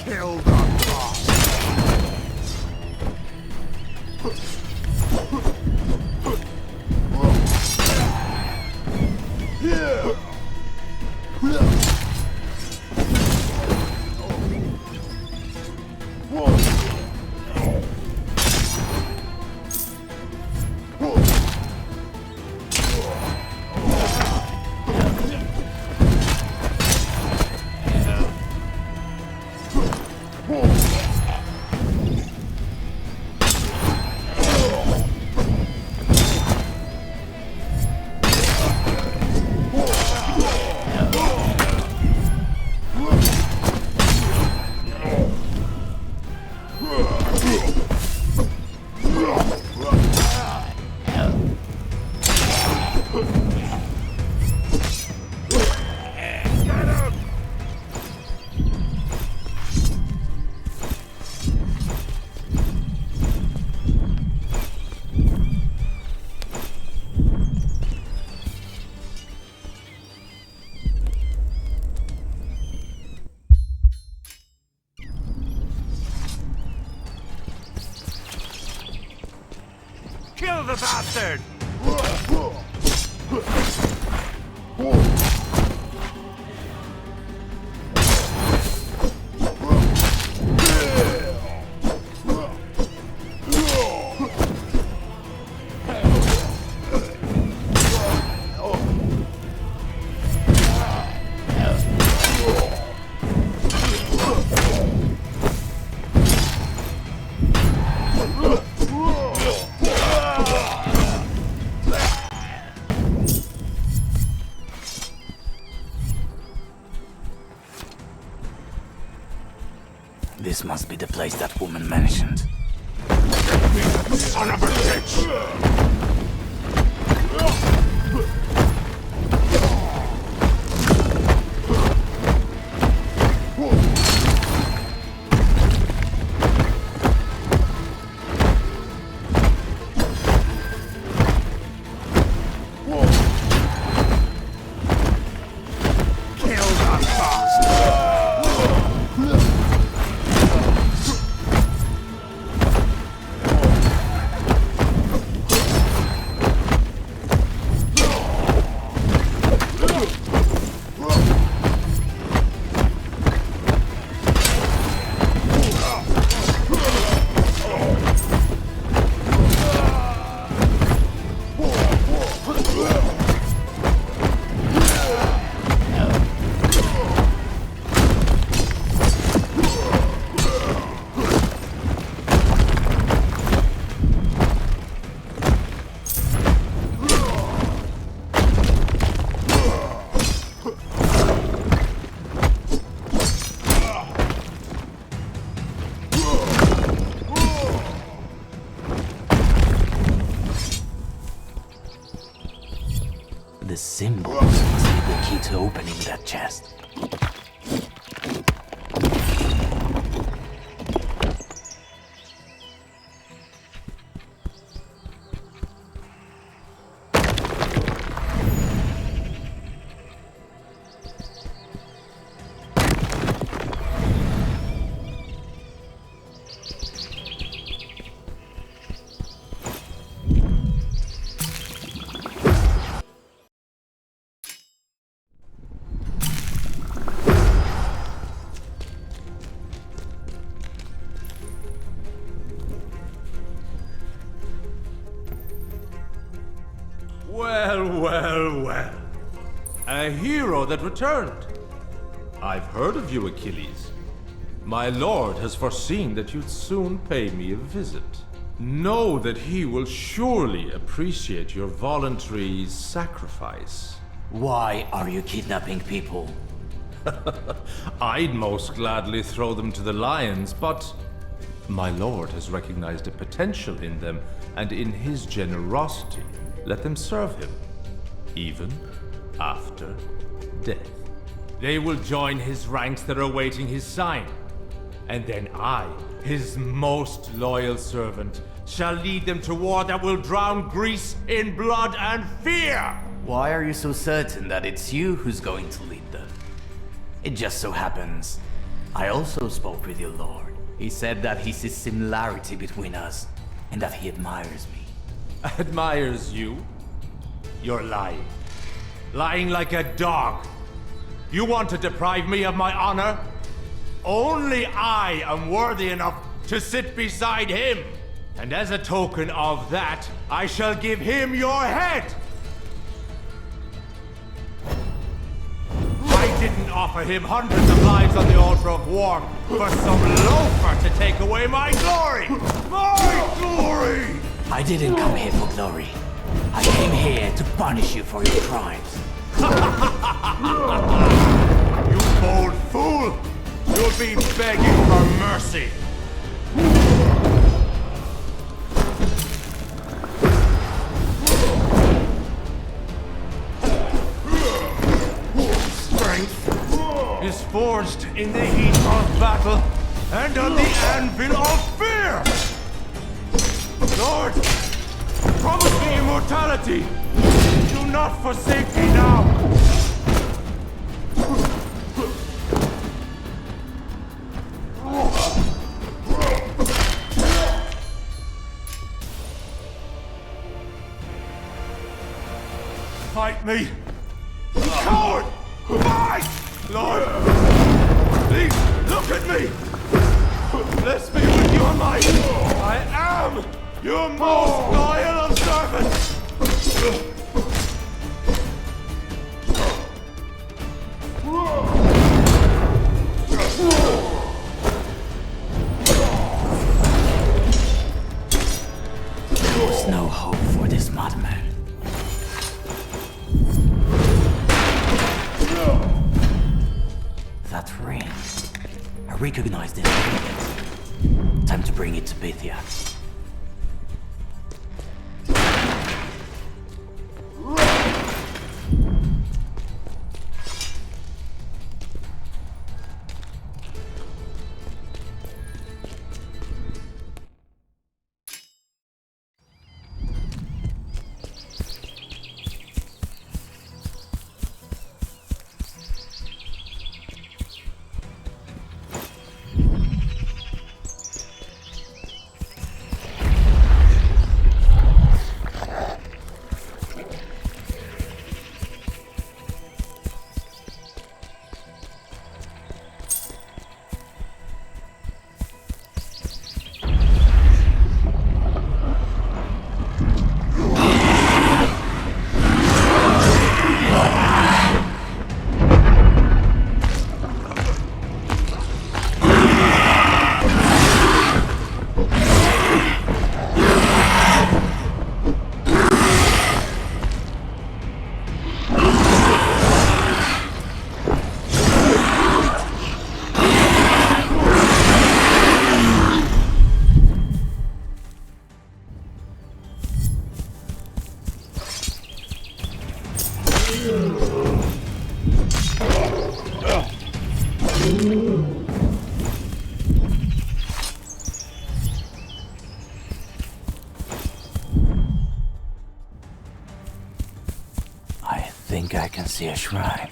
Kill the boss! the bastard! This must be the place that woman mentioned. Son of a bitch! The symbols must be the key to opening that chest. Well, well, well. A hero that returned. I've heard of you, Achilles. My lord has foreseen that you'd soon pay me a visit. Know that he will surely appreciate your voluntary sacrifice. Why are you kidnapping people? I'd most gladly throw them to the lions, but my lord has recognized a potential in them, and in his generosity, let them serve him, even after death. They will join his ranks that are awaiting his sign, and then I, his most loyal servant, shall lead them to war that will drown Greece in blood and fear! Why are you so certain that it's you who's going to lead them? It just so happens, I also spoke with your lord. He said that he sees similarity between us, and that he admires me. Admires you? You're lying. Lying like a dog. You want to deprive me of my honor? Only I am worthy enough to sit beside him. And as a token of that, I shall give him your head. I didn't offer him hundreds of lives on the altar of war for some loafer to take away my glory! My glory! I didn't come here for glory. I came here to punish you for your crimes. You bold fool! You'll be begging for mercy! Strength is forged in the heat of battle and on the anvil of fear! Lord, promise me immortality! Do not forsake me now! me! Coward! Fight! Lord! Please, look at me! Bless me with your might! I am your most loyal of servants! There's no hope for this madman. That ring. I recognize this ring. Time to bring it to Bithia. I think I can see a shrine.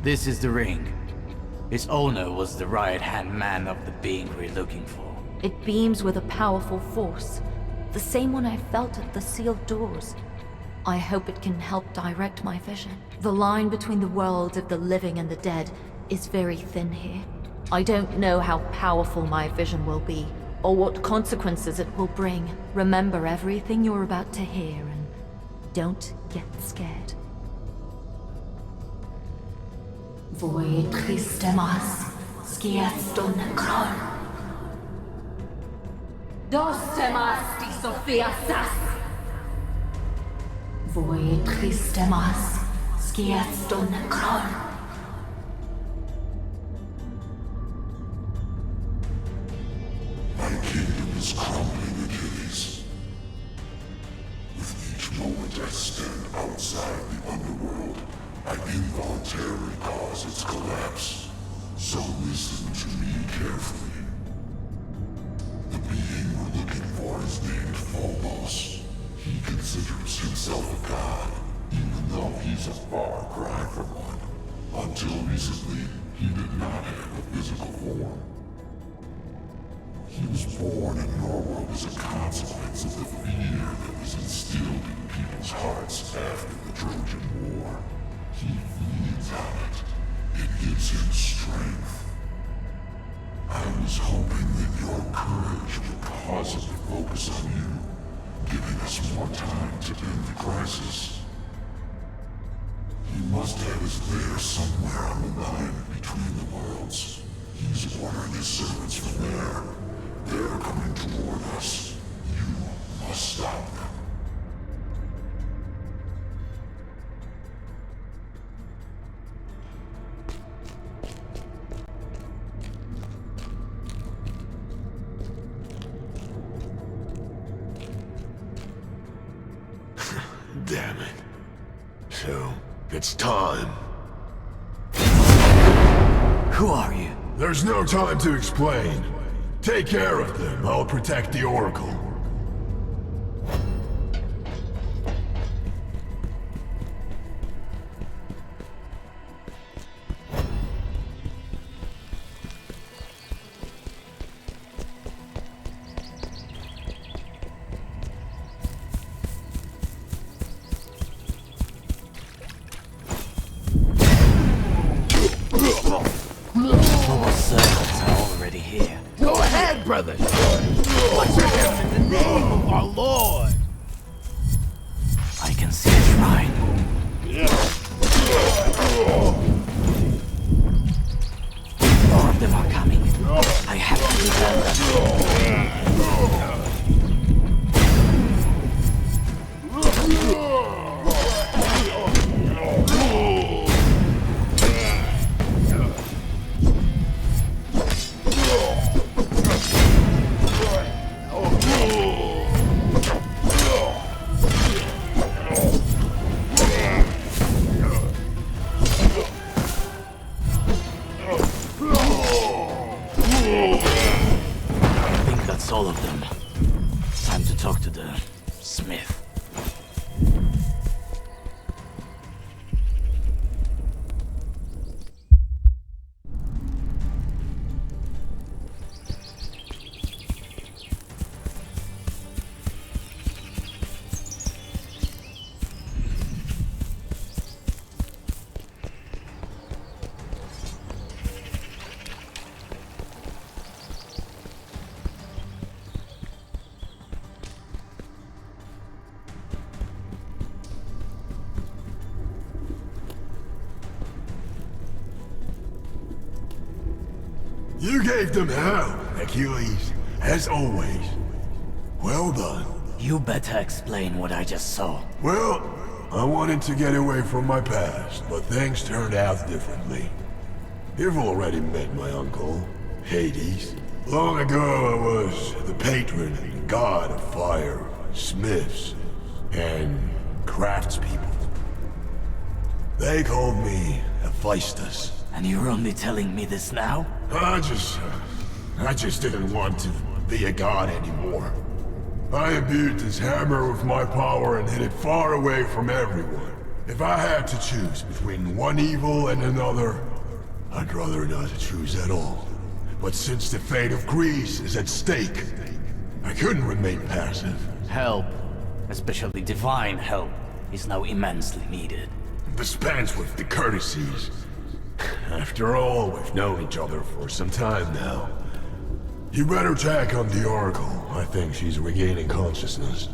This is the ring. Its owner was the right-hand man of the being we're looking for. It beams with a powerful force, the same one I felt at the sealed doors. I hope it can help direct my vision. The line between the world of the living and the dead is very thin here. I don't know how powerful my vision will be, or what consequences it will bring. Remember everything you're about to hear, and don't get scared. Voi tristemas, scieston kron. Dostemas di Sophiasas. Voi tristemas, scieston kron. My kingdom is crumbling, Achilles. With each moment I stand outside the underworld, I involuntarily cause its collapse. So listen to me carefully. The being we're looking for is named Phobos. He considers himself a god, even though he's a far cry from one. Until recently, he did not have a physical form. He was born in your world as a consequence of the fear that was instilled in people's hearts after the Trojan War. He feeds on it. It gives him strength. I was hoping that your courage would cause him to focus on you, giving us more time to end the crisis. He must have his lair somewhere on the line between the worlds. He's ordering his servants from there. They're coming toward us. You must stop them. Damn it. So, the It's time. Who are you? There's no time to explain. Take care of them. I'll protect the Oracle. Servants are already here. Go ahead, brothers! Butcher him in the name of our Lord! I can see a shrine. More of them are coming. I have to defend I think that's all of them. Time to talk to the smith. You gave them hell, Achilles, as always. Well done. You better explain what I just saw. Well, I wanted to get away from my past, but things turned out differently. You've already met my uncle, Hades. Long ago I was the patron and god of fire, smiths, and craftspeople. They called me Hephaestus. And you're only telling me this now? I just didn't want to be a god anymore. I imbued this hammer with my power and hid it far away from everyone. If I had to choose between one evil and another, I'd rather not choose at all. But since the fate of Greece is at stake, I couldn't remain passive. Help, especially divine help, is now immensely needed. Dispense with the courtesies. After all, we've known each other for some time now. You better check on the Oracle. I think she's regaining consciousness.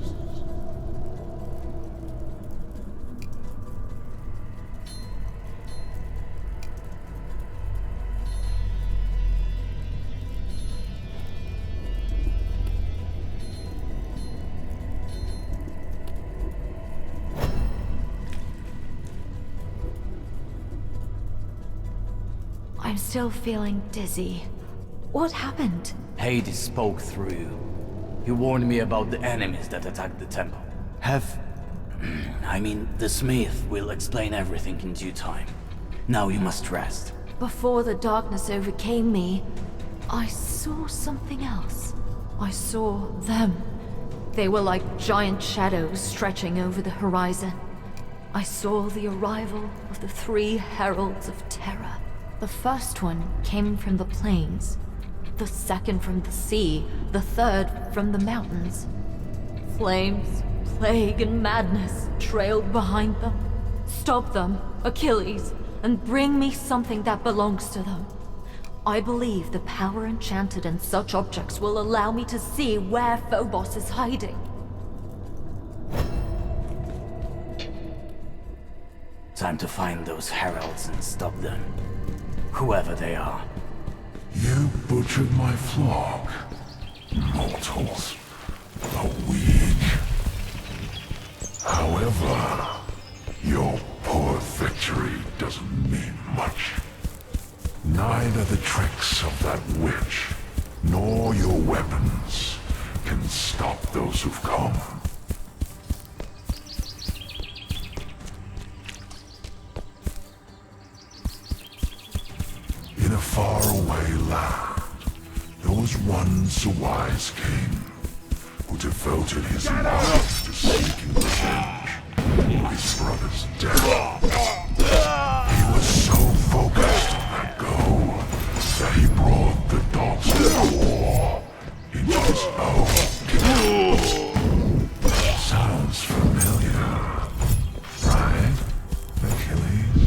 I'm still feeling dizzy. What happened? Hades spoke through. He warned me about the enemies that attacked the temple. The smith will explain everything in due time. Now you must rest. Before the darkness overcame me, I saw something else. I saw them. They were like giant shadows stretching over the horizon. I saw the arrival of the 3 Heralds of Terror. The first one came from the plains, the second from the sea, the third from the mountains. Flames, plague, and madness trailed behind them. Stop them, Achilles, and bring me something that belongs to them. I believe the power enchanted in such objects will allow me to see where Phobos is hiding. Time to find those heralds and stop them. Whoever they are. You butchered my flock. Mortals are weak. However, your poor victory doesn't mean much. Neither the tricks of that witch, nor your weapons can stop those who've come. a faraway land, there was once a wise king who devoted his life to seeking revenge for his brother's death. He was so focused on that goal that he brought the gods of war into his own kingdom. Sounds familiar, right, Achilles?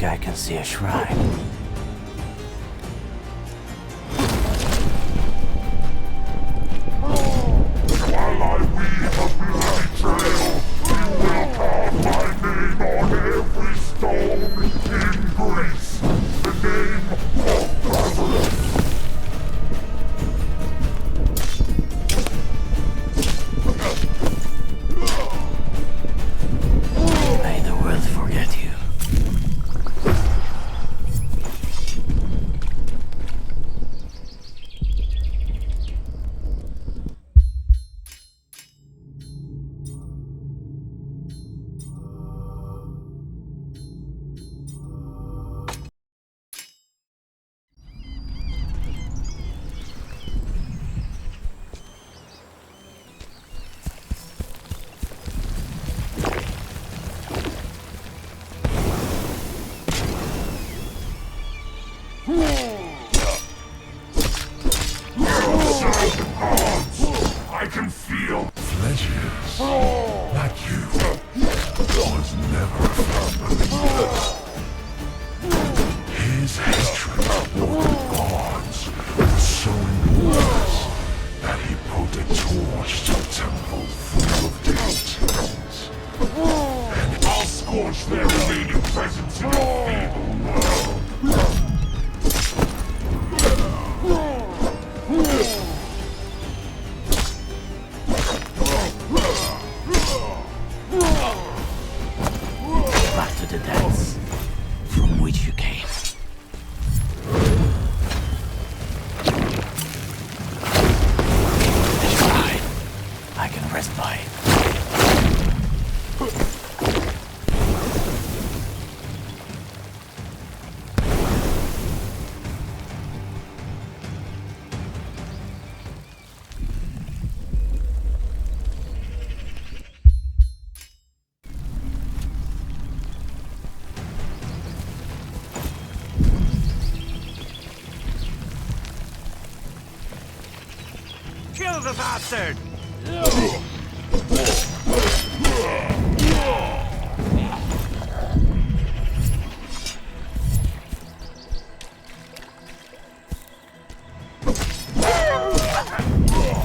I can see a shrine. While I weave a betrayal, you will carve my name on every stone in Greece. The name of Lazarus. May the world forget you. I can feel Fledges, like you, was never a firm believer. His hatred of the gods was so enormous that he put a torch to a temple full of deities. And I'll scorch their remaining presence in your feeble world. Back to the depths from which you came. The shrine. I can rest by it. Kill the bastard!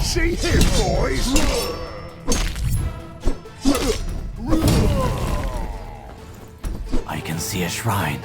See here, boys! I can see a shrine.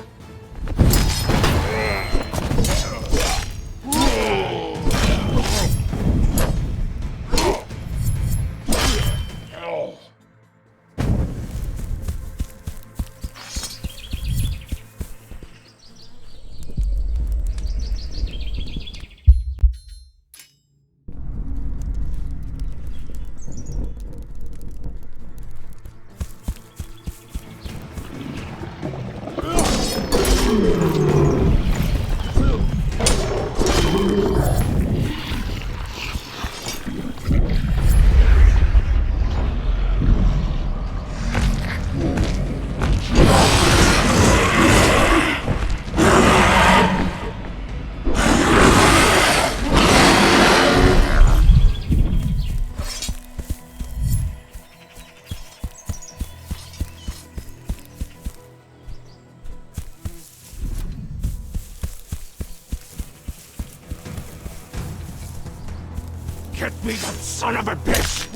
Get me that son of a bitch!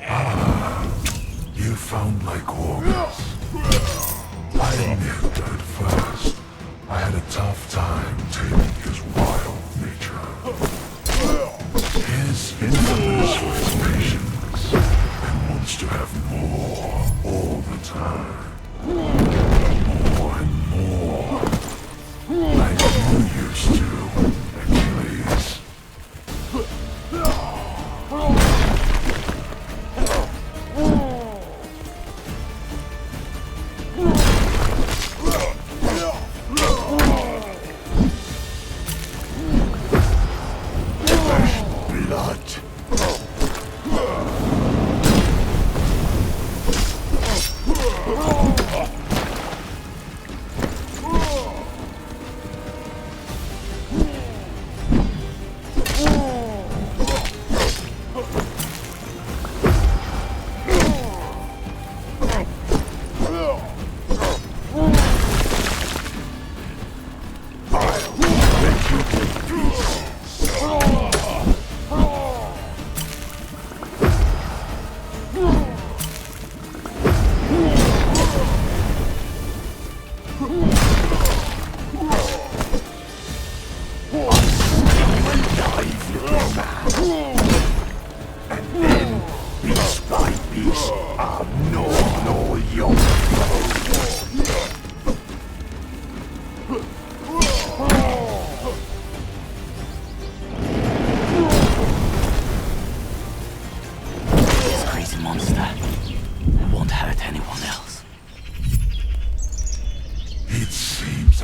Ah, you you found my quarters. I admit that at first, I had a tough time taming his wild nature. His infamous for his patience, and wants to have more all the time. More and more. Like you used to, Achilles.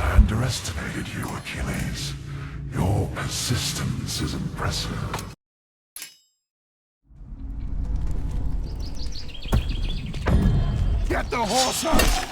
Underestimated you, Achilles. Your persistence is impressive. Get the horse out!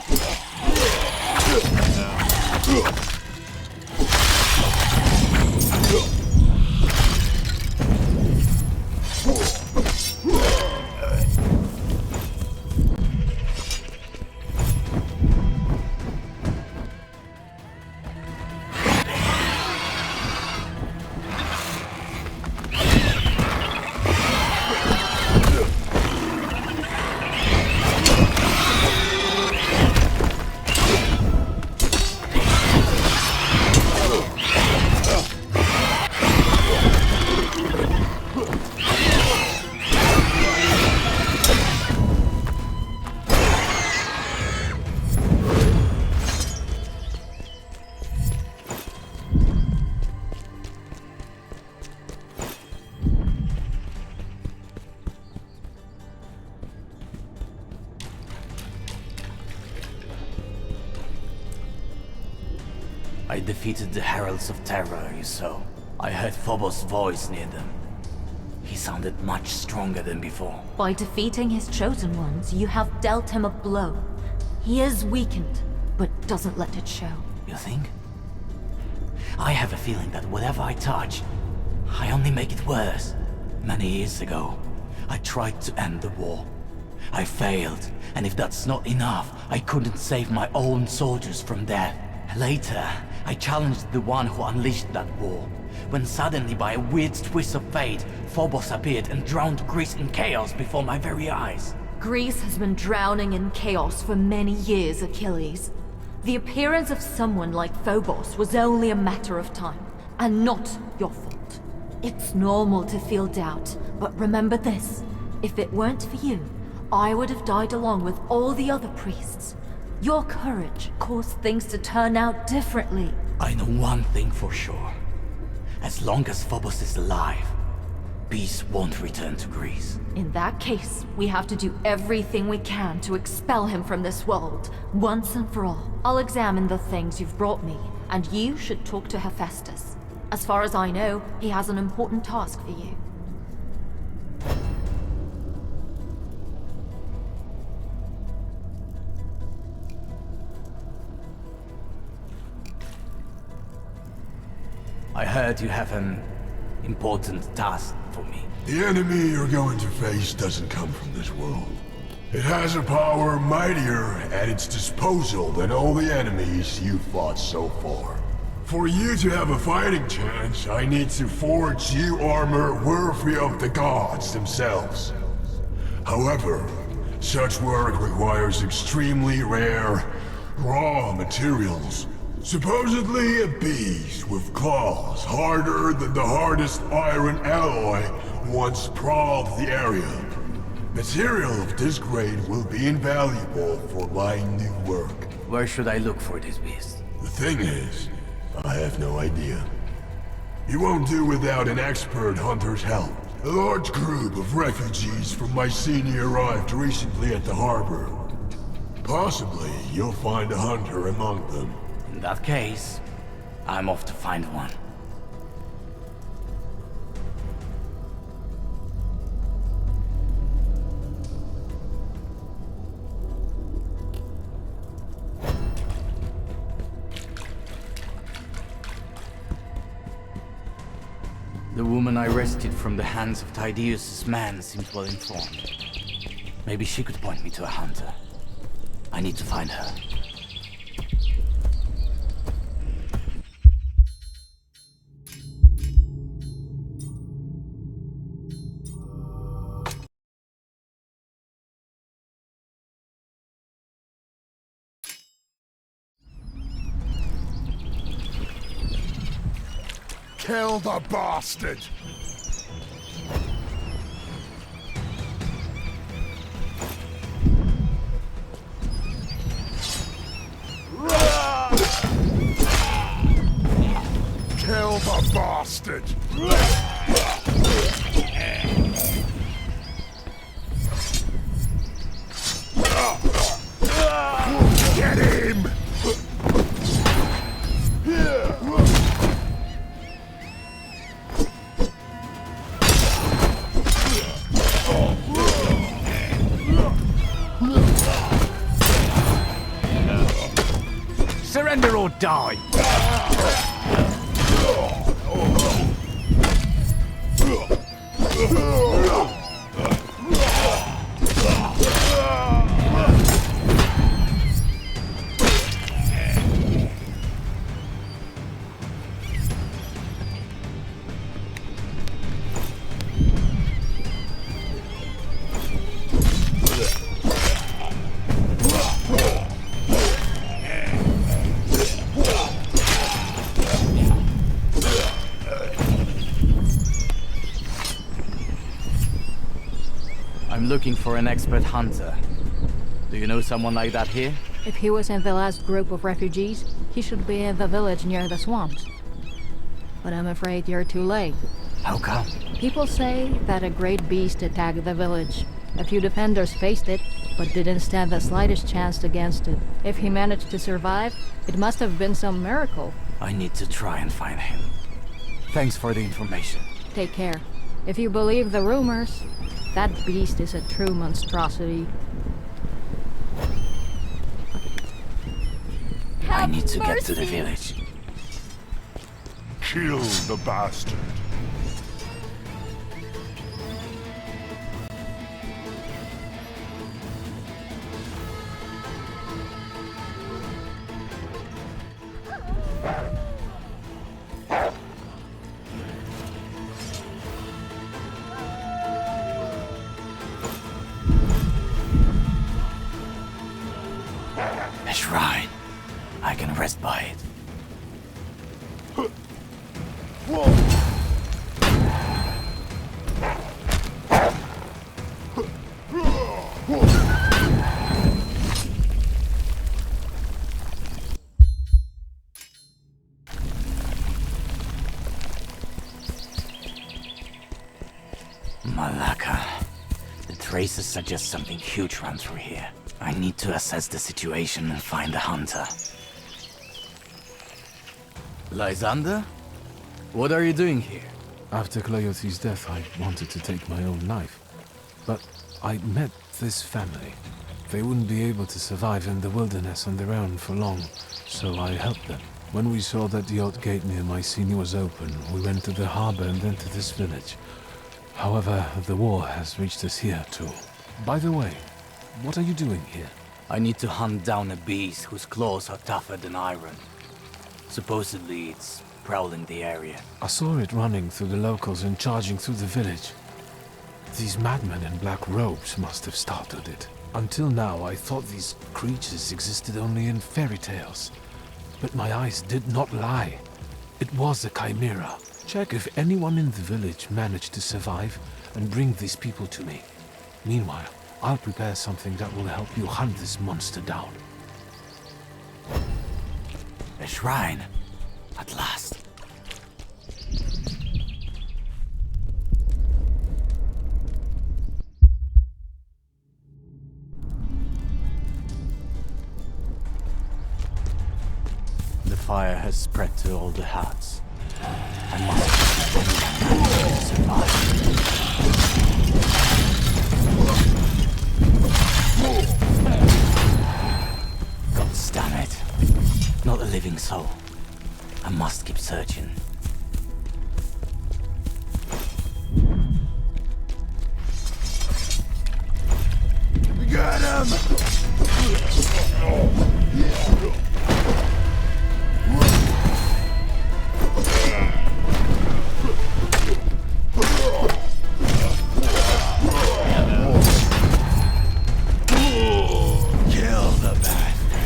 I defeated the Heralds of Terror, you saw. I heard Phobos' voice near them. He sounded much stronger than before. By defeating his chosen ones, you have dealt him a blow. He is weakened, but doesn't let it show. You think? I have a feeling that whatever I touch, I only make it worse. Many years ago, I tried to end the war. I failed, and if that's not enough, I couldn't save my own soldiers from death. Later, I challenged the one who unleashed that war, when suddenly by a weird twist of fate, Phobos appeared and drowned Greece in chaos before my very eyes. Greece has been drowning in chaos for many years, Achilles. The appearance of someone like Phobos was only a matter of time, and not your fault. It's normal to feel doubt, but remember this. If it weren't for you, I would have died along with all the other priests. Your courage caused things to turn out differently. I know one thing for sure. As long as Phobos is alive, peace won't return to Greece. In that case, we have to do everything we can to expel him from this world, once and for all. I'll examine the things you've brought me, and you should talk to Hephaestus. As far as I know, he has an important task for you. I heard you have an important task for me. The enemy you're going to face doesn't come from this world. It has a power mightier at its disposal than all the enemies you've fought so far. For you to have a fighting chance, I need to forge you armor worthy of the gods themselves. However, Such work requires extremely rare, raw materials. Supposedly a beast with claws harder than the hardest iron alloy once prowled the area. Material of this grade will be invaluable for my new work. Where should I look for this beast? The thing is, I have no idea. You won't do without an expert hunter's help. A large group of refugees from Mycenae arrived recently at the harbor. Possibly you'll find a hunter among them. In that case, I'm off to find one. The woman I rescued from the hands of Tydeus' man seems well informed. Maybe she could point me to a hunter. I need to find her. Kill the bastard! Kill the bastard! Get him! Surrender or die! I'm looking for an expert hunter. Do you know someone like that here? If he was in the last group of refugees, he should be in the village near the swamps. But I'm afraid you're too late. How come? People say that a great beast attacked the village. A few defenders faced it, but didn't stand the slightest chance against it. If he managed to survive, it must have been some miracle. I need to try and find him. Thanks for the information. Take care. If you believe the rumors, that beast is a true monstrosity. I need to get to the village. Kill the bastard. A shrine. I can rest by it. Malaka. The traces suggest something huge ran through here. I need to assess the situation and find a hunter. Lysander? What are you doing here? After Cleothe's death, I wanted to take my own life. But I met this family. They wouldn't be able to survive in the wilderness on their own for long, so I helped them. When we saw that the old gate near Mycenae was open, we went to the harbor and then to this village. However, the war has reached us here too. By the way, what are you doing here? I need to hunt down a beast whose claws are tougher than iron. Supposedly it's prowling the area. I saw it running through the locals and charging through the village. These madmen in black robes must have started it. Until now, I thought these creatures existed only in fairy tales. But my eyes did not lie. It was a chimera. Check if anyone in the village managed to survive and bring these people to me. Meanwhile, I'll prepare something that will help you hunt this monster down. A shrine. At last. The fire has spread to all the huts. I must survive. God damn it. Not a living soul. I must keep searching. Get him! Kill the bastard.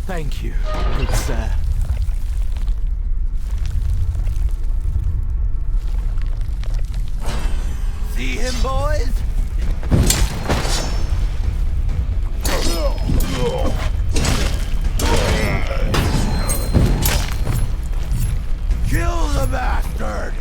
Thank you, good sir. See him, boys? Kill the bastard!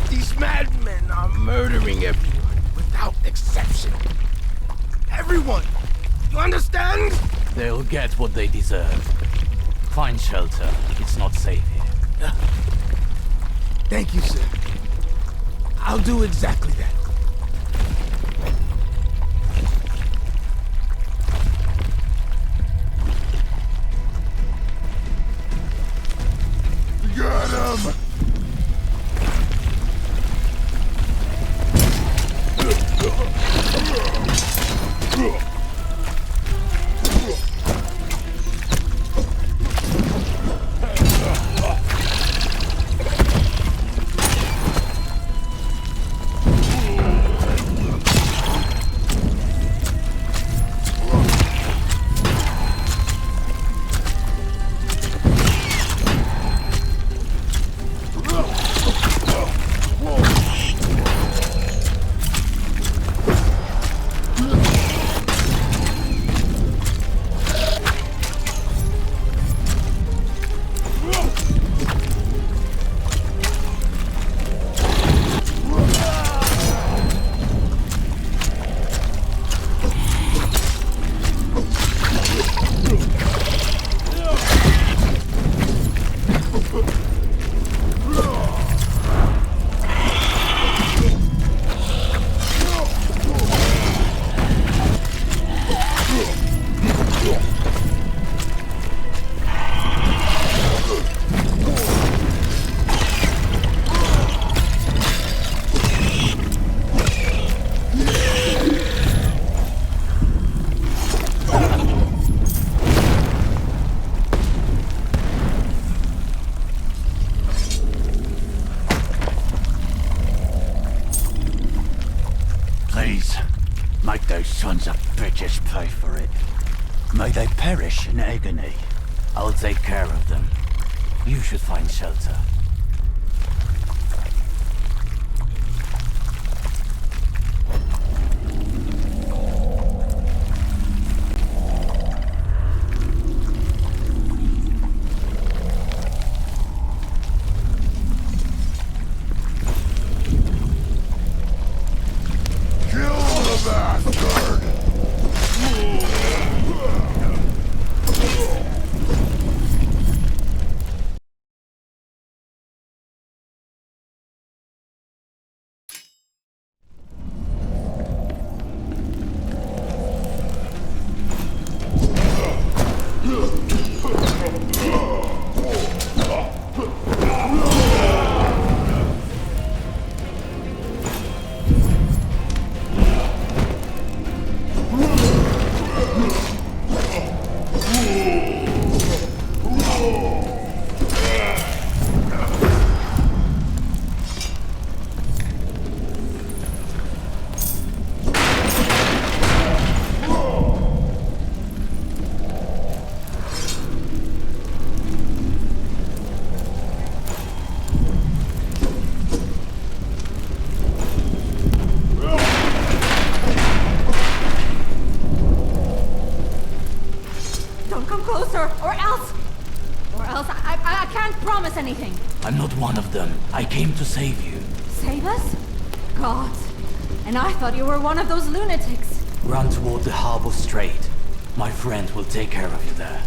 These madmen are murdering everyone without exception. Everyone! You understand? They'll get what they deserve. Find shelter. It's not safe here. Thank you, sir. I'll do exactly that. Get him! Please, make those sons of bitches pay for it. May they perish in agony. I'll take care of them. You should find shelter. Kill the bastard! I can't promise anything. I'm not one of them. I came to save you. Save us? God. And I thought you were one of those lunatics. Run toward the harbor straight. My friend will take care of you there.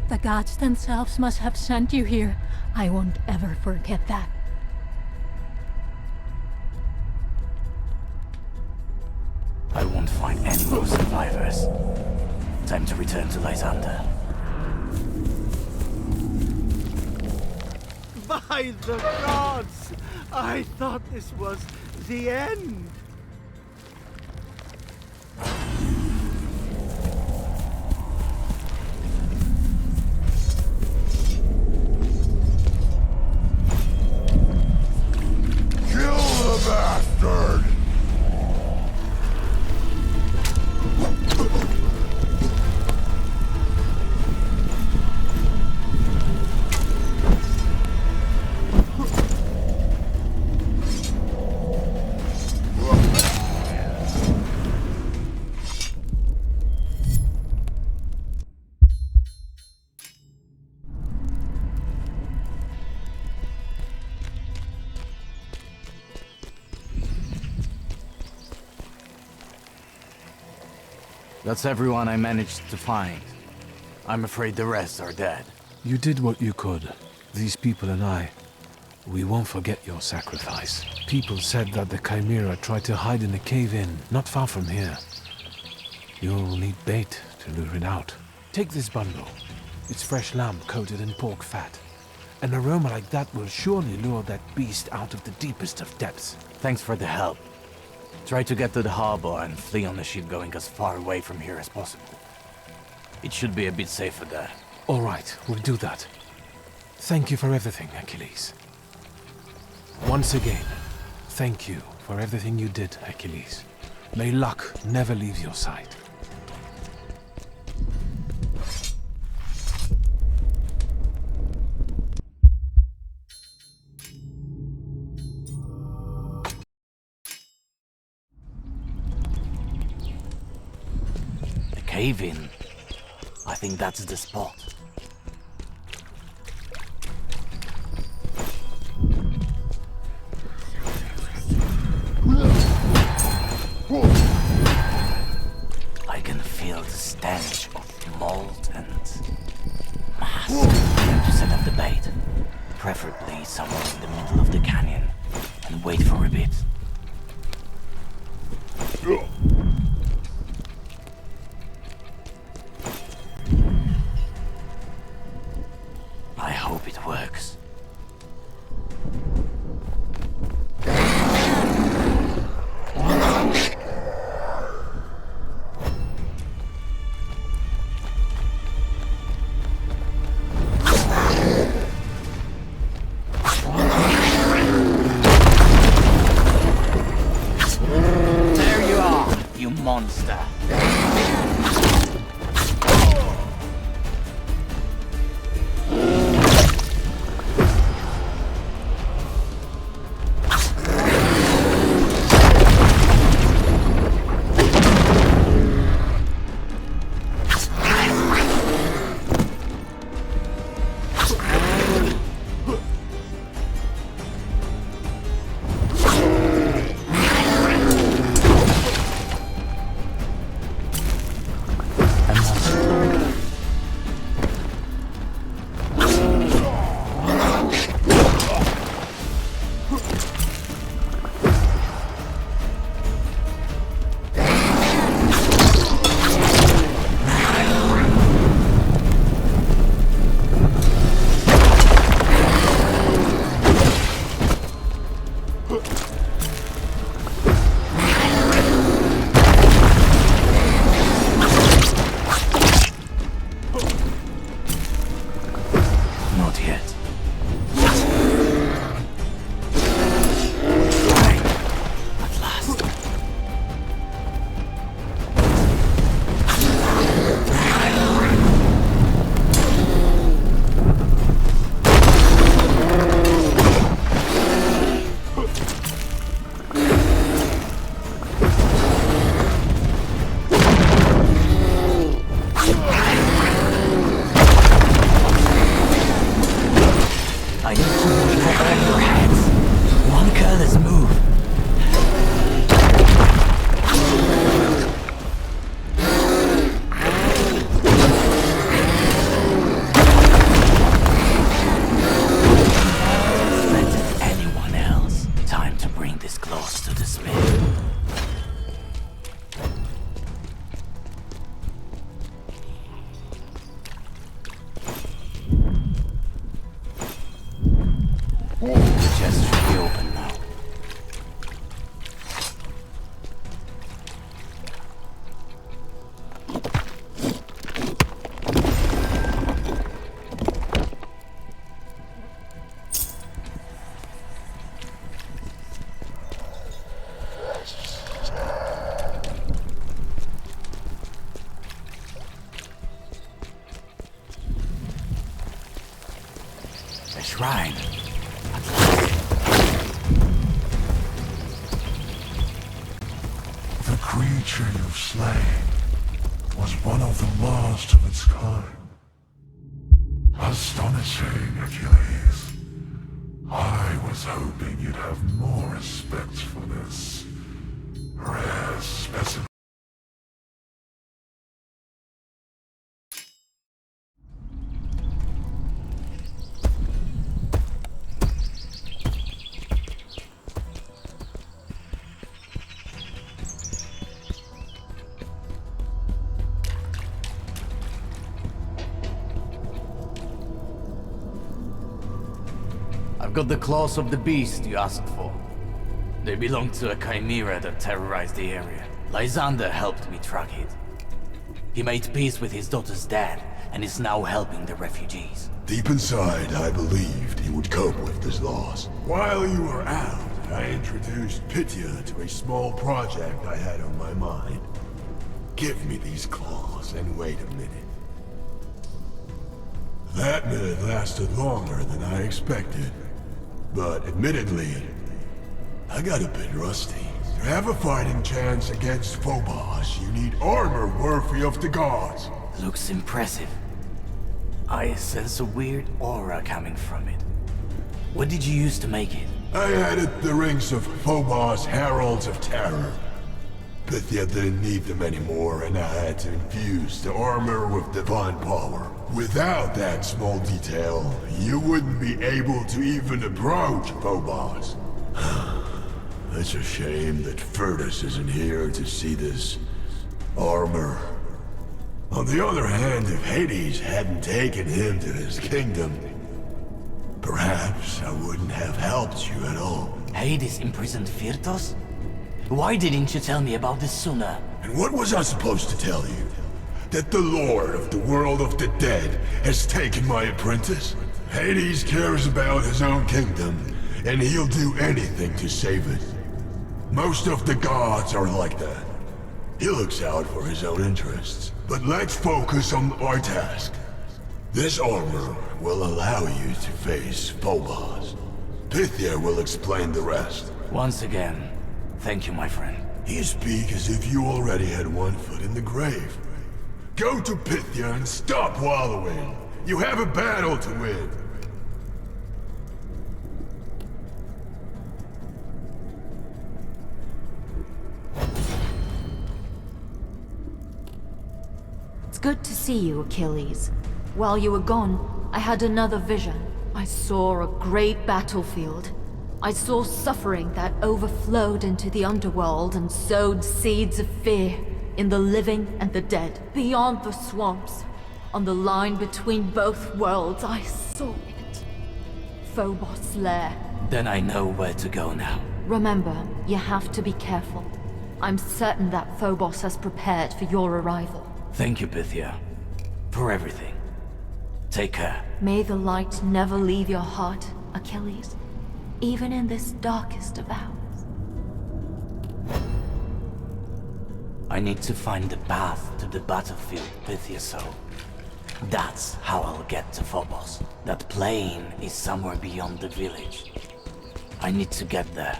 The gods themselves must have sent you here. I won't ever forget that. I won't find any more survivors. Time to return to Lysander. By the gods! I thought this was the end. Bastard! That's everyone I managed to find. I'm afraid the rest are dead. You did what you could. These people and I, we won't forget your sacrifice. People said that the Chimera tried to hide in a cave-in, not far from here. You'll need bait to lure it out. Take this bundle. It's fresh lamb coated in pork fat. An aroma like that will surely lure that beast out of the deepest of depths. Thanks for the help. Try to get to the harbor and flee on the ship going as far away from here as possible. It should be a bit safer there. All right, we'll do that. Thank you for everything, Achilles. Once again, thank you for everything you did, Achilles. May luck never leave your side. cave-in. I think that's the spot. I can feel the stench of mold and mass. Time to set up the bait, preferably somewhere in the middle of the canyon, and wait for a bit. I hope it works. There you are, you monster. Not yet. At last. I need to prepare your heads. One careless move. Let anyone else. Time to bring this close to the smith. The chest should be open now. A shrine. The creature you've slain was one of the last of its kind. Astonishing, Achilles. I was hoping you'd have more respect for this rare specimen. I've got the claws of the beast you asked for. They belong to a chimera that terrorized the area. Lysander helped me track it. He made peace with his daughter's dad, and is now helping the refugees. Deep inside, I believed he would cope with this loss. While you were out, I introduced Pitya to a small project I had on my mind. Give me these claws and wait a minute. That minute lasted longer than I expected. But admittedly, I got a bit rusty. To have a fighting chance against Phobos, you need armor worthy of the gods. Looks impressive. I sense a weird aura coming from it. What did you use to make it? I added the rings of Phobos Heralds of Terror. Pythia didn't need them anymore, and I had to infuse the armor with divine power. Without that small detail, you wouldn't be able to even approach Phobos. It's a shame that Furtus isn't here to see this armor. On the other hand, if Hades hadn't taken him to his kingdom, perhaps I wouldn't have helped you at all. Hades imprisoned Fyrtos? Why didn't you tell me about this sooner? And what was I supposed to tell you? That the Lord of the world of the dead has taken my apprentice? Hades cares about his own kingdom, and he'll do anything to save it. Most of the gods are like that. He looks out for his own interests. But let's focus on our task. This armor will allow you to face Phobos. Pythia will explain the rest. Once again, thank you, my friend. You speak as if you already had one foot in the grave. Go to Pythia and stop wallowing. You have a battle to win. It's good to see you, Achilles. While you were gone, I had another vision. I saw a great battlefield. I saw suffering that overflowed into the underworld and sowed seeds of fear in the living and the dead. Beyond the swamps, on the line between both worlds, I saw it. Phobos' lair. Then I know where to go now. Remember, you have to be careful. I'm certain that Phobos has prepared for your arrival. Thank you, Pythia, for everything. Take care. May the light never leave your heart, Achilles, even in this darkest of hours. I need to find the path to the battlefield, Pythia, so that's how I'll get to Phobos. That plain is somewhere beyond the village. I need to get there.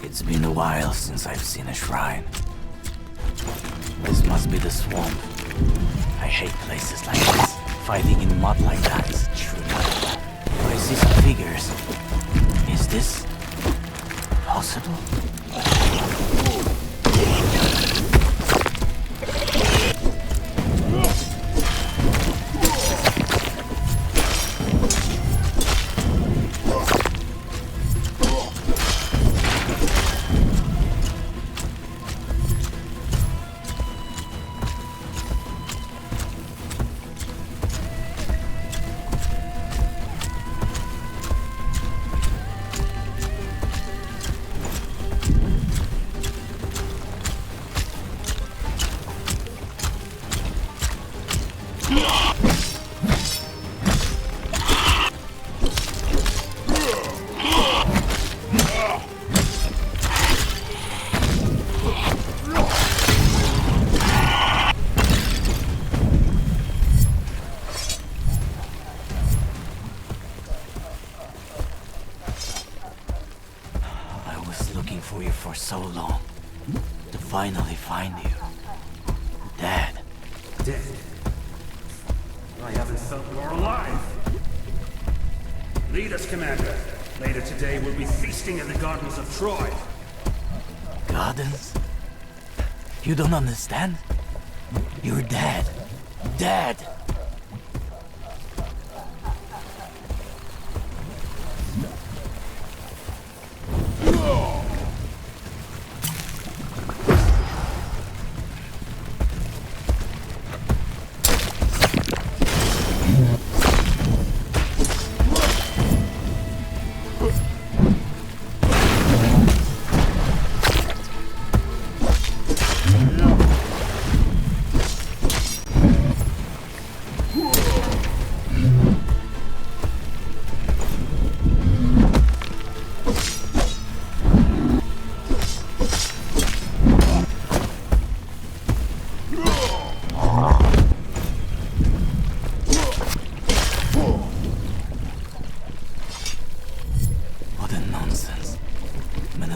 It's been a while since I've seen a shrine. This must be the swamp. I hate places like this. Fighting in mud like that is a true nightmare. I see some figures. Is this possible? For you for so long, to finally find you. Dead. Dead? I haven't felt more alive. Lead us, Commander. Later today we'll be feasting in the gardens of Troy. Gardens? You don't understand? You're dead. Dead!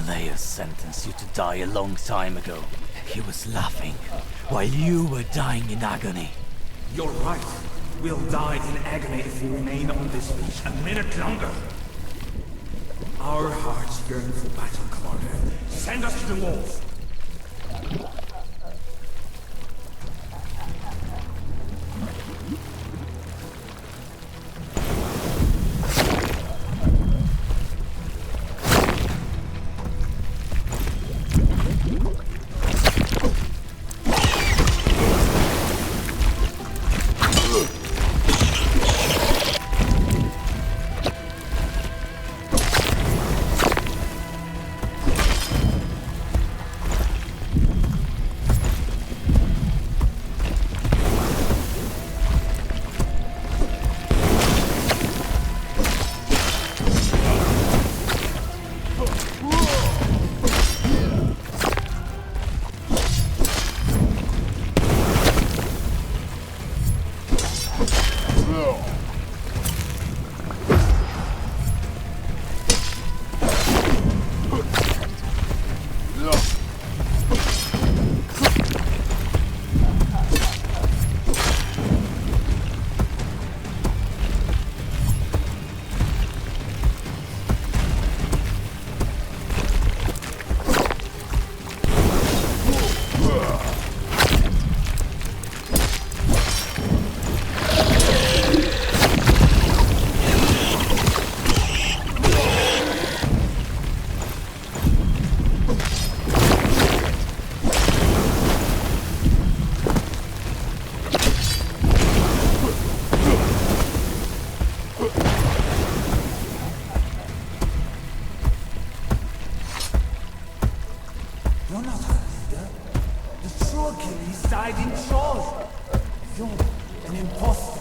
Menelaus sentenced you to die a long time ago. He was laughing while you were dying in agony. You're right. We'll die in agony if we remain on this beach a minute longer. Our hearts yearn for battle, Commander. Send us to the walls. You're not a leader. The true Achilles died in Troy. You're an imposter.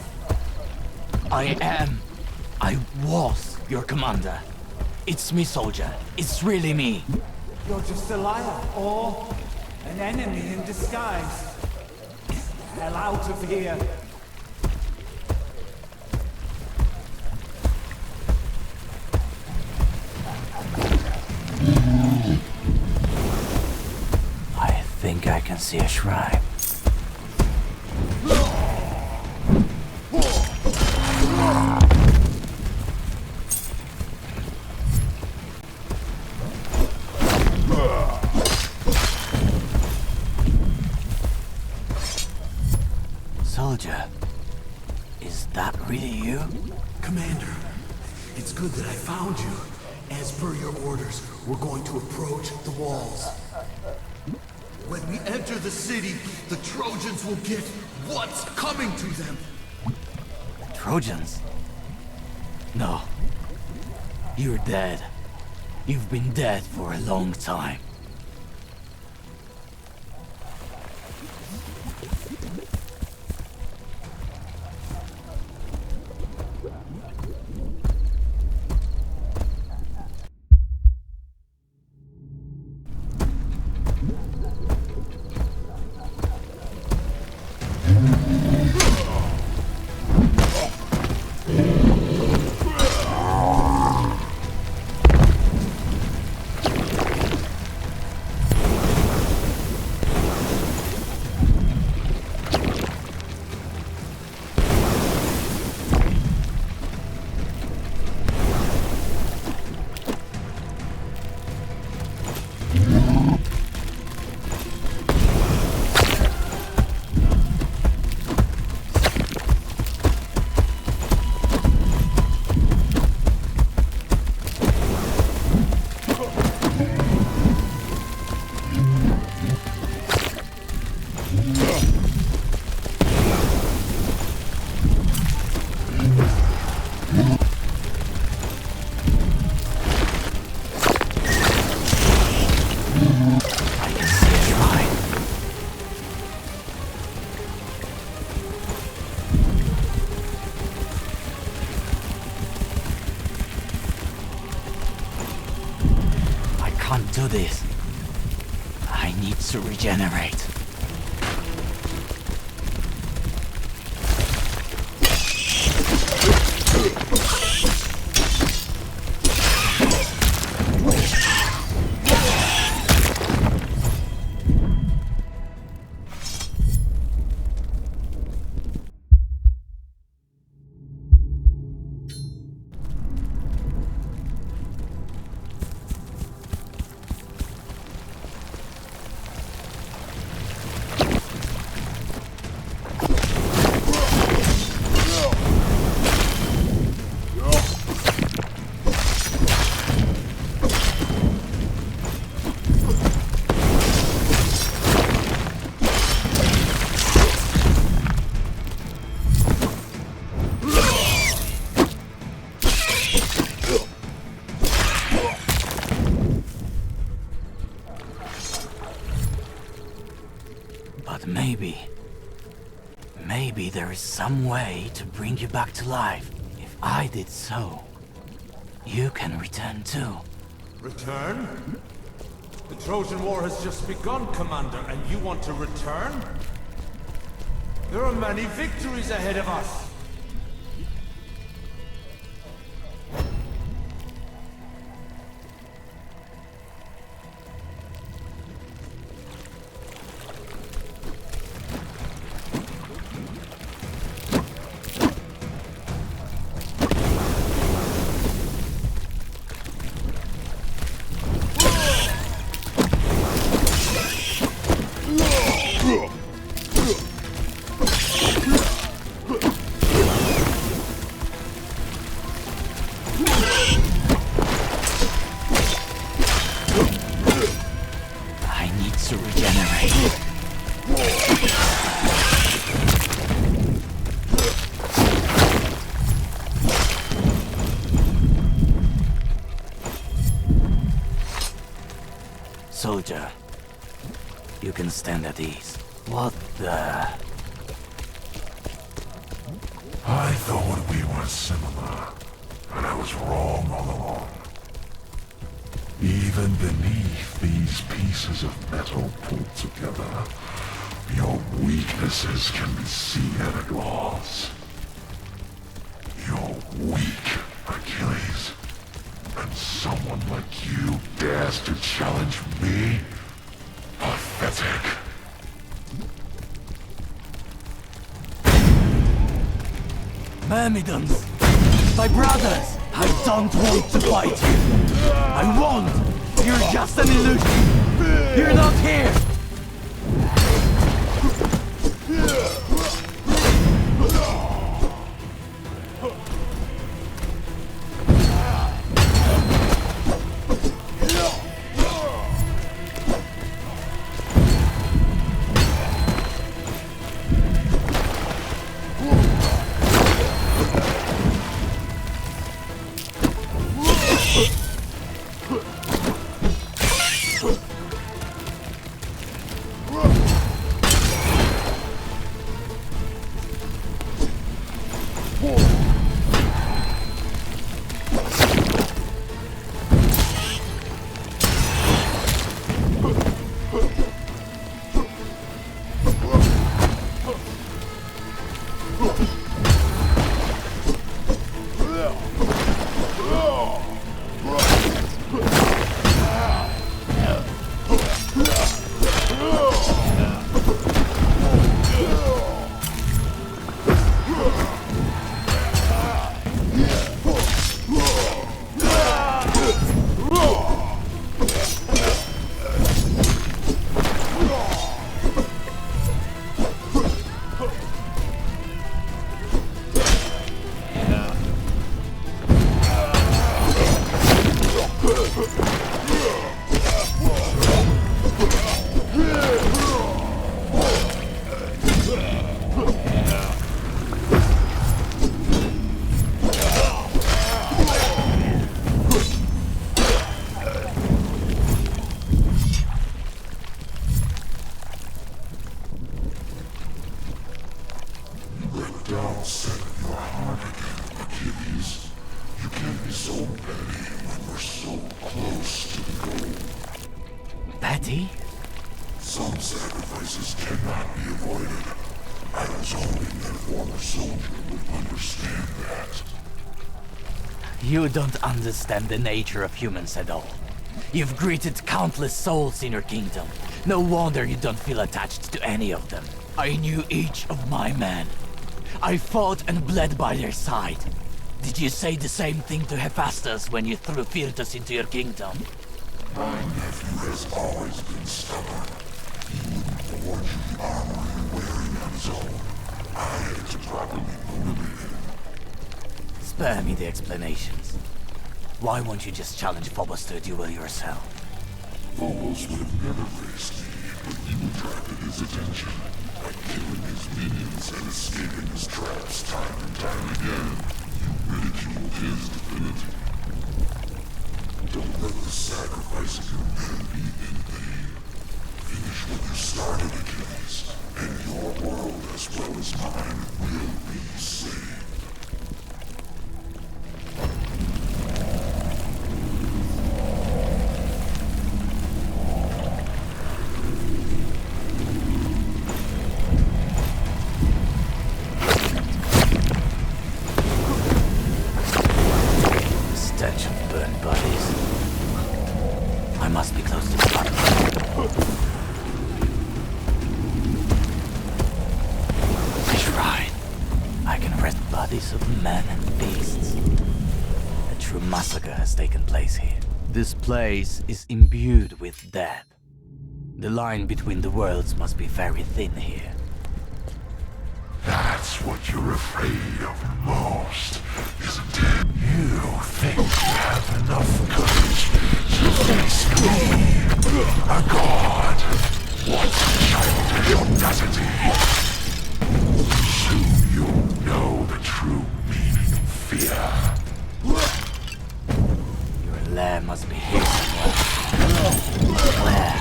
I was your commander. It's me, soldier. It's really me. You're just a liar, or an enemy in disguise. Hell out of here. I think I can see a shrine. Soldier, is that really you? Commander, it's good that I found you. As per your orders, we're going to approach the walls. When we enter the city, the Trojans will get what's coming to them. Trojans? No. You're dead. You've been dead for a long time. Do this. I need to regenerate. But maybe there is some way to bring you back to life. If I did so, you can return too. Return? The Trojan War has just begun, Commander, and you want to return? There are many victories ahead of us. Soldier, you can stand at ease. What the... I thought we were similar, and I was wrong all along. Even beneath these pieces of metal pulled together, your weaknesses can be seen at a glance. You're weak, Achilles. And someone like you dares to challenge me? Pathetic. Myrmidons! My brothers! I don't want to fight you! I won't! You're just an illusion! You're not here! Some sacrifices cannot be avoided. I was hoping that a former soldier would understand that. You don't understand the nature of humans at all. You've greeted countless souls in your kingdom. No wonder you don't feel attached to any of them. I knew each of my men. I fought and bled by their side. Did you say the same thing to Hephaestus when you threw Phyrtus into your kingdom? My nephew has always been stubborn. He wouldn't forge you the armor you're wearing on his own. I had to properly motivate him. Spare me the explanations. Why won't you just challenge Phobos to a duel yourself? Phobos would have never faced me, but you attracted his attention by killing his minions and escaping his traps time and time again. You ridiculed his divinity. Don't let the sacrifice of your men be in vain. Finish what you started, Achilles. and your world as well as mine will be saved. The stench of burned bodies. I must be close to the spot. A shrine. I can rest bodies of men and beasts. A true massacre has taken place here. This place is imbued with death. The line between the worlds must be very thin here. That's what you're afraid of most, isn't it? You think you have enough courage to face me, a god, once a child of the audacity. Soon you'll know the true meaning of fear. Your lair must be here somewhere. Where?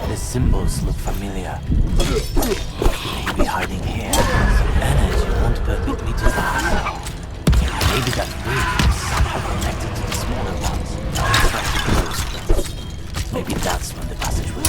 The symbols look familiar. Maybe hiding here. Some energy won't permit me to die. Maybe that ring is somehow connected to the smaller ones. I'll try to close them. Maybe that's when the passage will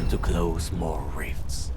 time to close more rifts.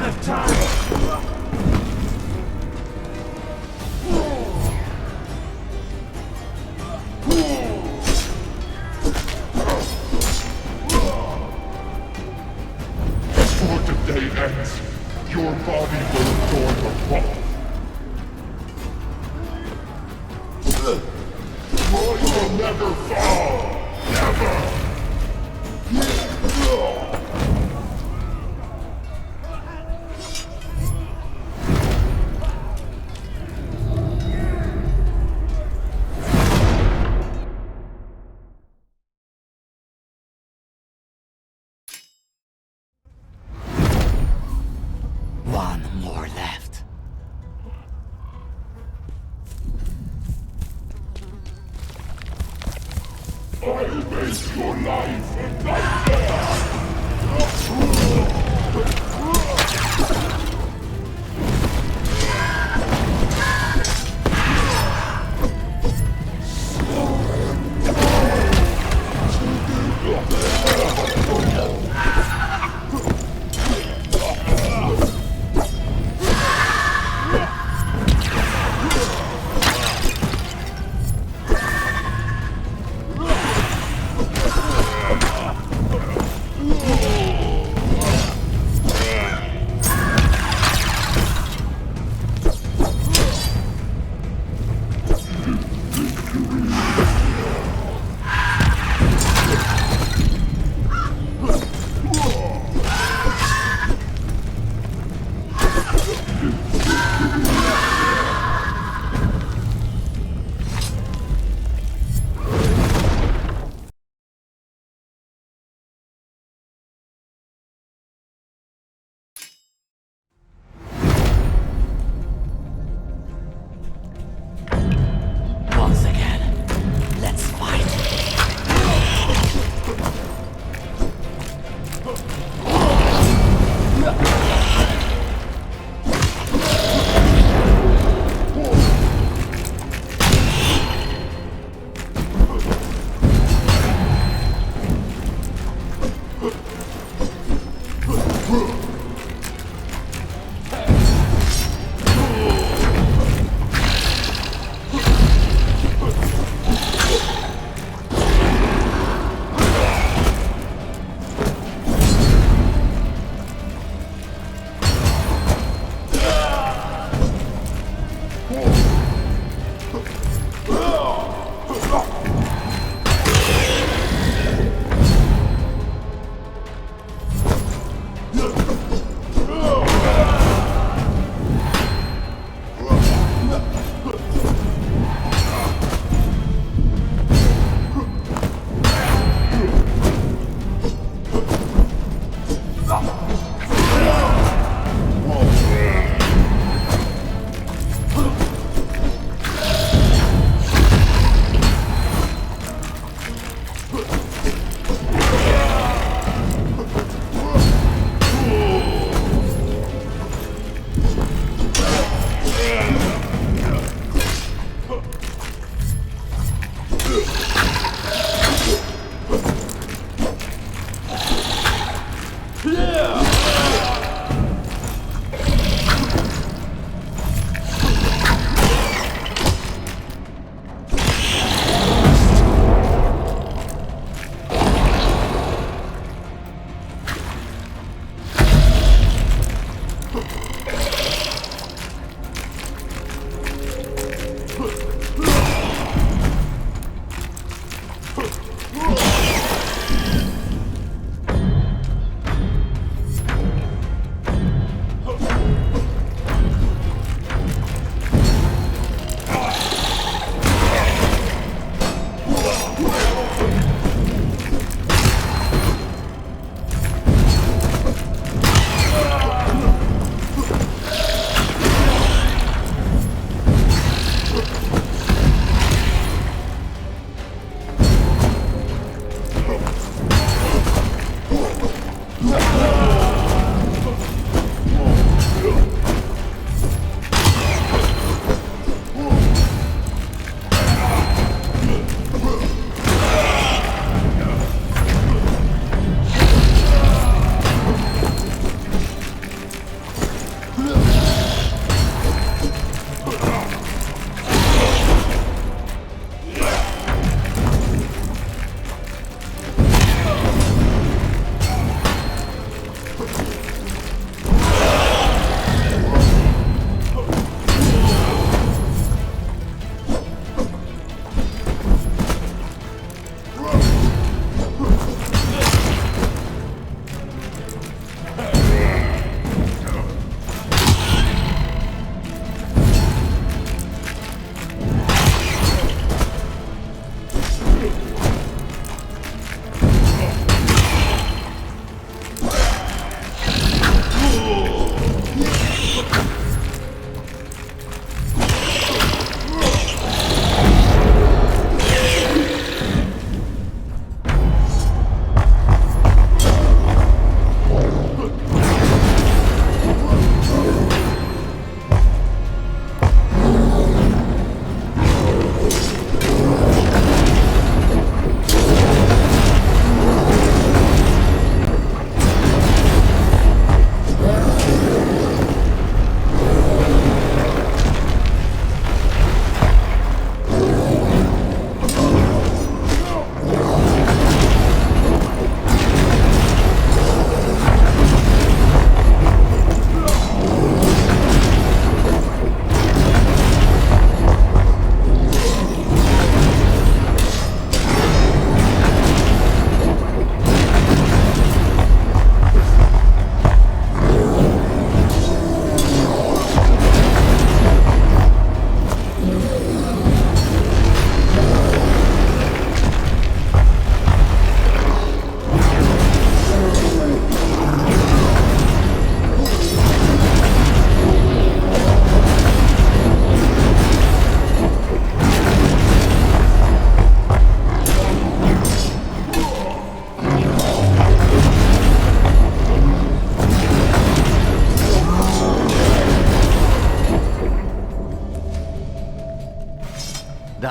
man of time! Before today ends, your body will adorn the cloth. Troy will never fall! Never! One more left. I'll make your life a nightmare!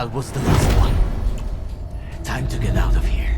That was the last one. Time to get out of here.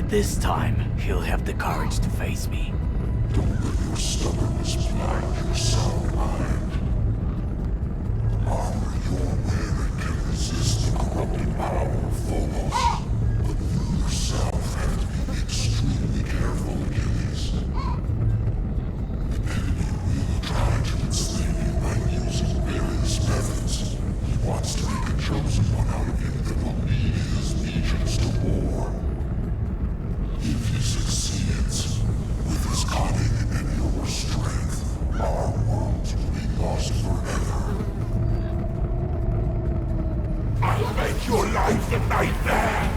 This time, he'll have the courage to face me. Don't let your stubbornness blind your sound mind. The armor you're wearing can resist the corrupting power of Phobos, but you yourself have to be extremely careful, Achilles. The enemy will try to enslave you by using various methods. He wants to make a chosen one out of you that will lead his legions to war. If he succeeds, with his cunning and your strength, our worlds will be lost forever. I'll make your life a nightmare!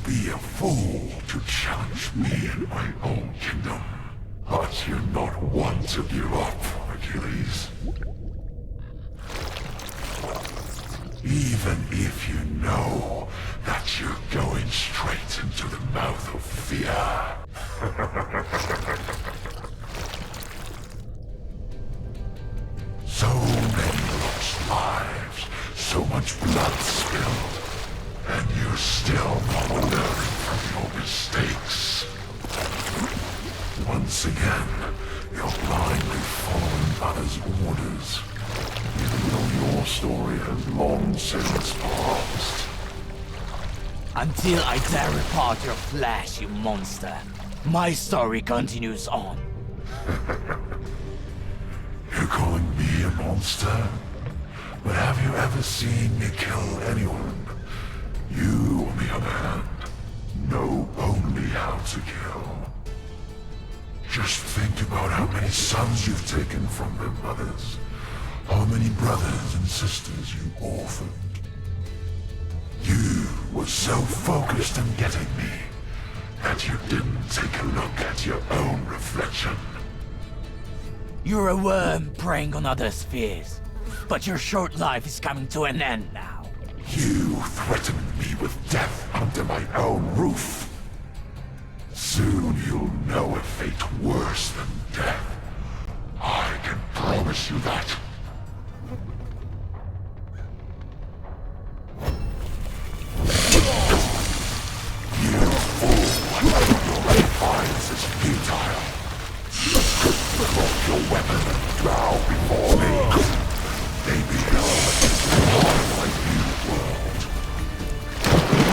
Be a fool to challenge me in my own kingdom. But you're not one to give up, Achilles. Even if you know that you're going straight into the mouth of fear. So many lost lives, so much blood spilled. And you're still not learning from your mistakes. Once again, you're blindly following others' orders, even though your story has long since passed. Until I dare repart your flesh, you monster, my story continues on. You're calling me a monster? But have you ever seen me kill anyone? You, on the other hand, know only how to kill. Just think about how many sons you've taken from their mothers. How many brothers and sisters you orphaned. were so focused on getting me that you didn't take a look at your own reflection. You're a worm preying on other spheres, but your short life is coming to an end now. You threatened me with death under my own roof. Soon you'll know a fate worse than death. I can promise you that. You fool! Your defiance is futile. Drop your weapon and bow before me. Maybe you'll my new world.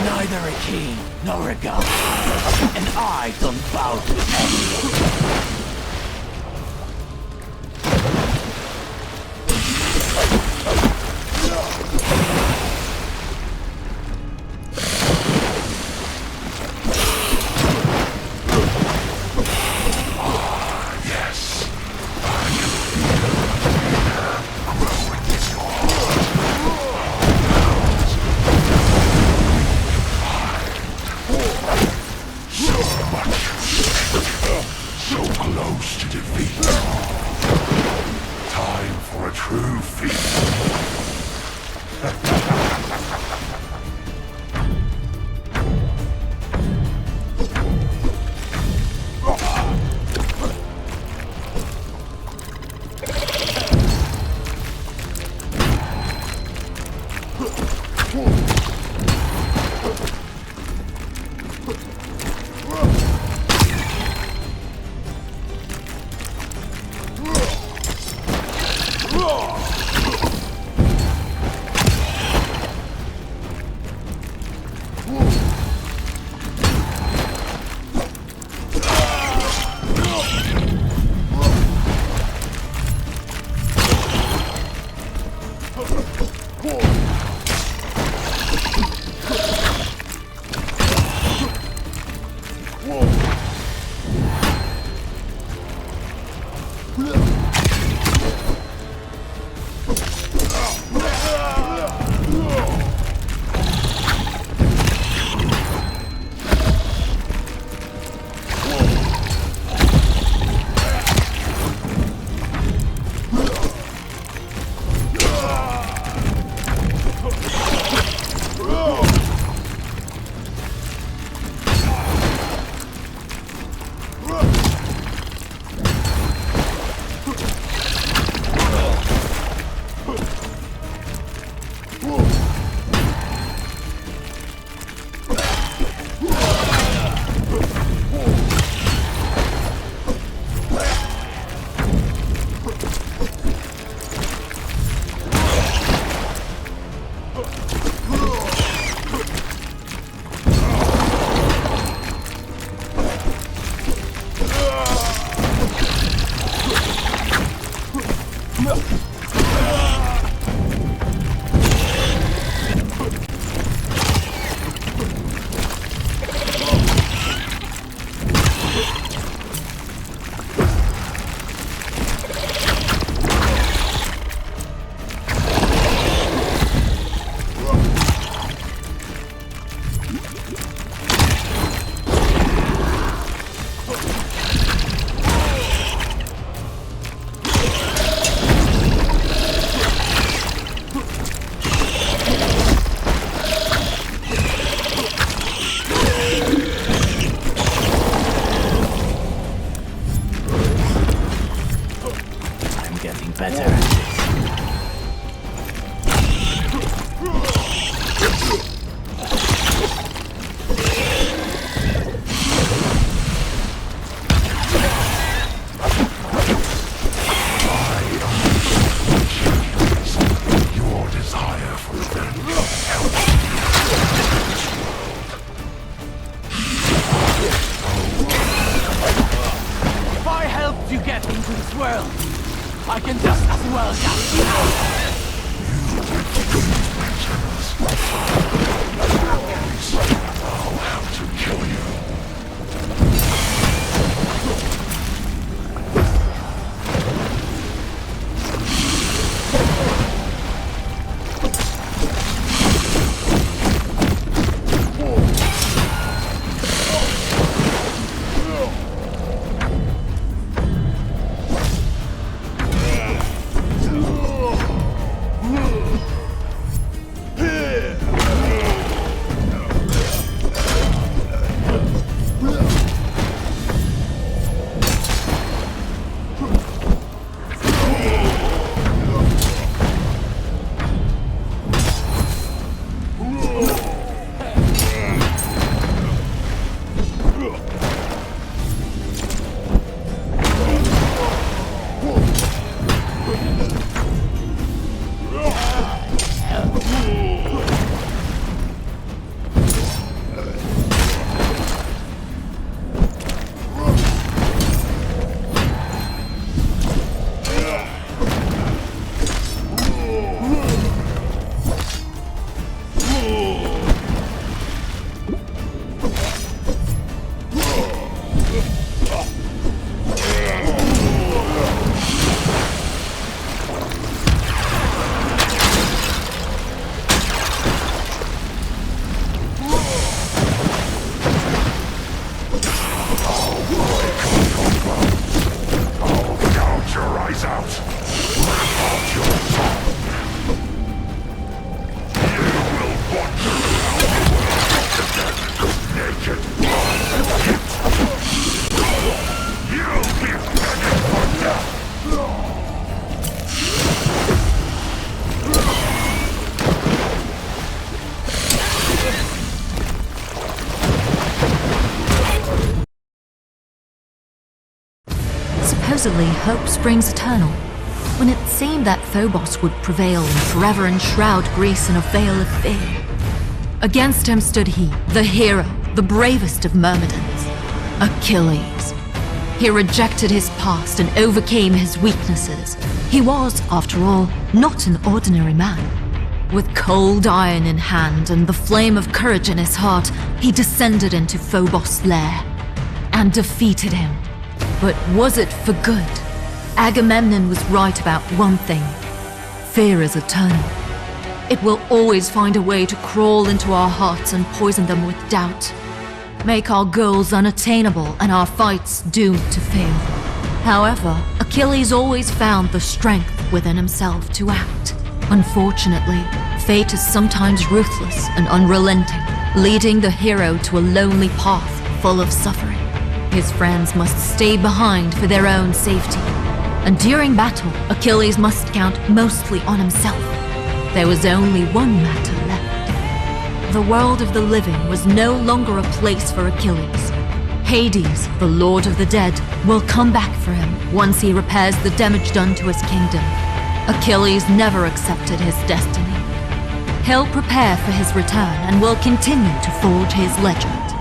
Neither a king nor a god, and I don't bow to anyone. Supposedly, hope springs eternal. When it seemed that Phobos would prevail and forever enshroud Greece in a veil of fear. Against him stood he, the hero, the bravest of Myrmidons, Achilles. He rejected his past and overcame his weaknesses. He was, after all, not an ordinary man. With cold iron in hand and the flame of courage in his heart, he descended into Phobos' lair and defeated him. But was it for good? Agamemnon was right about one thing. Fear is eternal. It will always find a way to crawl into our hearts and poison them with doubt. Make our goals unattainable and our fights doomed to fail. However, Achilles always found the strength within himself to act. Unfortunately, fate is sometimes ruthless and unrelenting, leading the hero to a lonely path full of suffering. His friends must stay behind for their own safety. And during battle, Achilles must count mostly on himself. There was only one matter left. The world of the living was no longer a place for Achilles. Hades, the lord of the dead, will come back for him once he repairs the damage done to his kingdom. Achilles never accepted his destiny. He'll prepare for his return and will continue to forge his legend.